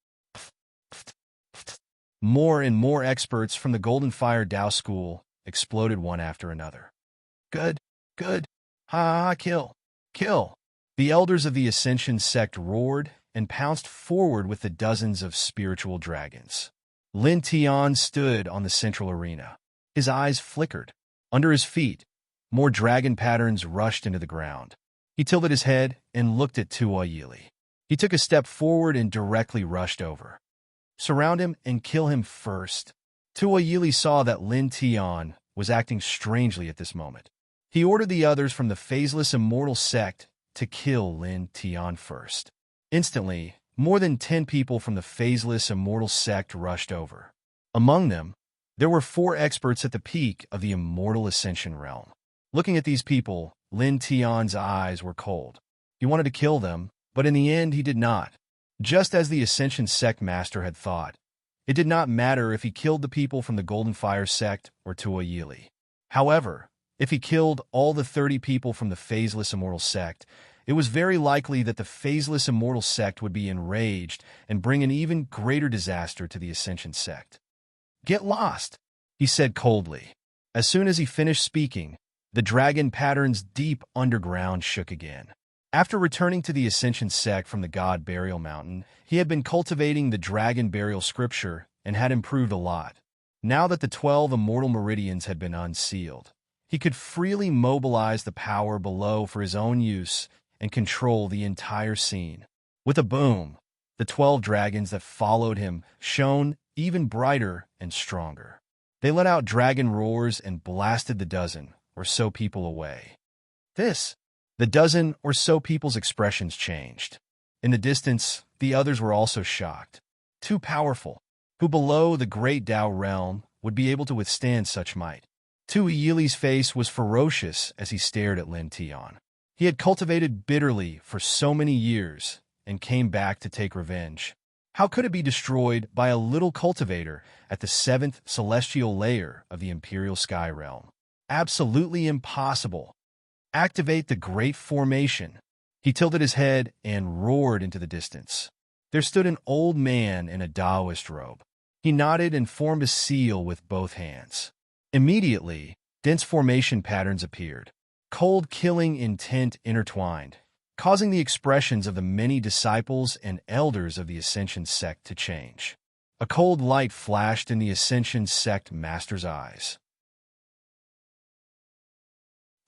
A: More and more experts from the Golden Fire Tao School exploded one after another. Good, kill. The elders of the Ascension sect roared and pounced forward with the dozens of spiritual dragons. Lin Tian stood on the central arena. His eyes flickered. Under his feet, more dragon patterns rushed into the ground. He tilted his head and looked at Tua Yili. He took a step forward and directly rushed over. Surround him and kill him first. Tua Yili saw that Lin Tian was acting strangely at this moment. He ordered the others from the Phaseless Immortal sect to kill Lin Tian first. Instantly, more than 10 people from the Phaseless Immortal sect rushed over. Among them, there were 4 experts at the peak of the Immortal Ascension realm. Looking at these people, Lin Tian's eyes were cold. He wanted to kill them, but in the end he did not. Just as the Ascension sect master had thought, it did not matter if he killed the people from the Golden Fire sect or Tua Yili. However, if he killed all the 30 people from the Phaseless Immortal sect, it was very likely that the Phaseless Immortal sect would be enraged and bring an even greater disaster to the Ascension sect. Get lost, he said coldly. As soon as he finished speaking, the dragon patterns deep underground shook again. After returning to the Ascension sect from the God Burial Mountain, he had been cultivating the Dragon Burial Scripture and had improved a lot. Now that the 12 immortal meridians had been unsealed, he could freely mobilize the power below for his own use and control the entire scene. With a boom, the 12 dragons that followed him shone even brighter and stronger. They let out dragon roars and blasted the dozen or so people away. The dozen or so people's expressions changed. In the distance, the others were also shocked. Too powerful. Who below the great Tao realm would be able to withstand such might? Tua Yili's face was ferocious as he stared at Lin Tian. He had cultivated bitterly for so many years and came back to take revenge. How could it be destroyed by a little cultivator at the 7th celestial layer of the Imperial Sky Realm? Absolutely impossible. Activate the Great Formation. He tilted his head and roared into the distance. There stood an old man in a Taoist robe. He nodded and formed a seal with both hands. Immediately, dense formation patterns appeared. Cold killing intent intertwined, causing the expressions of the many disciples and elders of the Ascension sect to change. A cold light flashed in the Ascension sect master's eyes.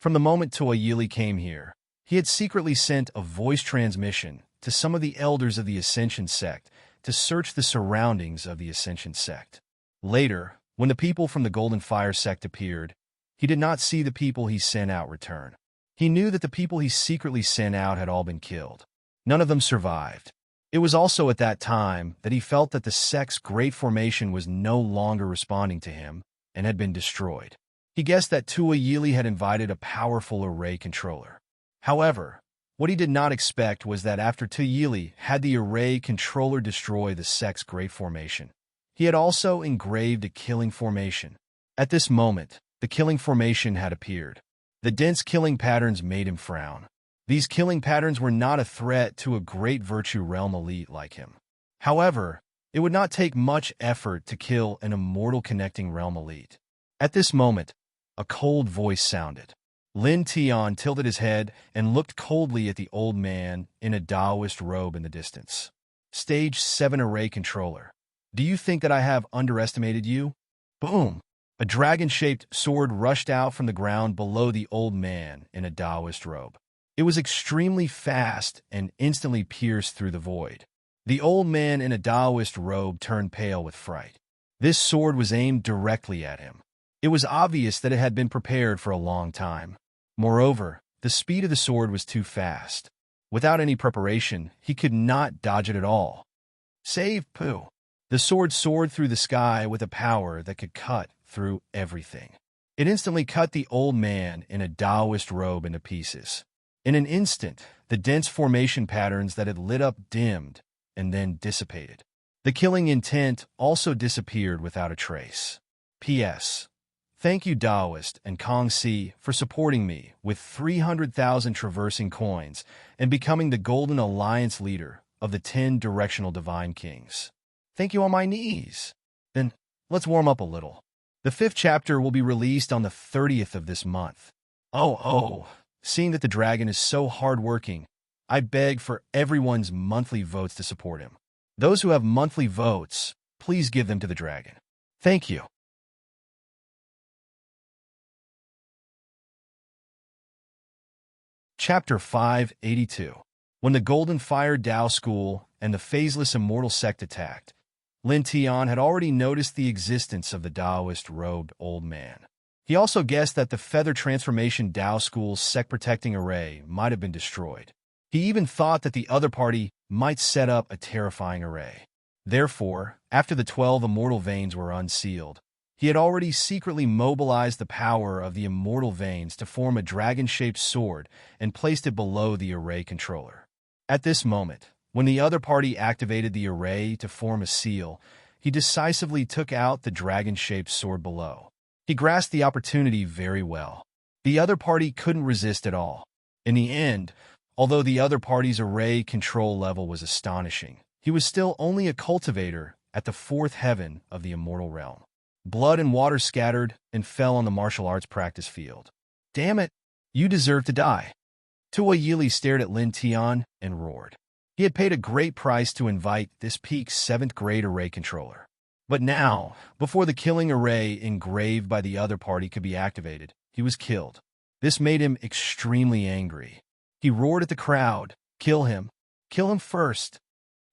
A: From the moment Tua Yili came here, he had secretly sent a voice transmission to some of the elders of the Ascension sect to search the surroundings of the Ascension sect. Later, when the people from the Golden Fire sect appeared, he did not see the people he sent out return. He knew that the people he secretly sent out had all been killed. None of them survived. It was also at that time that he felt that the sect's great formation was no longer responding to him and had been destroyed. He guessed that Tua Yili had invited a powerful array controller. However, what he did not expect was that after Tua Yili had the array controller destroy the sect's great formation, he had also engraved a killing formation. At this moment, the killing formation had appeared. The dense killing patterns made him frown. These killing patterns were not a threat to a great virtue realm elite like him. However, it would not take much effort to kill an immortal connecting realm elite. At this moment, a cold voice sounded. Lin Tian tilted his head and looked coldly at the old man in a Taoist robe in the distance. Stage 7 Array Controller. Do you think that I have underestimated you? Boom! A dragon-shaped sword rushed out from the ground below the old man in a Taoist robe. It was extremely fast and instantly pierced through the void. The old man in a Taoist robe turned pale with fright. This sword was aimed directly at him. It was obvious that it had been prepared for a long time. Moreover, the speed of the sword was too fast. Without any preparation, he could not dodge it at all. Save Pooh! The sword soared through the sky with a power that could cut through everything. It instantly cut the old man in a Taoist robe into pieces. In an instant, the dense formation patterns that had lit up dimmed and then dissipated. The killing intent also disappeared without a trace. P.S. Thank you Taoist and Kong Si for supporting me with 300,000 traversing coins and becoming the Golden Alliance leader of the 10 directional divine kings. Thank you on my knees. Then, let's warm up a little. The 5th chapter will be released on the 30th of this month. Seeing that the dragon is so hardworking, I beg for everyone's monthly votes to support him. Those who have monthly votes, please give them to the dragon. Thank you. Chapter 582. When the Golden Fire Tao School and the Phaseless Immortal Sect attacked, Lin Tian had already noticed the existence of the Taoist-robed old man. He also guessed that the Feather Transformation Tao School's sect-protecting array might have been destroyed. He even thought that the other party might set up a terrifying array. Therefore, after the 12 immortal veins were unsealed, he had already secretly mobilized the power of the immortal veins to form a dragon-shaped sword and placed it below the array controller. At this moment, when the other party activated the array to form a seal, he decisively took out the dragon-shaped sword below. He grasped the opportunity very well. The other party couldn't resist at all. In the end, although the other party's array control level was astonishing, he was still only a cultivator at the 4th heaven of the immortal realm. Blood and water scattered and fell on the martial arts practice field. Damn it, you deserve to die. Tua Yili stared at Lin Tian and roared. He had paid a great price to invite this peak 7th grade array controller. But now, before the killing array engraved by the other party could be activated, he was killed. This made him extremely angry. He roared at the crowd, "Kill him! Kill him first!"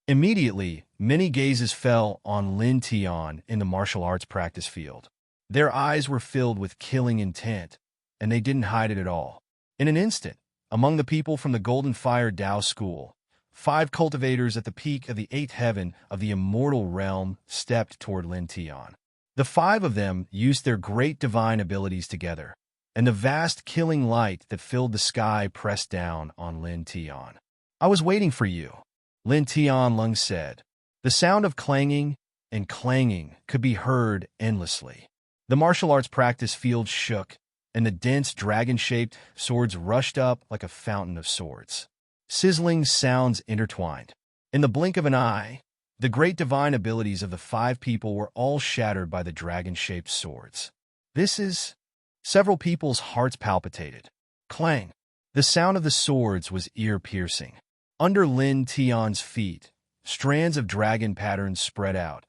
A: Immediately, many gazes fell on Lin Tian in the martial arts practice field. Their eyes were filled with killing intent, and they didn't hide it at all. In an instant, among the people from the Golden Fire Tao School, 5 cultivators at the peak of the 8th heaven of the immortal realm stepped toward Lin Tian. The 5 of them used their great divine abilities together, and the vast killing light that filled the sky pressed down on Lin Tian. "I was waiting for you," Lin Tianlong said. The sound of clanging and clanging could be heard endlessly. The martial arts practice field shook, and the dense dragon-shaped swords rushed up like a fountain of swords. Sizzling sounds intertwined. In the blink of an eye, the great divine abilities of the 5 people were all shattered by the dragon-shaped swords. Several people's hearts palpitated. Clang! The sound of the swords was ear-piercing. Under Lin Tian's feet, strands of dragon patterns spread out,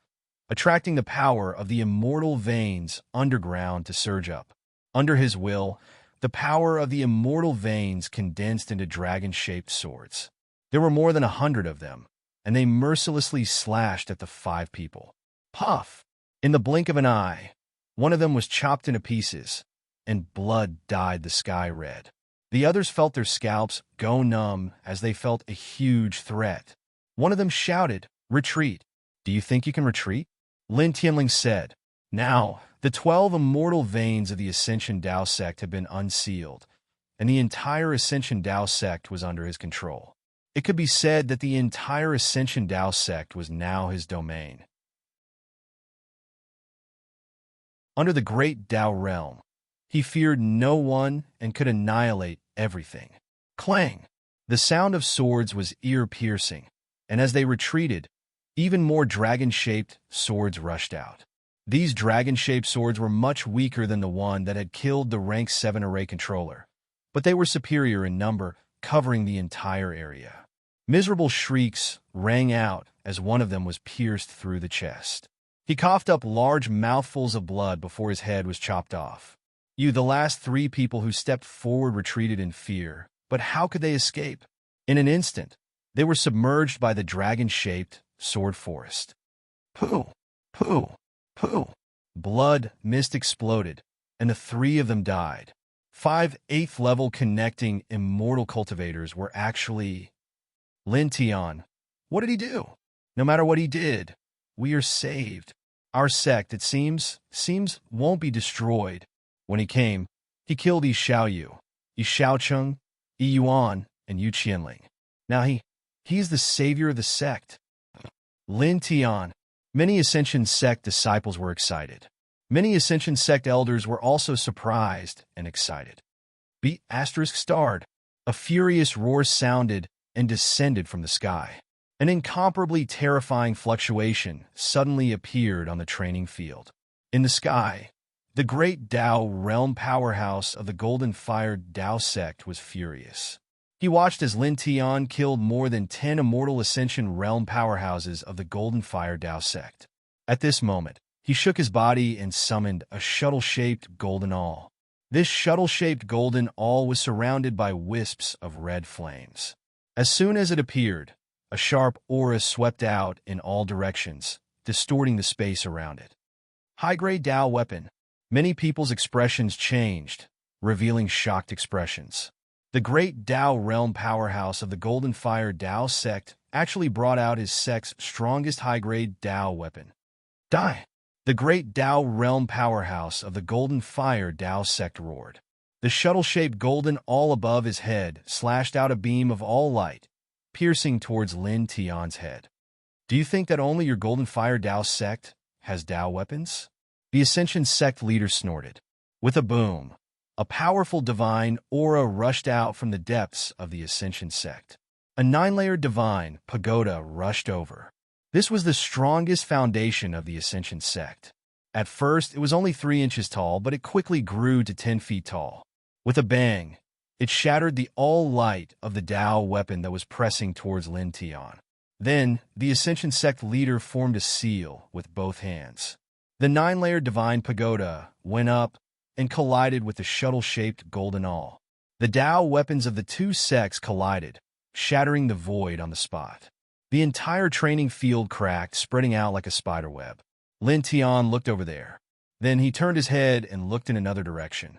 A: attracting the power of the immortal veins underground to surge up. Under his will, the power of the immortal veins condensed into dragon-shaped swords. There were more than 100 of them, and they mercilessly slashed at the 5 people. Puff! In the blink of an eye, one of them was chopped into pieces, and blood dyed the sky red. The others felt their scalps go numb as they felt a huge threat. One of them shouted, "Retreat! Do you think you can retreat?" Lin Tianling said, "Now, the 12 immortal veins of the Ascension Tao sect had been unsealed, and the entire Ascension Tao sect was under his control. It could be said that the entire Ascension Tao sect was now his domain. Under the great Tao realm, he feared no one and could annihilate everything. Clang! The sound of swords was ear-piercing, and as they retreated, even more dragon-shaped swords rushed out. These dragon-shaped swords were much weaker than the one that had killed the rank 7 array controller, but they were superior in number, covering the entire area. Miserable shrieks rang out as one of them was pierced through the chest. He coughed up large mouthfuls of blood before his head was chopped off. The last 3 people who stepped forward retreated in fear, but how could they escape? In an instant, They were submerged by the dragon-shaped sword forest. Pooh, pooh, pooh. Blood mist exploded, and the three of them died. 5 8th level connecting immortal cultivators were actually... Lin Tian. What did he do? No matter what he did, we are saved. Our sect, it seems, won't be destroyed. When he came, he killed Yi Xiaoyu, Yi Xiaocheng, Yi Yuan, and Yu Qianling. Now he's the savior of the sect. Lin Tian. Many Ascension Sect disciples were excited. Many Ascension Sect elders were also surprised and excited. Beat asterisk starred. A furious roar sounded and descended from the sky. An incomparably terrifying fluctuation suddenly appeared on the training field. In the sky, the great Dao realm powerhouse of the Golden Fire Dao sect was furious. He watched as Lin Tian killed more than 10 immortal Ascension realm powerhouses of the Golden Fire Dao sect. At this moment, he shook his body and summoned a shuttle-shaped golden awl. This shuttle-shaped golden awl was surrounded by wisps of red flames. As soon as it appeared, a sharp aura swept out in all directions, distorting the space around it. High-grade Dao weapon. Many people's expressions changed, revealing shocked expressions. The great Dao realm powerhouse of the Golden Fire Dao sect actually brought out his sect's strongest high-grade Dao weapon. Die! The great Dao realm powerhouse of the Golden Fire Dao sect roared. The shuttle-shaped golden awl above his head slashed out a beam of all light, piercing towards Lin Tian's head. Do you think that only your Golden Fire Dao sect has Dao weapons? The Ascension sect leader snorted. With a boom, a powerful divine aura rushed out from the depths of the Ascension sect. A 9-layered divine pagoda rushed over. This was the strongest foundation of the Ascension sect. At first, it was only 3 inches tall, but it quickly grew to 10 feet tall. With a bang, it shattered the all-light of the Dao weapon that was pressing towards Lin Tian. Then, the Ascension sect leader formed a seal with both hands. The 9-layered divine pagoda went up and collided with the shuttle-shaped golden awl. The Dao weapons of the two sects collided, shattering the void on the spot. The entire training field cracked, spreading out like a spiderweb. Lin Tian looked over there. Then he turned his head and looked in another direction.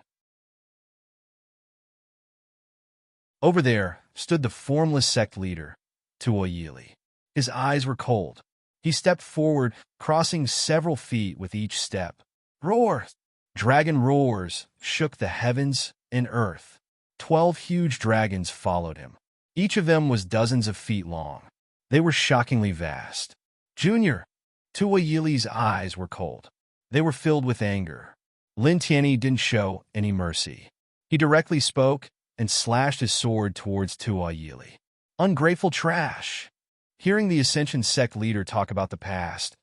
A: Over there stood the formless sect leader, Tuo Yili. His eyes were cold. He stepped forward, crossing several feet with each step. Roar! Dragon roars shook the heavens and earth. 12 huge dragons followed him. Each of them was dozens of feet long. They were shockingly vast. Junior! Tuo Yili's eyes were cold. They were filled with anger. Lin Tianyi didn't show any mercy. He directly spoke and slashed his sword towards Tuo Yili. Ungrateful trash! Hearing the Ascension sect leader talk about the past,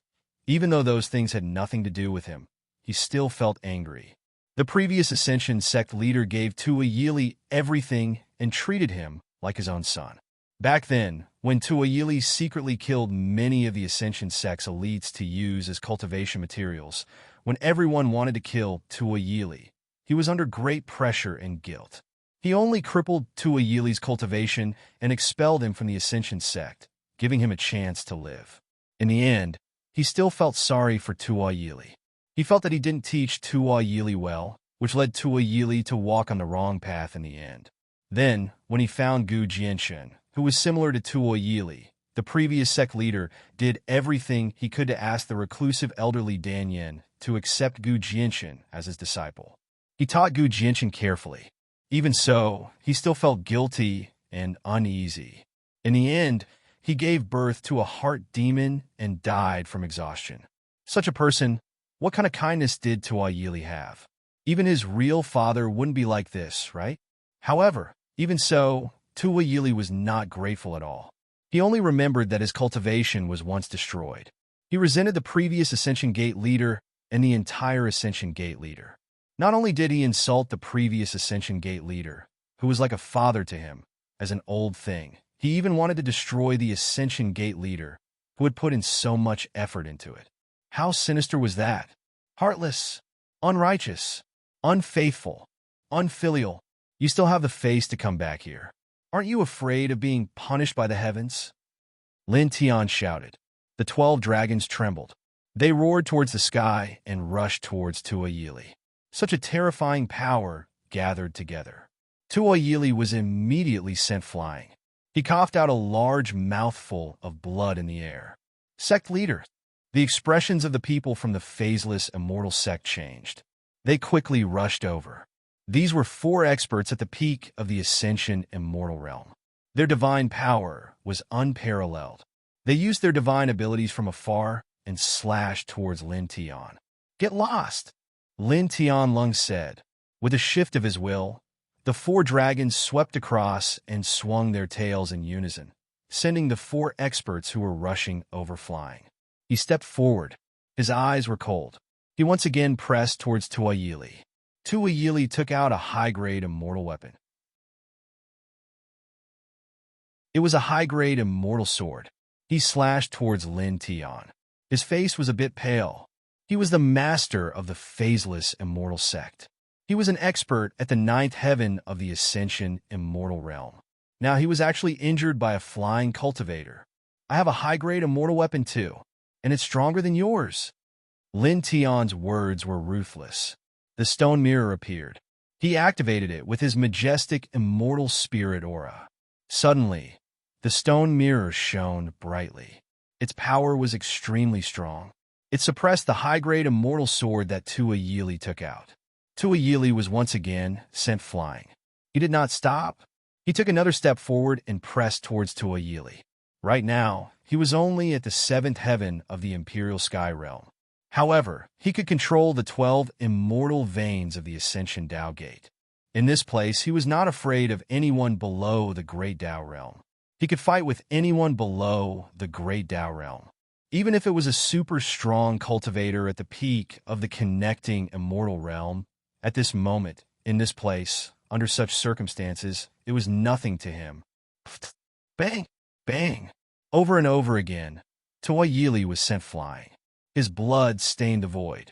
A: even though those things had nothing to do with him, he still felt angry. The previous Ascension sect leader gave Tuo Yili everything and treated him like his own son. Back then, when Tuo Yili secretly killed many of the Ascension sect's elites to use as cultivation materials, when everyone wanted to kill Tuo Yili, he was under great pressure and guilt. He only crippled Tuo Yili's cultivation and expelled him from the Ascension sect, giving him a chance to live. In the end, he still felt sorry for Tuo Yili. He felt that he didn't teach Tuo Yili well, which led Tuo Yili to walk on the wrong path in the end. Then, when he found Gu Jianshen, who was similar to Tuo Yili, the previous sect leader did everything he could to ask the reclusive elderly Dan Yen to accept Gu Jianshen as his disciple. He taught Gu Jianshen carefully. Even so, he still felt guilty and uneasy. In the end, he gave birth to a heart demon and died from exhaustion. Such a person, what kind of kindness did Tuo Yili have? Even his real father wouldn't be like this, right? However, even so, Tuo Yili was not grateful at all. He only remembered that his cultivation was once destroyed. He resented the previous Ascension Gate leader and the entire Ascension Gate leader. Not only did he insult the previous Ascension Gate leader, who was like a father to him, as an old thing, he even wanted to destroy the Ascension Gate leader, who had put in so much effort into it. How sinister was that? Heartless, unrighteous, unfaithful, unfilial. You still have the face to come back here. Aren't you afraid of being punished by the heavens? Lin Tian shouted. The 12 dragons trembled. They roared towards the sky and rushed towards Tua Yili. Such a terrifying power gathered together. Tua Yili was immediately sent flying. He coughed out a large mouthful of blood in the air. Sect leader. The expressions of the people from the phaseless immortal sect changed. They quickly rushed over. These were 4 experts at the peak of the Ascension Immortal Realm. Their divine power was unparalleled. They used their divine abilities from afar and slashed towards Lin Tian. Get lost, Lin Tianlong said. With a shift of his will, the 4 dragons swept across and swung their tails in unison, sending the 4 experts who were rushing over flying. He stepped forward. His eyes were cold. He once again pressed towards Tua Yili. Tua Yili took out a high-grade immortal weapon. It was a high-grade immortal sword. He slashed towards Lin Tian. His face was a bit pale. He was the master of the phaseless immortal sect. He was an expert at the 9th heaven of the Ascension Immortal Realm. Now he was actually injured by a flying cultivator. I have a high-grade immortal weapon too, and it's stronger than yours. Lin Tian's words were ruthless. The stone mirror appeared. He activated it with his majestic immortal spirit aura. Suddenly, the stone mirror shone brightly. Its power was extremely strong. It suppressed the high-grade immortal sword that Tua Yili took out. Tua Yili was once again sent flying. He did not stop. He took another step forward and pressed towards Tua Yili. Right now, he was only at the 7th heaven of the Imperial Sky Realm. However, he could control the 12 immortal veins of the Ascension Tao Gate. In this place, he was not afraid of anyone below the Great Tao Realm. He could fight with anyone below the Great Tao Realm. Even if it was a super strong cultivator at the peak of the connecting immortal realm, at this moment, in this place, under such circumstances, it was nothing to him. Bang! Bang! Over and over again, Tua Yili was sent flying. His blood stained the void.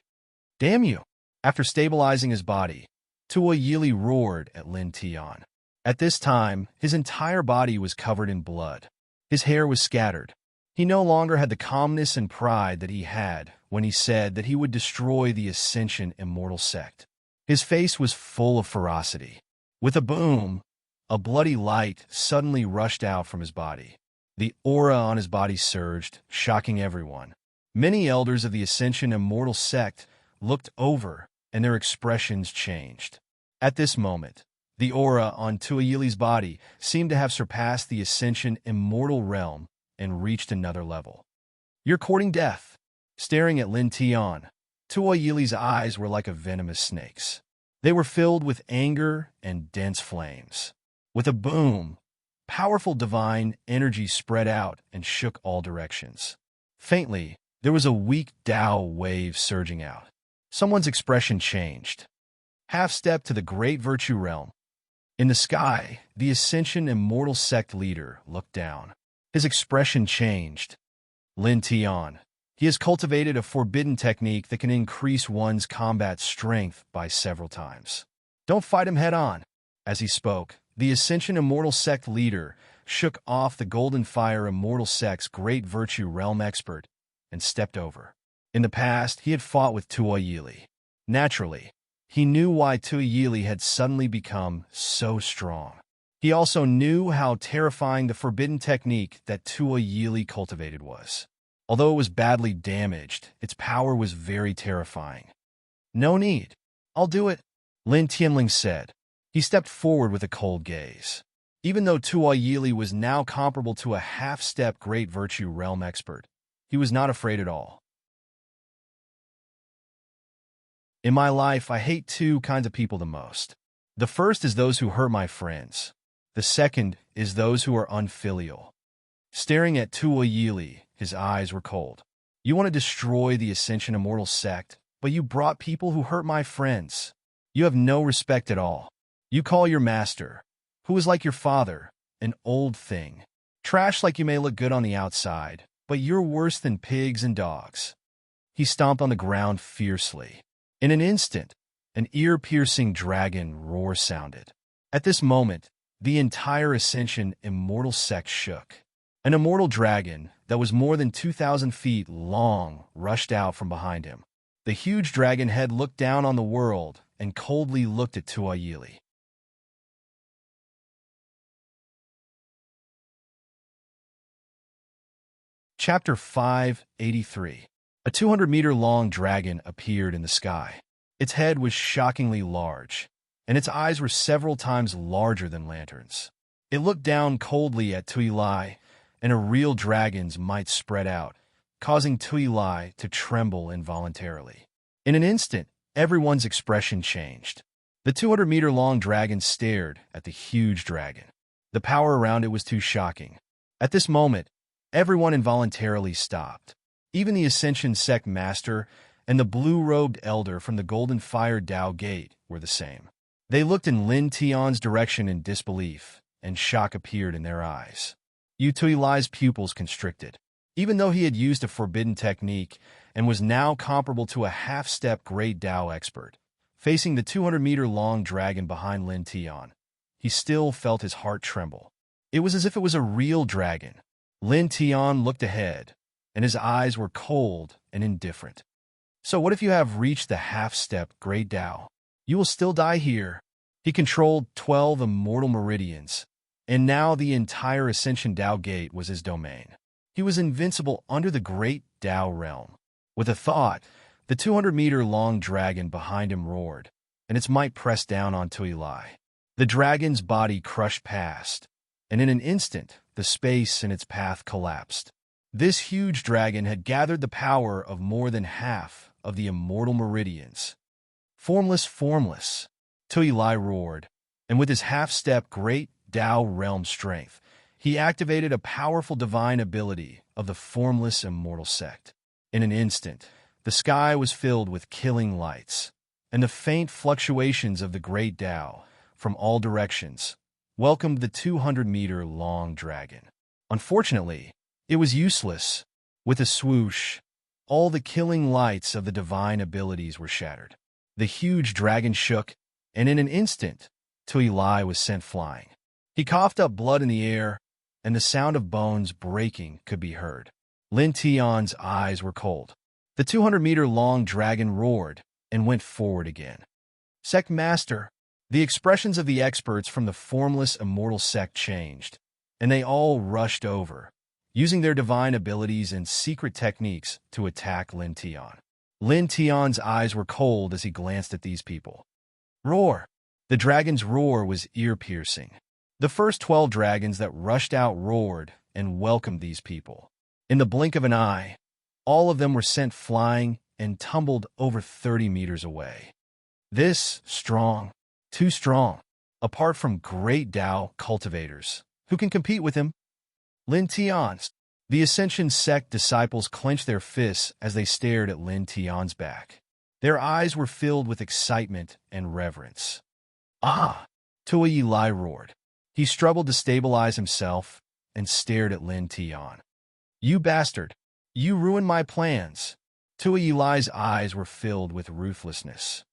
A: Damn you! After stabilizing his body, Tua Yili roared at Lin Tian. At this time, his entire body was covered in blood. His hair was scattered. He no longer had the calmness and pride that he had when he said that he would destroy the Ascension Immortal Sect. His face was full of ferocity. With a boom, a bloody light suddenly rushed out from his body. The aura on his body surged, shocking everyone. Many elders of the Ascension Immortal Sect looked over, and their expressions changed. At this moment, the aura on Tua Yili's body seemed to have surpassed the Ascension Immortal Realm and reached another level. You're courting death. Staring at Lin Tian, Tua Yili's eyes were like a venomous snake's. They were filled with anger and dense flames. With a boom, powerful divine energy spread out and shook all directions. Faintly, there was a weak Tao wave surging out. Someone's expression changed. Half-step to the Great Virtue Realm. In the sky, the Ascension Immortal Sect leader looked down. His expression changed. Lin Tian. He has cultivated a forbidden technique that can increase one's combat strength by several times. Don't fight him head-on. As he spoke, the Ascension Immortal Sect leader shook off the Golden Fire Immortal Sect's Great Virtue Realm expert and stepped over. In the past, he had fought with Tua Yili. Naturally, he knew why Tua Yili had suddenly become so strong. He also knew how terrifying the forbidden technique that Tua Yili cultivated was. Although it was badly damaged, its power was very terrifying. No need. I'll do it, Lin Tianling said. He stepped forward with a cold gaze. Even though Tua Yili was now comparable to a half-step Great Virtue Realm expert, he was not afraid at all. In my life, I hate 2 kinds of people the most. The first is those who hurt my friends. The second is those who are unfilial. Staring at Tua Yili, his eyes were cold. You want to destroy the Ascension Immortal Sect, but you brought people who hurt my friends. You have no respect at all. You call your master, who is like your father, an old thing. Trash like you may look good on the outside, but you're worse than pigs and dogs. He stomped on the ground fiercely. In an instant, an ear-piercing dragon roar sounded. At this moment, the entire Ascension immortal sect shook. An immortal dragon that was more than 2,000 feet long rushed out from behind him. The huge dragon head looked down on the world and coldly looked at Tuayili. Chapter 583. A 200-meter-long dragon appeared in the sky. Its head was shockingly large, and its eyes were several times larger than lanterns. It looked down coldly at Tuilai, and a real dragon's might spread out, causing Tuilai to tremble involuntarily. In an instant, everyone's expression changed. The 200-meter-long dragon stared at the huge dragon. The power around it was too shocking. At this moment, everyone involuntarily stopped. Even the Ascension Sect Master and the blue-robed elder from the Golden Fire Dao Gate were the same. They looked in Lin Tian's direction in disbelief, and shock appeared in their eyes. Yu Tuilai's pupils constricted. Even though he had used a forbidden technique and was now comparable to a half-step Great Dao expert, facing the 200-meter-long dragon behind Lin Tian, he still felt his heart tremble. It was as if it was a real dragon. Lin Tian looked ahead, and his eyes were cold and indifferent. So what if you have reached the half-step Great Dao? You will still die here. He controlled 12 immortal meridians, and now the entire Ascension Dao Gate was his domain. He was invincible under the Great Dao realm. With a thought, the 200-meter-long dragon behind him roared, and its might pressed down on Tuilai. The dragon's body crushed past, and in an instant, the space in its path collapsed. This huge dragon had gathered the power of more than half of the immortal meridians. Formless, Tuilai roared, and with his half-step Great Dao realm strength, he activated a powerful divine ability of the formless immortal sect. In an instant, the sky was filled with killing lights, and the faint fluctuations of the Great Dao from all directions welcomed the 200-meter-long dragon. Unfortunately, it was useless. With a swoosh, all the killing lights of the divine abilities were shattered. The huge dragon shook, and in an instant, Tuilai was sent flying. He coughed up blood in the air, and the sound of bones breaking could be heard. Lin Tian's eyes were cold. The 200-meter-long dragon roared and went forward again. Sect Master, the expressions of the experts from the formless immortal sect changed, and they all rushed over, using their divine abilities and secret techniques to attack Lin Tian. Lin Tian's eyes were cold as he glanced at these people. Roar! The dragon's roar was ear-piercing. The first 12 dragons that rushed out roared and welcomed these people. In the blink of an eye, all of them were sent flying and tumbled over 30 meters away. This strong, too strong, apart from Great Dao cultivators, who can compete with him? Lin Tian's. The Ascension Sect disciples clenched their fists as they stared at Lin Tian's back. Their eyes were filled with excitement and reverence. Ah! Tuilai roared. He struggled to stabilize himself and stared at Lin Tian. You bastard! You ruined my plans! Tuilai's eyes were filled with ruthlessness.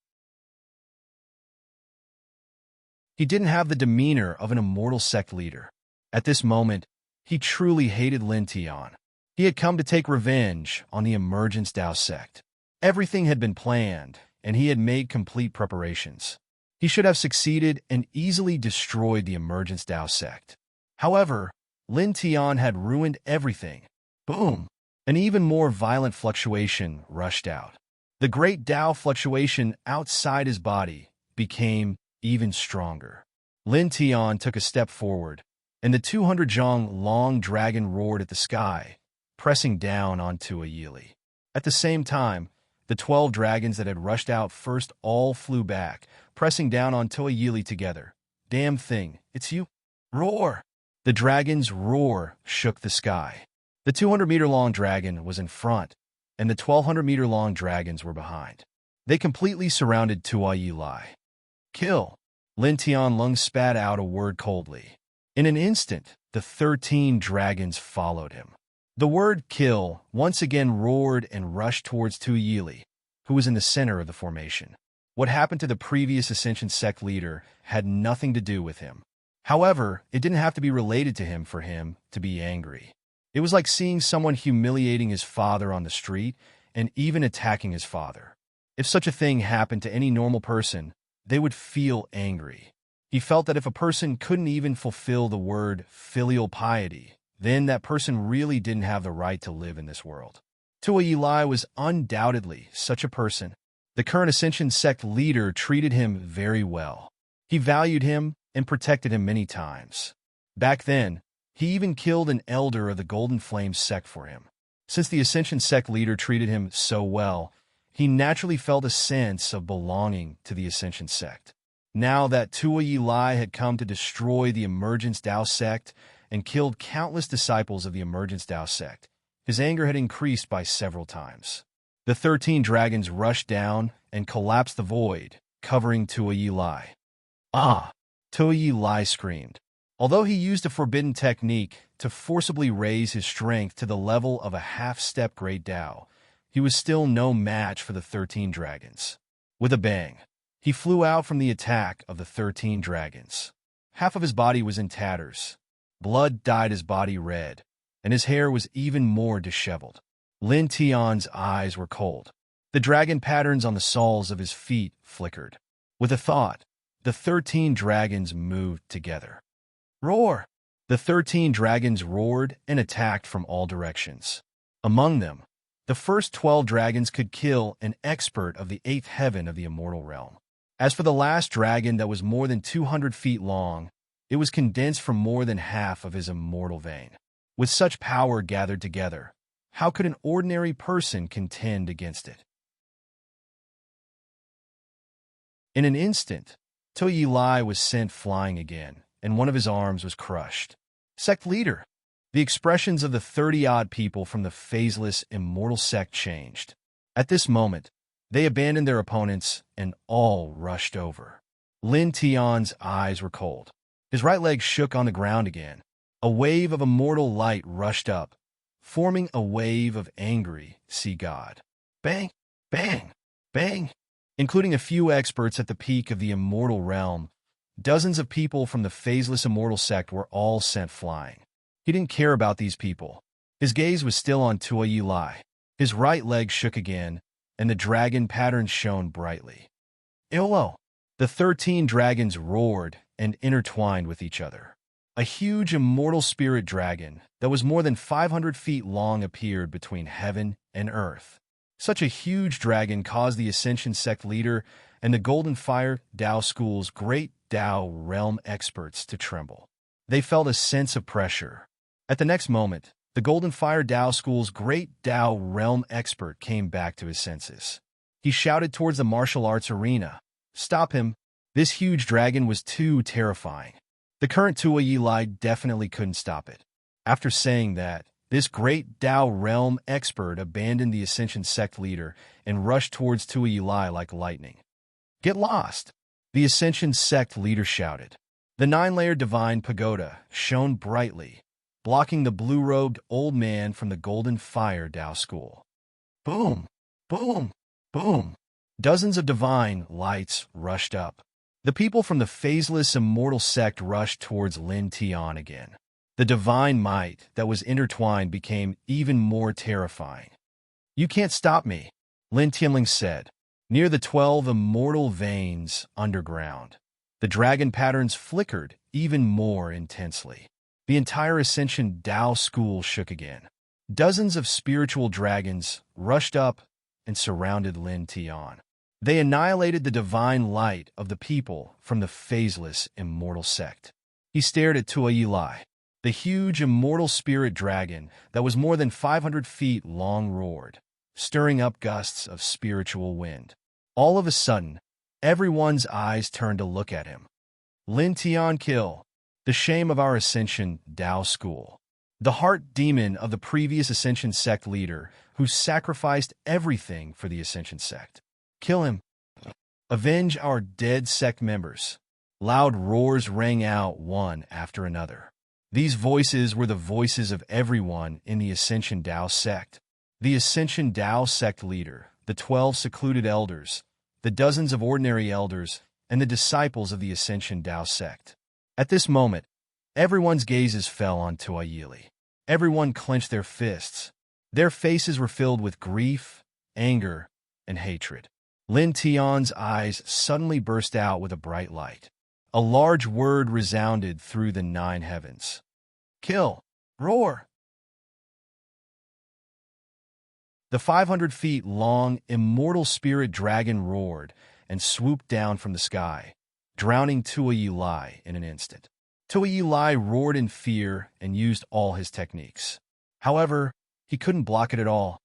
A: He didn't have the demeanor of an immortal sect leader. At this moment, he truly hated Lin Tian. He had come to take revenge on the Emergence Dao sect. Everything had been planned, and he had made complete preparations. He should have succeeded and easily destroyed the Emergence Dao sect. However, Lin Tian had ruined everything. Boom! An even more violent fluctuation rushed out. The Great Dao fluctuation outside his body became even stronger. Lin Tian took a step forward, and the 200-jong-long dragon roared at the sky, pressing down on Tuayili. At the same time, the 12 dragons that had rushed out first all flew back, pressing down on Tuayili together. Damn thing, it's you! Roar! The dragon's roar shook the sky. The 200-meter-long dragon was in front, and the 1,200-meter-long dragons were behind. They completely surrounded Tuayili. Kill! Lin Tianlong spat out a word coldly. In an instant, the 13 dragons followed him. The word kill once again roared and rushed towards Tuayili, who was in the center of the formation. What happened to the previous Ascension sect leader had nothing to do with him. However, it didn't have to be related to him for him to be angry. It was like seeing someone humiliating his father on the street and even attacking his father. If such a thing happened to any normal person, they would feel angry. He felt that if a person couldn't even fulfill the word filial piety, then that person really didn't have the right to live in this world. Tuayi was undoubtedly such a person. The current Ascension sect leader treated him very well. He valued him and protected him many times. Back then, he even killed an elder of the Golden Flame sect for him. Since the Ascension sect leader treated him so well, he naturally felt a sense of belonging to the Ascension sect. Now that Tuayi had come to destroy the Emergence Dao sect and killed countless disciples of the Emergence Dao sect, his anger had increased by several times. The 13 dragons rushed down and collapsed the void, covering Tuayi. Ah! Tuayi screamed. Although he used a forbidden technique to forcibly raise his strength to the level of a half-step Great Dao, he was still no match for the 13 dragons. With a bang, he flew out from the attack of the 13 dragons. Half of his body was in tatters. Blood dyed his body red, and his hair was even more disheveled. Lin Tian's eyes were cold. The dragon patterns on the soles of his feet flickered. With a thought, the 13 dragons moved together. Roar! The 13 dragons roared and attacked from all directions. Among them, the first 12 dragons could kill an expert of the 8th heaven of the immortal realm. As for the last dragon that was more than 200 feet long, it was condensed from more than half of his immortal vein. With such power gathered together, how could an ordinary person contend against it? In an instant, Tuayi was sent flying again, and one of his arms was crushed. Sect leader! The expressions of the 30-odd people from the phaseless immortal sect changed. At this moment, they abandoned their opponents and all rushed over. Lin Tian's eyes were cold. His right leg shook on the ground again. A wave of immortal light rushed up, forming a wave of angry sea god. Bang! Bang! Bang! Including a few experts at the peak of the immortal realm, dozens of people from the phaseless immortal sect were all sent flying. He didn't care about these people. His gaze was still on Tuayi. His right leg shook again, and the dragon patterns shone brightly. Illo! The 13 dragons roared and intertwined with each other. A huge immortal spirit dragon that was more than 500 feet long appeared between heaven and earth. Such a huge dragon caused the Ascension sect leader and the Golden Fire Dao School's great Dao realm experts to tremble. They felt a sense of pressure. At the next moment, the Golden Fire Dao School's great Dao realm expert came back to his senses. He shouted towards the martial arts arena. Stop him! This huge dragon was too terrifying. The current Tuayi definitely couldn't stop it. After saying that, this great Dao realm expert abandoned the Ascension sect leader and rushed towards Tuayi like lightning. Get lost! The Ascension sect leader shouted. The 9-layer divine pagoda shone brightly, blocking the blue-robed old man from the Golden Fire Dao School. Boom! Boom! Boom! Dozens of divine lights rushed up. The people from the phaseless immortal sect rushed towards Lin Tian again. The divine might that was intertwined became even more terrifying. You can't stop me, Lin Tianling said. Near the 12 immortal veins underground, the dragon patterns flickered even more intensely. The entire Ascension Dao School shook again. Dozens of spiritual dragons rushed up and surrounded Lin Tian. They annihilated the divine light of the people from the phaseless immortal sect. He stared at Tuayi. The huge immortal spirit dragon that was more than 500 feet long roared, stirring up gusts of spiritual wind. All of a sudden, everyone's eyes turned to look at him. Lin Tian kill, the shame of our Ascension Dao School. The heart demon of the previous Ascension sect leader who sacrificed everything for the Ascension sect. Kill him. Avenge our dead sect members. Loud roars rang out one after another. These voices were the voices of everyone in the Ascension Dao sect. The Ascension Dao sect leader, the 12 secluded elders, the dozens of ordinary elders, and the disciples of the Ascension Dao sect. At this moment, everyone's gazes fell on Tuayili. Everyone clenched their fists. Their faces were filled with grief, anger, and hatred. Lin Tian's eyes suddenly burst out with a bright light. A large word resounded through the 9 heavens. Kill! Roar! The 500 feet long, immortal spirit dragon roared and swooped down from the sky, drowning Tuayili in an instant. Tuayili roared in fear and used all his techniques. However, he couldn't block it at all.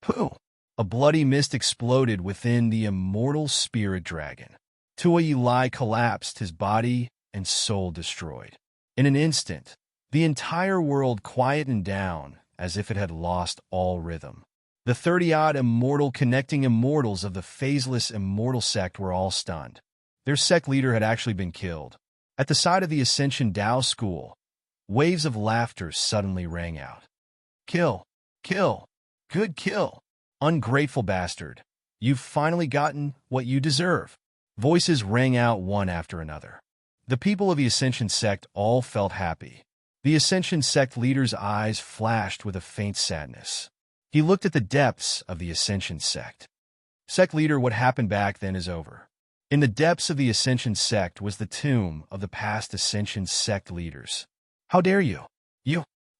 A: Pooh! A bloody mist exploded within the immortal spirit dragon. Tuayili collapsed, his body and soul destroyed. In an instant, the entire world quietened down as if it had lost all rhythm. The 30-odd immortal connecting immortals of the phaseless immortal sect were all stunned. Their sect leader had actually been killed. At the side of the Ascension Dao school, waves of laughter suddenly rang out. Kill! Kill! Good kill! Ungrateful bastard! You've finally gotten what you deserve. Voices rang out one after another. The people of the Ascension sect all felt happy. The Ascension sect leader's eyes flashed with a faint sadness. He looked at the depths of the Ascension sect. Sect leader, what happened back then is over. In the depths of the Ascension sect was the tomb of the past Ascension sect leaders. How dare you?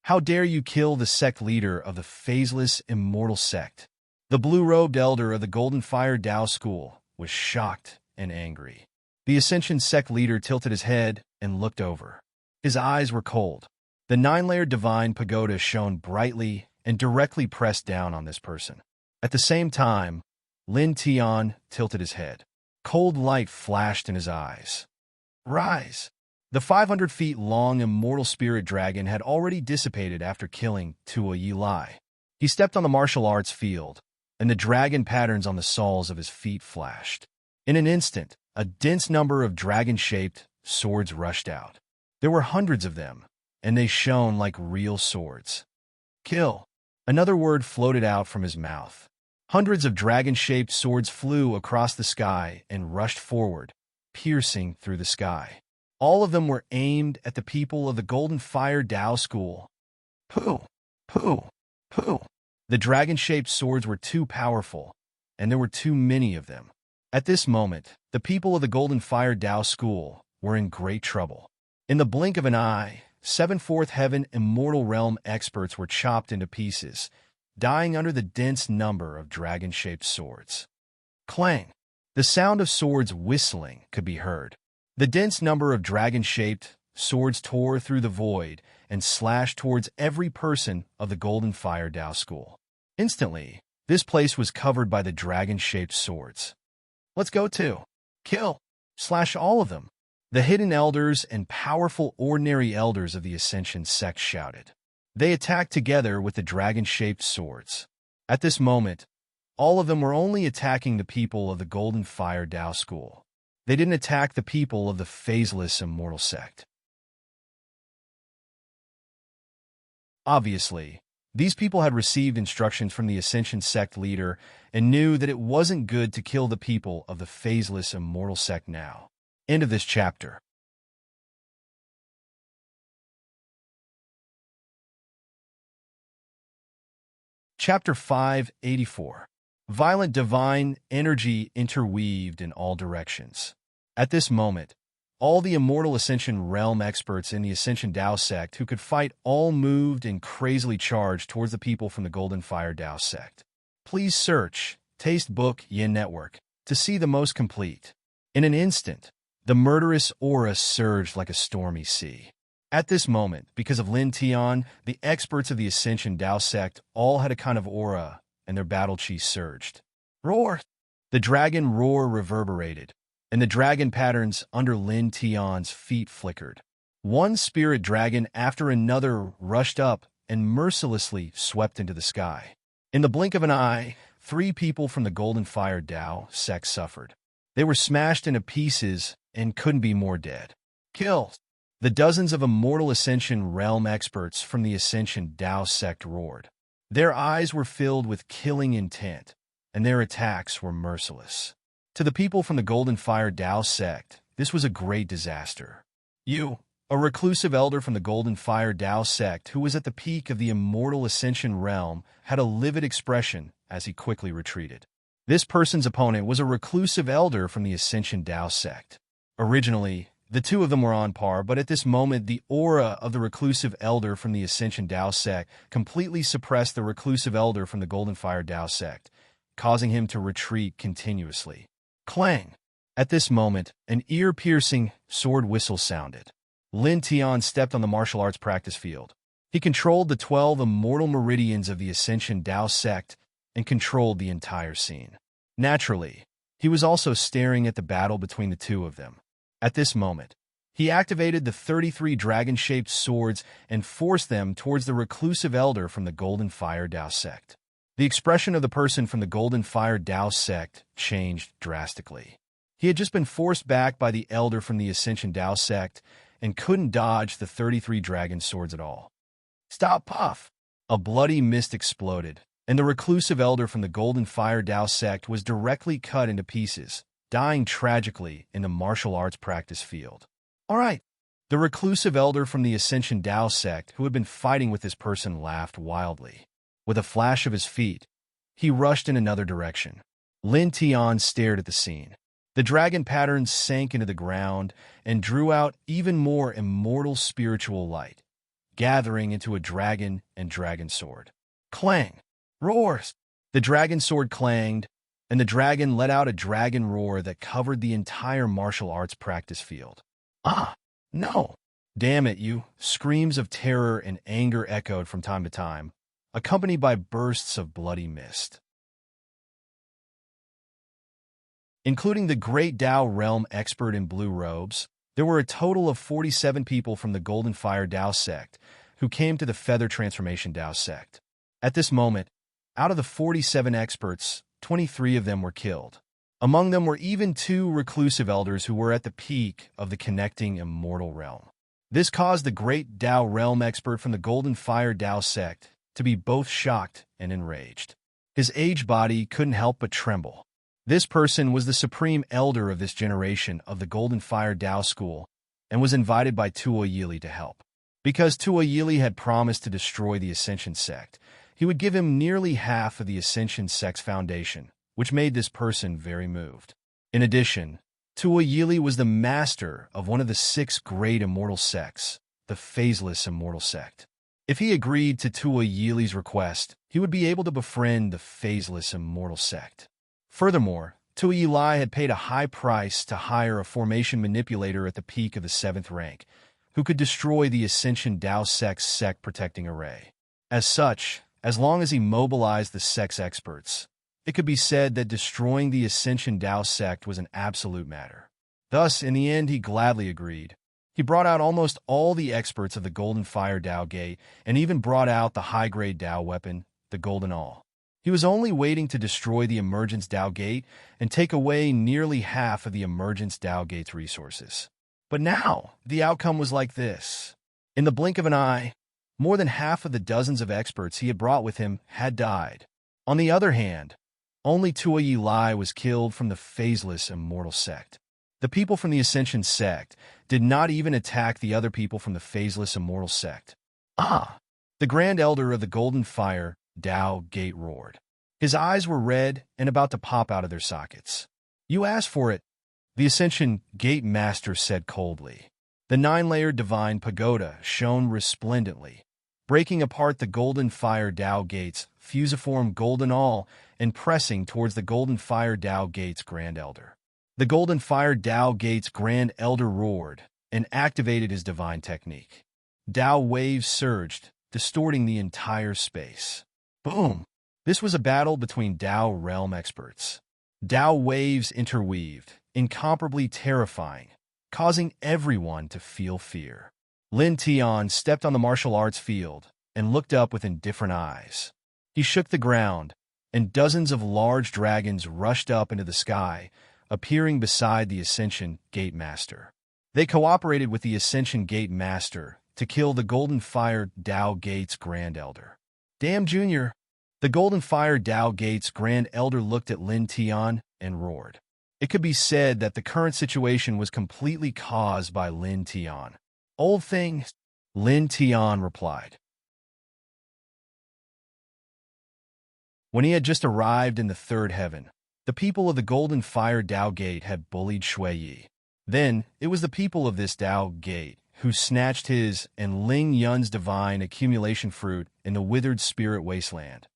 A: How dare you kill the sect leader of the phaseless immortal sect? The blue-robed elder of the Golden Fire Dao School was shocked and angry. The Ascension sect leader tilted his head and looked over. His eyes were cold. The 9-layered divine pagoda shone brightly and directly pressed down on this person. At the same time, Lin Tian tilted his head. Cold light flashed in his eyes. Rise! The 500 feet long immortal spirit dragon had already dissipated after killing Tuayili. He stepped on the martial arts field, and the dragon patterns on the soles of his feet flashed. In an instant, a dense number of dragon-shaped swords rushed out. There were hundreds of them, and they shone like real swords. Kill! Another word floated out from his mouth. Hundreds of dragon-shaped swords flew across the sky and rushed forward, piercing through the sky. All of them were aimed at the people of the Golden Fire Dao School. Pooh! Pooh! Pooh! The dragon-shaped swords were too powerful, and there were too many of them. At this moment, the people of the Golden Fire Dao School were in great trouble. In the blink of an eye, 7 Fourth Heaven Immortal Realm experts were chopped into pieces, dying under the dense number of dragon-shaped swords. Clang! The sound of swords whistling could be heard. The dense number of dragon-shaped swords tore through the void and slashed towards every person of the Golden Fire Dao School. Instantly, this place was covered by the dragon-shaped swords. Let's go too. Kill! Slash all of them! The hidden elders and powerful ordinary elders of the Ascension sect shouted. They attacked together with the dragon-shaped swords. At this moment, all of them were only attacking the people of the Golden Fire Dao School. They didn't attack the people of the phaseless immortal sect. Obviously, these people had received instructions from the Ascension sect leader and knew that it wasn't good to kill the people of the phaseless immortal sect now. End of this chapter. Chapter 584. Violent divine energy interweaved in all directions. At this moment, all the immortal Ascension realm experts in the Ascension Dao sect who could fight all moved and crazily charged towards the people from the Golden Fire Dao sect. Please search Taste Book Yin Network to see the most complete. In an instant, the murderous aura surged like a stormy sea. At this moment, because of Lin Tian, the experts of the Ascension Dao sect all had a kind of aura, and their battle chi surged. Roar! The dragon roar reverberated, and the dragon patterns under Lin Tian's feet flickered. One spirit dragon after another rushed up and mercilessly swept into the sky. In the blink of an eye, 3 people from the Golden Fire Dao sect suffered. They were smashed into pieces and couldn't be more dead. Kill! The dozens of immortal Ascension realm experts from the Ascension Dao sect roared. Their eyes were filled with killing intent, and their attacks were merciless. To the people from the Golden Fire Dao sect, this was a great disaster. You a reclusive elder from the Golden Fire Tao sect who was at the peak of the immortal ascension realm, had a livid expression as he quickly retreated. This person's opponent was a reclusive elder from the Ascension Tao sect. Originally, the two of them were on par, but at this moment the aura of the reclusive elder from the Ascension Tao sect completely suppressed the reclusive elder from the Golden Fire Tao sect, causing him to retreat continuously. Clang! At this moment, an ear-piercing sword whistle sounded. Lin Tian stepped on the martial arts practice field. He controlled the 12 immortal meridians of the Ascension Tao sect and controlled the entire scene. Naturally, he was also staring at the battle between the two of them. At this moment, he activated the 33 dragon-shaped swords and forced them towards the reclusive elder from the Golden Fire Tao sect. The expression of the person from the Golden Fire Tao sect changed drastically. He had just been forced back by the elder from the Ascension Tao sect and couldn't dodge the 33 dragon swords at all. Stop, puff! A bloody mist exploded, and the reclusive elder from the Golden Fire Tao sect was directly cut into pieces, dying tragically in the martial arts practice field. All right. The reclusive elder from the Ascension Tao sect who had been fighting with this person laughed wildly. With a flash of his feet, he rushed in another direction. Lin Tian stared at the scene. The dragon patterns sank into the ground and drew out even more immortal spiritual light, gathering into a dragon and dragon sword. Clang! Roars! The dragon sword clanged, and the dragon let out a dragon roar that covered the entire martial arts practice field. Ah! No! Damn it, you! Screams of terror and anger echoed from time to time, accompanied by bursts of bloody mist. Including the Great Tao Realm expert in blue robes, there were a total of 47 people from the Golden Fire Tao sect who came to the Feather Transformation Tao sect. At this moment, out of the 47 experts, 23 of them were killed. Among them were even 2 reclusive elders who were at the peak of the connecting immortal realm. This caused the Great Tao Realm expert from the Golden Fire Tao sect to be both shocked and enraged. His aged body couldn't help but tremble. This person was the supreme elder of this generation of the Golden Fire Tao school and was invited by Tuo Yili to help. Because Tuo Yili had promised to destroy the Ascension sect, he would give him nearly half of the Ascension sect's foundation, which made this person very moved. In addition, Tuo Yili was the master of one of the 6 great immortal sects, the Phaseless Immortal Sect. If he agreed to Tuo Yili's request, he would be able to befriend the Phaseless Immortal Sect. Furthermore, Tuo Yili had paid a high price to hire a formation manipulator at the peak of the 7th rank, who could destroy the Ascension Tao sect's sect-protecting array. As such, as long as he mobilized the sect's experts, it could be said that destroying the Ascension Tao sect was an absolute matter. Thus, in the end, he gladly agreed. He brought out almost all the experts of the Golden Fire Tao Gate and even brought out the high-grade Tao weapon, the Golden Awl. He was only waiting to destroy the Emergence Tao Gate and take away nearly half of the Emergence Tao Gate's resources. But now, the outcome was like this. In the blink of an eye, more than half of the dozens of experts he had brought with him had died. On the other hand, only Tuo Yili was killed from the Phaseless Immortal Sect. The people from the Ascension Sect did not even attack the other people from the Phaseless Immortal Sect. Ah! The Grand Elder of the Golden Fire Tao Gate roared. His eyes were red and about to pop out of their sockets. You asked for it, the Ascension Gate Master said coldly. The 9-layered divine pagoda shone resplendently, breaking apart the Golden Fire Tao Gate's fusiform golden awl and pressing towards the Golden Fire Tao Gate's Grand Elder. The Golden Fire Tao Gate's Grand Elder roared and activated his divine technique. Tao waves surged, distorting the entire space. Boom! This was a battle between Tao realm experts. Tao waves interweaved, incomparably terrifying, causing everyone to feel fear. Lin Tian stepped on the martial arts field and looked up with indifferent eyes. He shook the ground, and dozens of large dragons rushed up into the sky, appearing beside the Ascension Gate Master. They cooperated with the Ascension Gate Master to kill the Golden Fire Tao Gate's Grand Elder. Damn, Junior! The Golden Fire Tao Gate's Grand Elder looked at Lin Tian and roared. It could be said that the current situation was completely caused by Lin Tian. Old thing, Lin Tian replied. When he had just arrived in the third heaven, the people of the Golden Fire Dao Gate had bullied Shui Yi. Then it was the people of this Dao Gate who snatched his and Ling Yun's divine accumulation fruit in the withered spirit wasteland,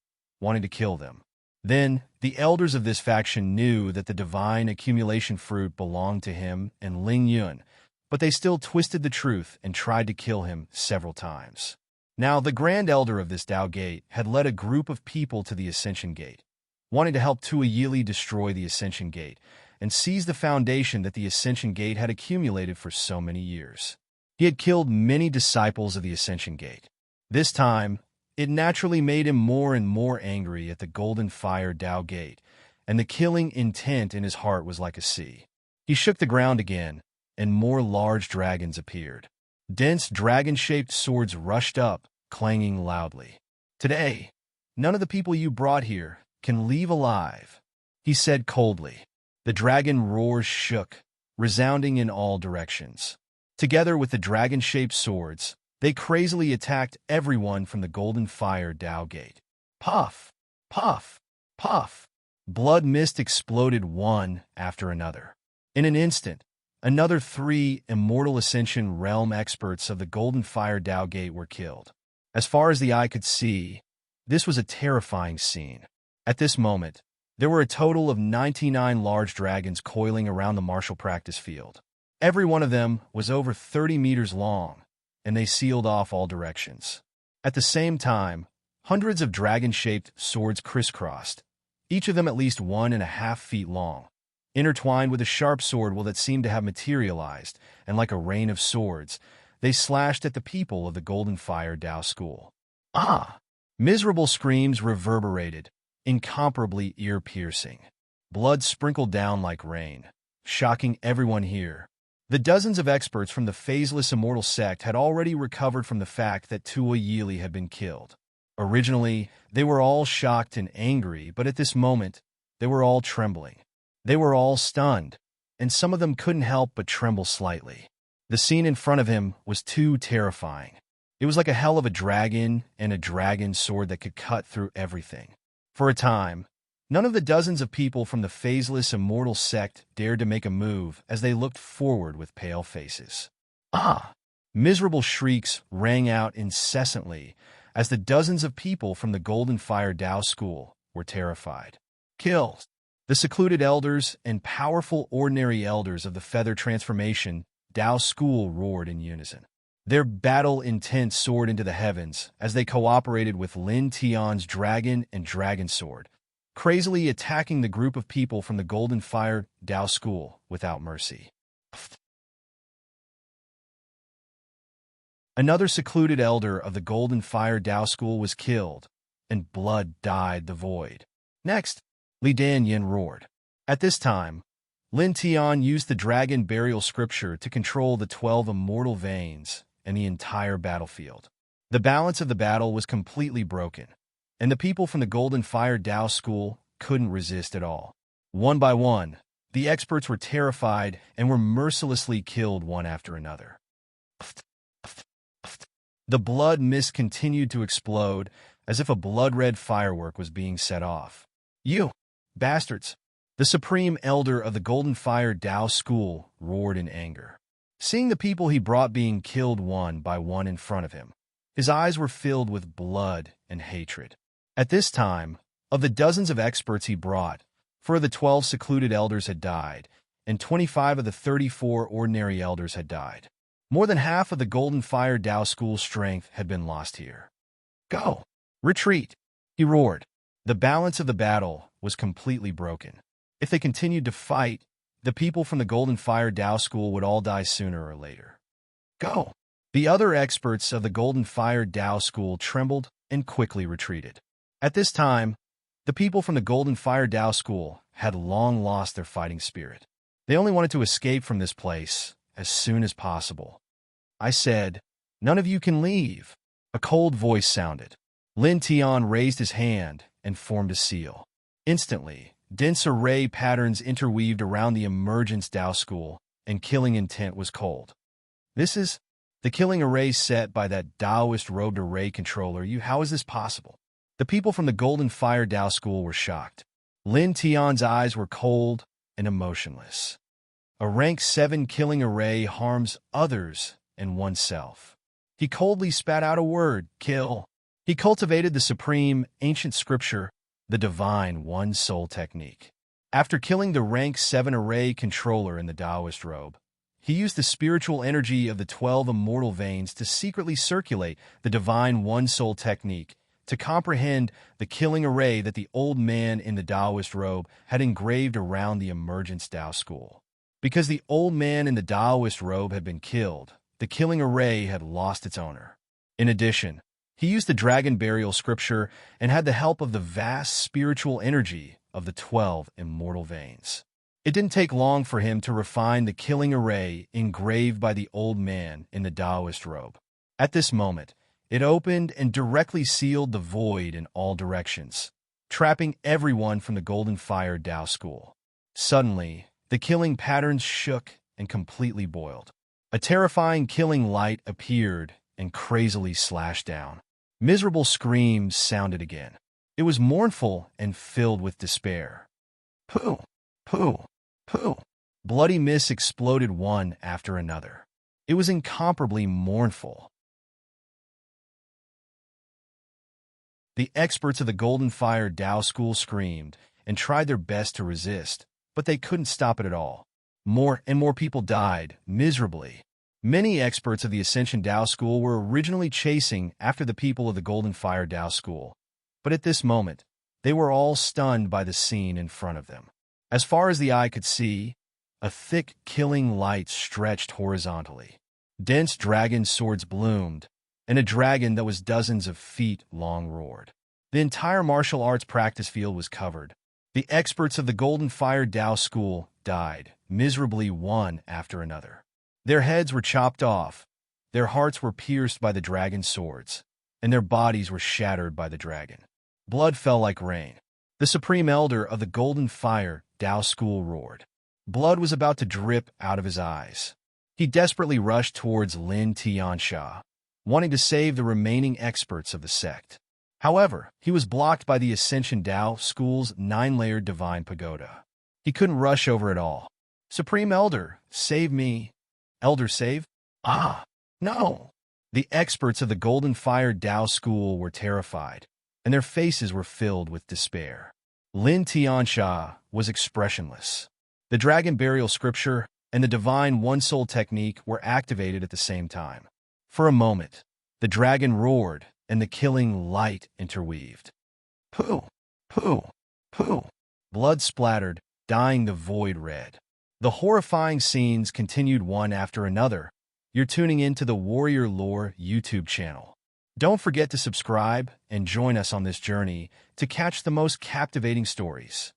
A: wanting to kill them. Then the elders of this faction knew that the divine accumulation fruit belonged to him and Ling Yun, but they still twisted the truth and tried to kill him several times. Now, the Grand Elder of this Dao Gate had led a group of people to the Ascension Gate, wanting to help Tua Yili destroy the Ascension Gate and seize the foundation that the Ascension Gate had accumulated for so many years. He had killed many disciples of the Ascension Gate. This time, it naturally made him more and more angry at the Golden Fire Dao Gate, and the killing intent in his heart was like a sea. He shook the ground again, and more large dragons appeared. Dense dragon-shaped swords rushed up, clanging loudly. "Today, none of the people you brought here can leave alive," he said coldly. The dragon roars shook, resounding in all directions. Together with the dragon-shaped swords, they crazily attacked everyone from the Golden Fire Dao Gate. Puff! Puff! Puff! Blood mist exploded one after another. In an instant, another 3 Immortal Ascension Realm experts of the Golden Fire Dao Gate were killed. As far as the eye could see, this was a terrifying scene. At this moment, there were a total of 99 large dragons coiling around the martial practice field. Every one of them was over 30 meters long, and they sealed off all directions. At the same time, hundreds of dragon-shaped swords crisscrossed, each of them at least 1.5 feet long, intertwined with a sharp sword that seemed to have materialized, and like a rain of swords, they slashed at the people of the Golden Fire Dao School. Ah! Miserable screams reverberated, incomparably ear-piercing. Blood sprinkled down like rain, shocking everyone here. The dozens of experts from the phaseless immortal sect had already recovered from the fact that Tua Yili had been killed. Originally, they were all shocked and angry, but at this moment, they were all trembling. They were all stunned, and some of them couldn't help but tremble slightly. The scene in front of him was too terrifying. It was like a hell of a dragon and a dragon sword that could cut through everything. For a time, none of the dozens of people from the phaseless immortal sect dared to make a move as they looked forward with pale faces. Ah! Miserable shrieks rang out incessantly as the dozens of people from the Golden Fire Dao School were terrified. Kill! The secluded elders and powerful ordinary elders of the Feather Transformation Dao School roared in unison. Their battle intent soared into the heavens as they cooperated with Lin Tian's dragon and dragon sword, crazily attacking the group of people from the Golden Fire Dao School without mercy. Another secluded elder of the Golden Fire Dao School was killed, and blood dyed the void. Next, Li Danyin roared. At this time, Lin Tian used the dragon burial scripture to control the 12 immortal veins and the entire battlefield. The balance of the battle was completely broken, and the people from the Golden Fire Dao School couldn't resist at all. One by one, the experts were terrified and were mercilessly killed one after another. The blood mist continued to explode as if a blood-red firework was being set off. "You bastards!" The supreme elder of the Golden Fire Dao School roared in anger. Seeing the people he brought being killed one by one in front of him, his eyes were filled with blood and hatred. At this time, of the dozens of experts he brought, 4 of the 12 secluded elders had died, and 25 of the 34 ordinary elders had died. More than half of the Golden Fire Dao School's strength had been lost here. "Go! Retreat!" he roared. The balance of the battle was completely broken. If they continued to fight, the people from the Golden Fire Dao School would all die sooner or later. "Go!" The other experts of the Golden Fire Dao School trembled and quickly retreated. At this time, the people from the Golden Fire Dao School had long lost their fighting spirit. They only wanted to escape from this place as soon as possible. I said, "None of you can leave." A cold voice sounded. Lin Tian raised his hand and formed a seal. Instantly, dense array patterns interweaved around the Emergence Dao School, and killing intent was cold. This is The killing array set by that Taoist-robed array controller. How is this possible? The people from the Golden Fire Tao school were shocked. Lin Tian's eyes were cold and emotionless. A rank 7 killing array harms others and oneself. He coldly spat out a word, kill. He cultivated the supreme, ancient scripture, the divine one-soul technique. After killing the rank 7 array controller in the Taoist robe, he used the spiritual energy of the 12 immortal veins to secretly circulate the divine one-soul technique, to comprehend the killing array that the old man in the Taoist robe had engraved around the Emergence Tao school. Because the old man in the Taoist robe had been killed, the killing array had lost its owner. In addition, he used the dragon burial scripture and had the help of the vast spiritual energy of the 12 immortal veins. It didn't take long for him to refine the killing array engraved by the old man in the Taoist robe. At this moment, it opened and directly sealed the void in all directions, trapping everyone from the Golden Fire Tao school. Suddenly, the killing patterns shook and completely boiled. A terrifying killing light appeared and crazily slashed down. Miserable screams sounded again. It was mournful and filled with despair. Pooh! Pooh! Pooh! Bloody mists exploded one after another. It was incomparably mournful. The experts of the Golden Fire Tao school screamed and tried their best to resist, but they couldn't stop it at all. More and more people died, miserably. Many experts of the Ascension Tao school were originally chasing after the people of the Golden Fire Tao school, but at this moment, they were all stunned by the scene in front of them. As far as the eye could see, a thick, killing light stretched horizontally. Dense dragon swords bloomed, and a dragon that was dozens of feet long roared. The entire martial arts practice field was covered. The experts of the Golden Fire Tao school died, miserably one after another. Their heads were chopped off, their hearts were pierced by the dragon swords, and their bodies were shattered by the dragon. Blood fell like rain. The Supreme Elder of the Golden Fire Tao school roared. Blood was about to drip out of his eyes. He desperately rushed towards Lin Tiansha, wanting to save the remaining experts of the sect. However, he was blocked by the Ascension Tao school's 9-layered divine pagoda. He couldn't rush over it all. Supreme Elder, save me. Elder, save? Ah, no. The experts of the Golden Fire Tao school were terrified, and their faces were filled with despair. Lin Tiansha was expressionless. The dragon burial scripture and the divine one-soul technique were activated at the same time. For a moment, the dragon roared, and the killing light interweaved. Pooh! Pooh! Pooh! Blood splattered, dyeing the void red. The horrifying scenes continued one after another. You're tuning into the Warrior Lore YouTube channel. Don't forget to subscribe and join us on this journey to catch the most captivating stories.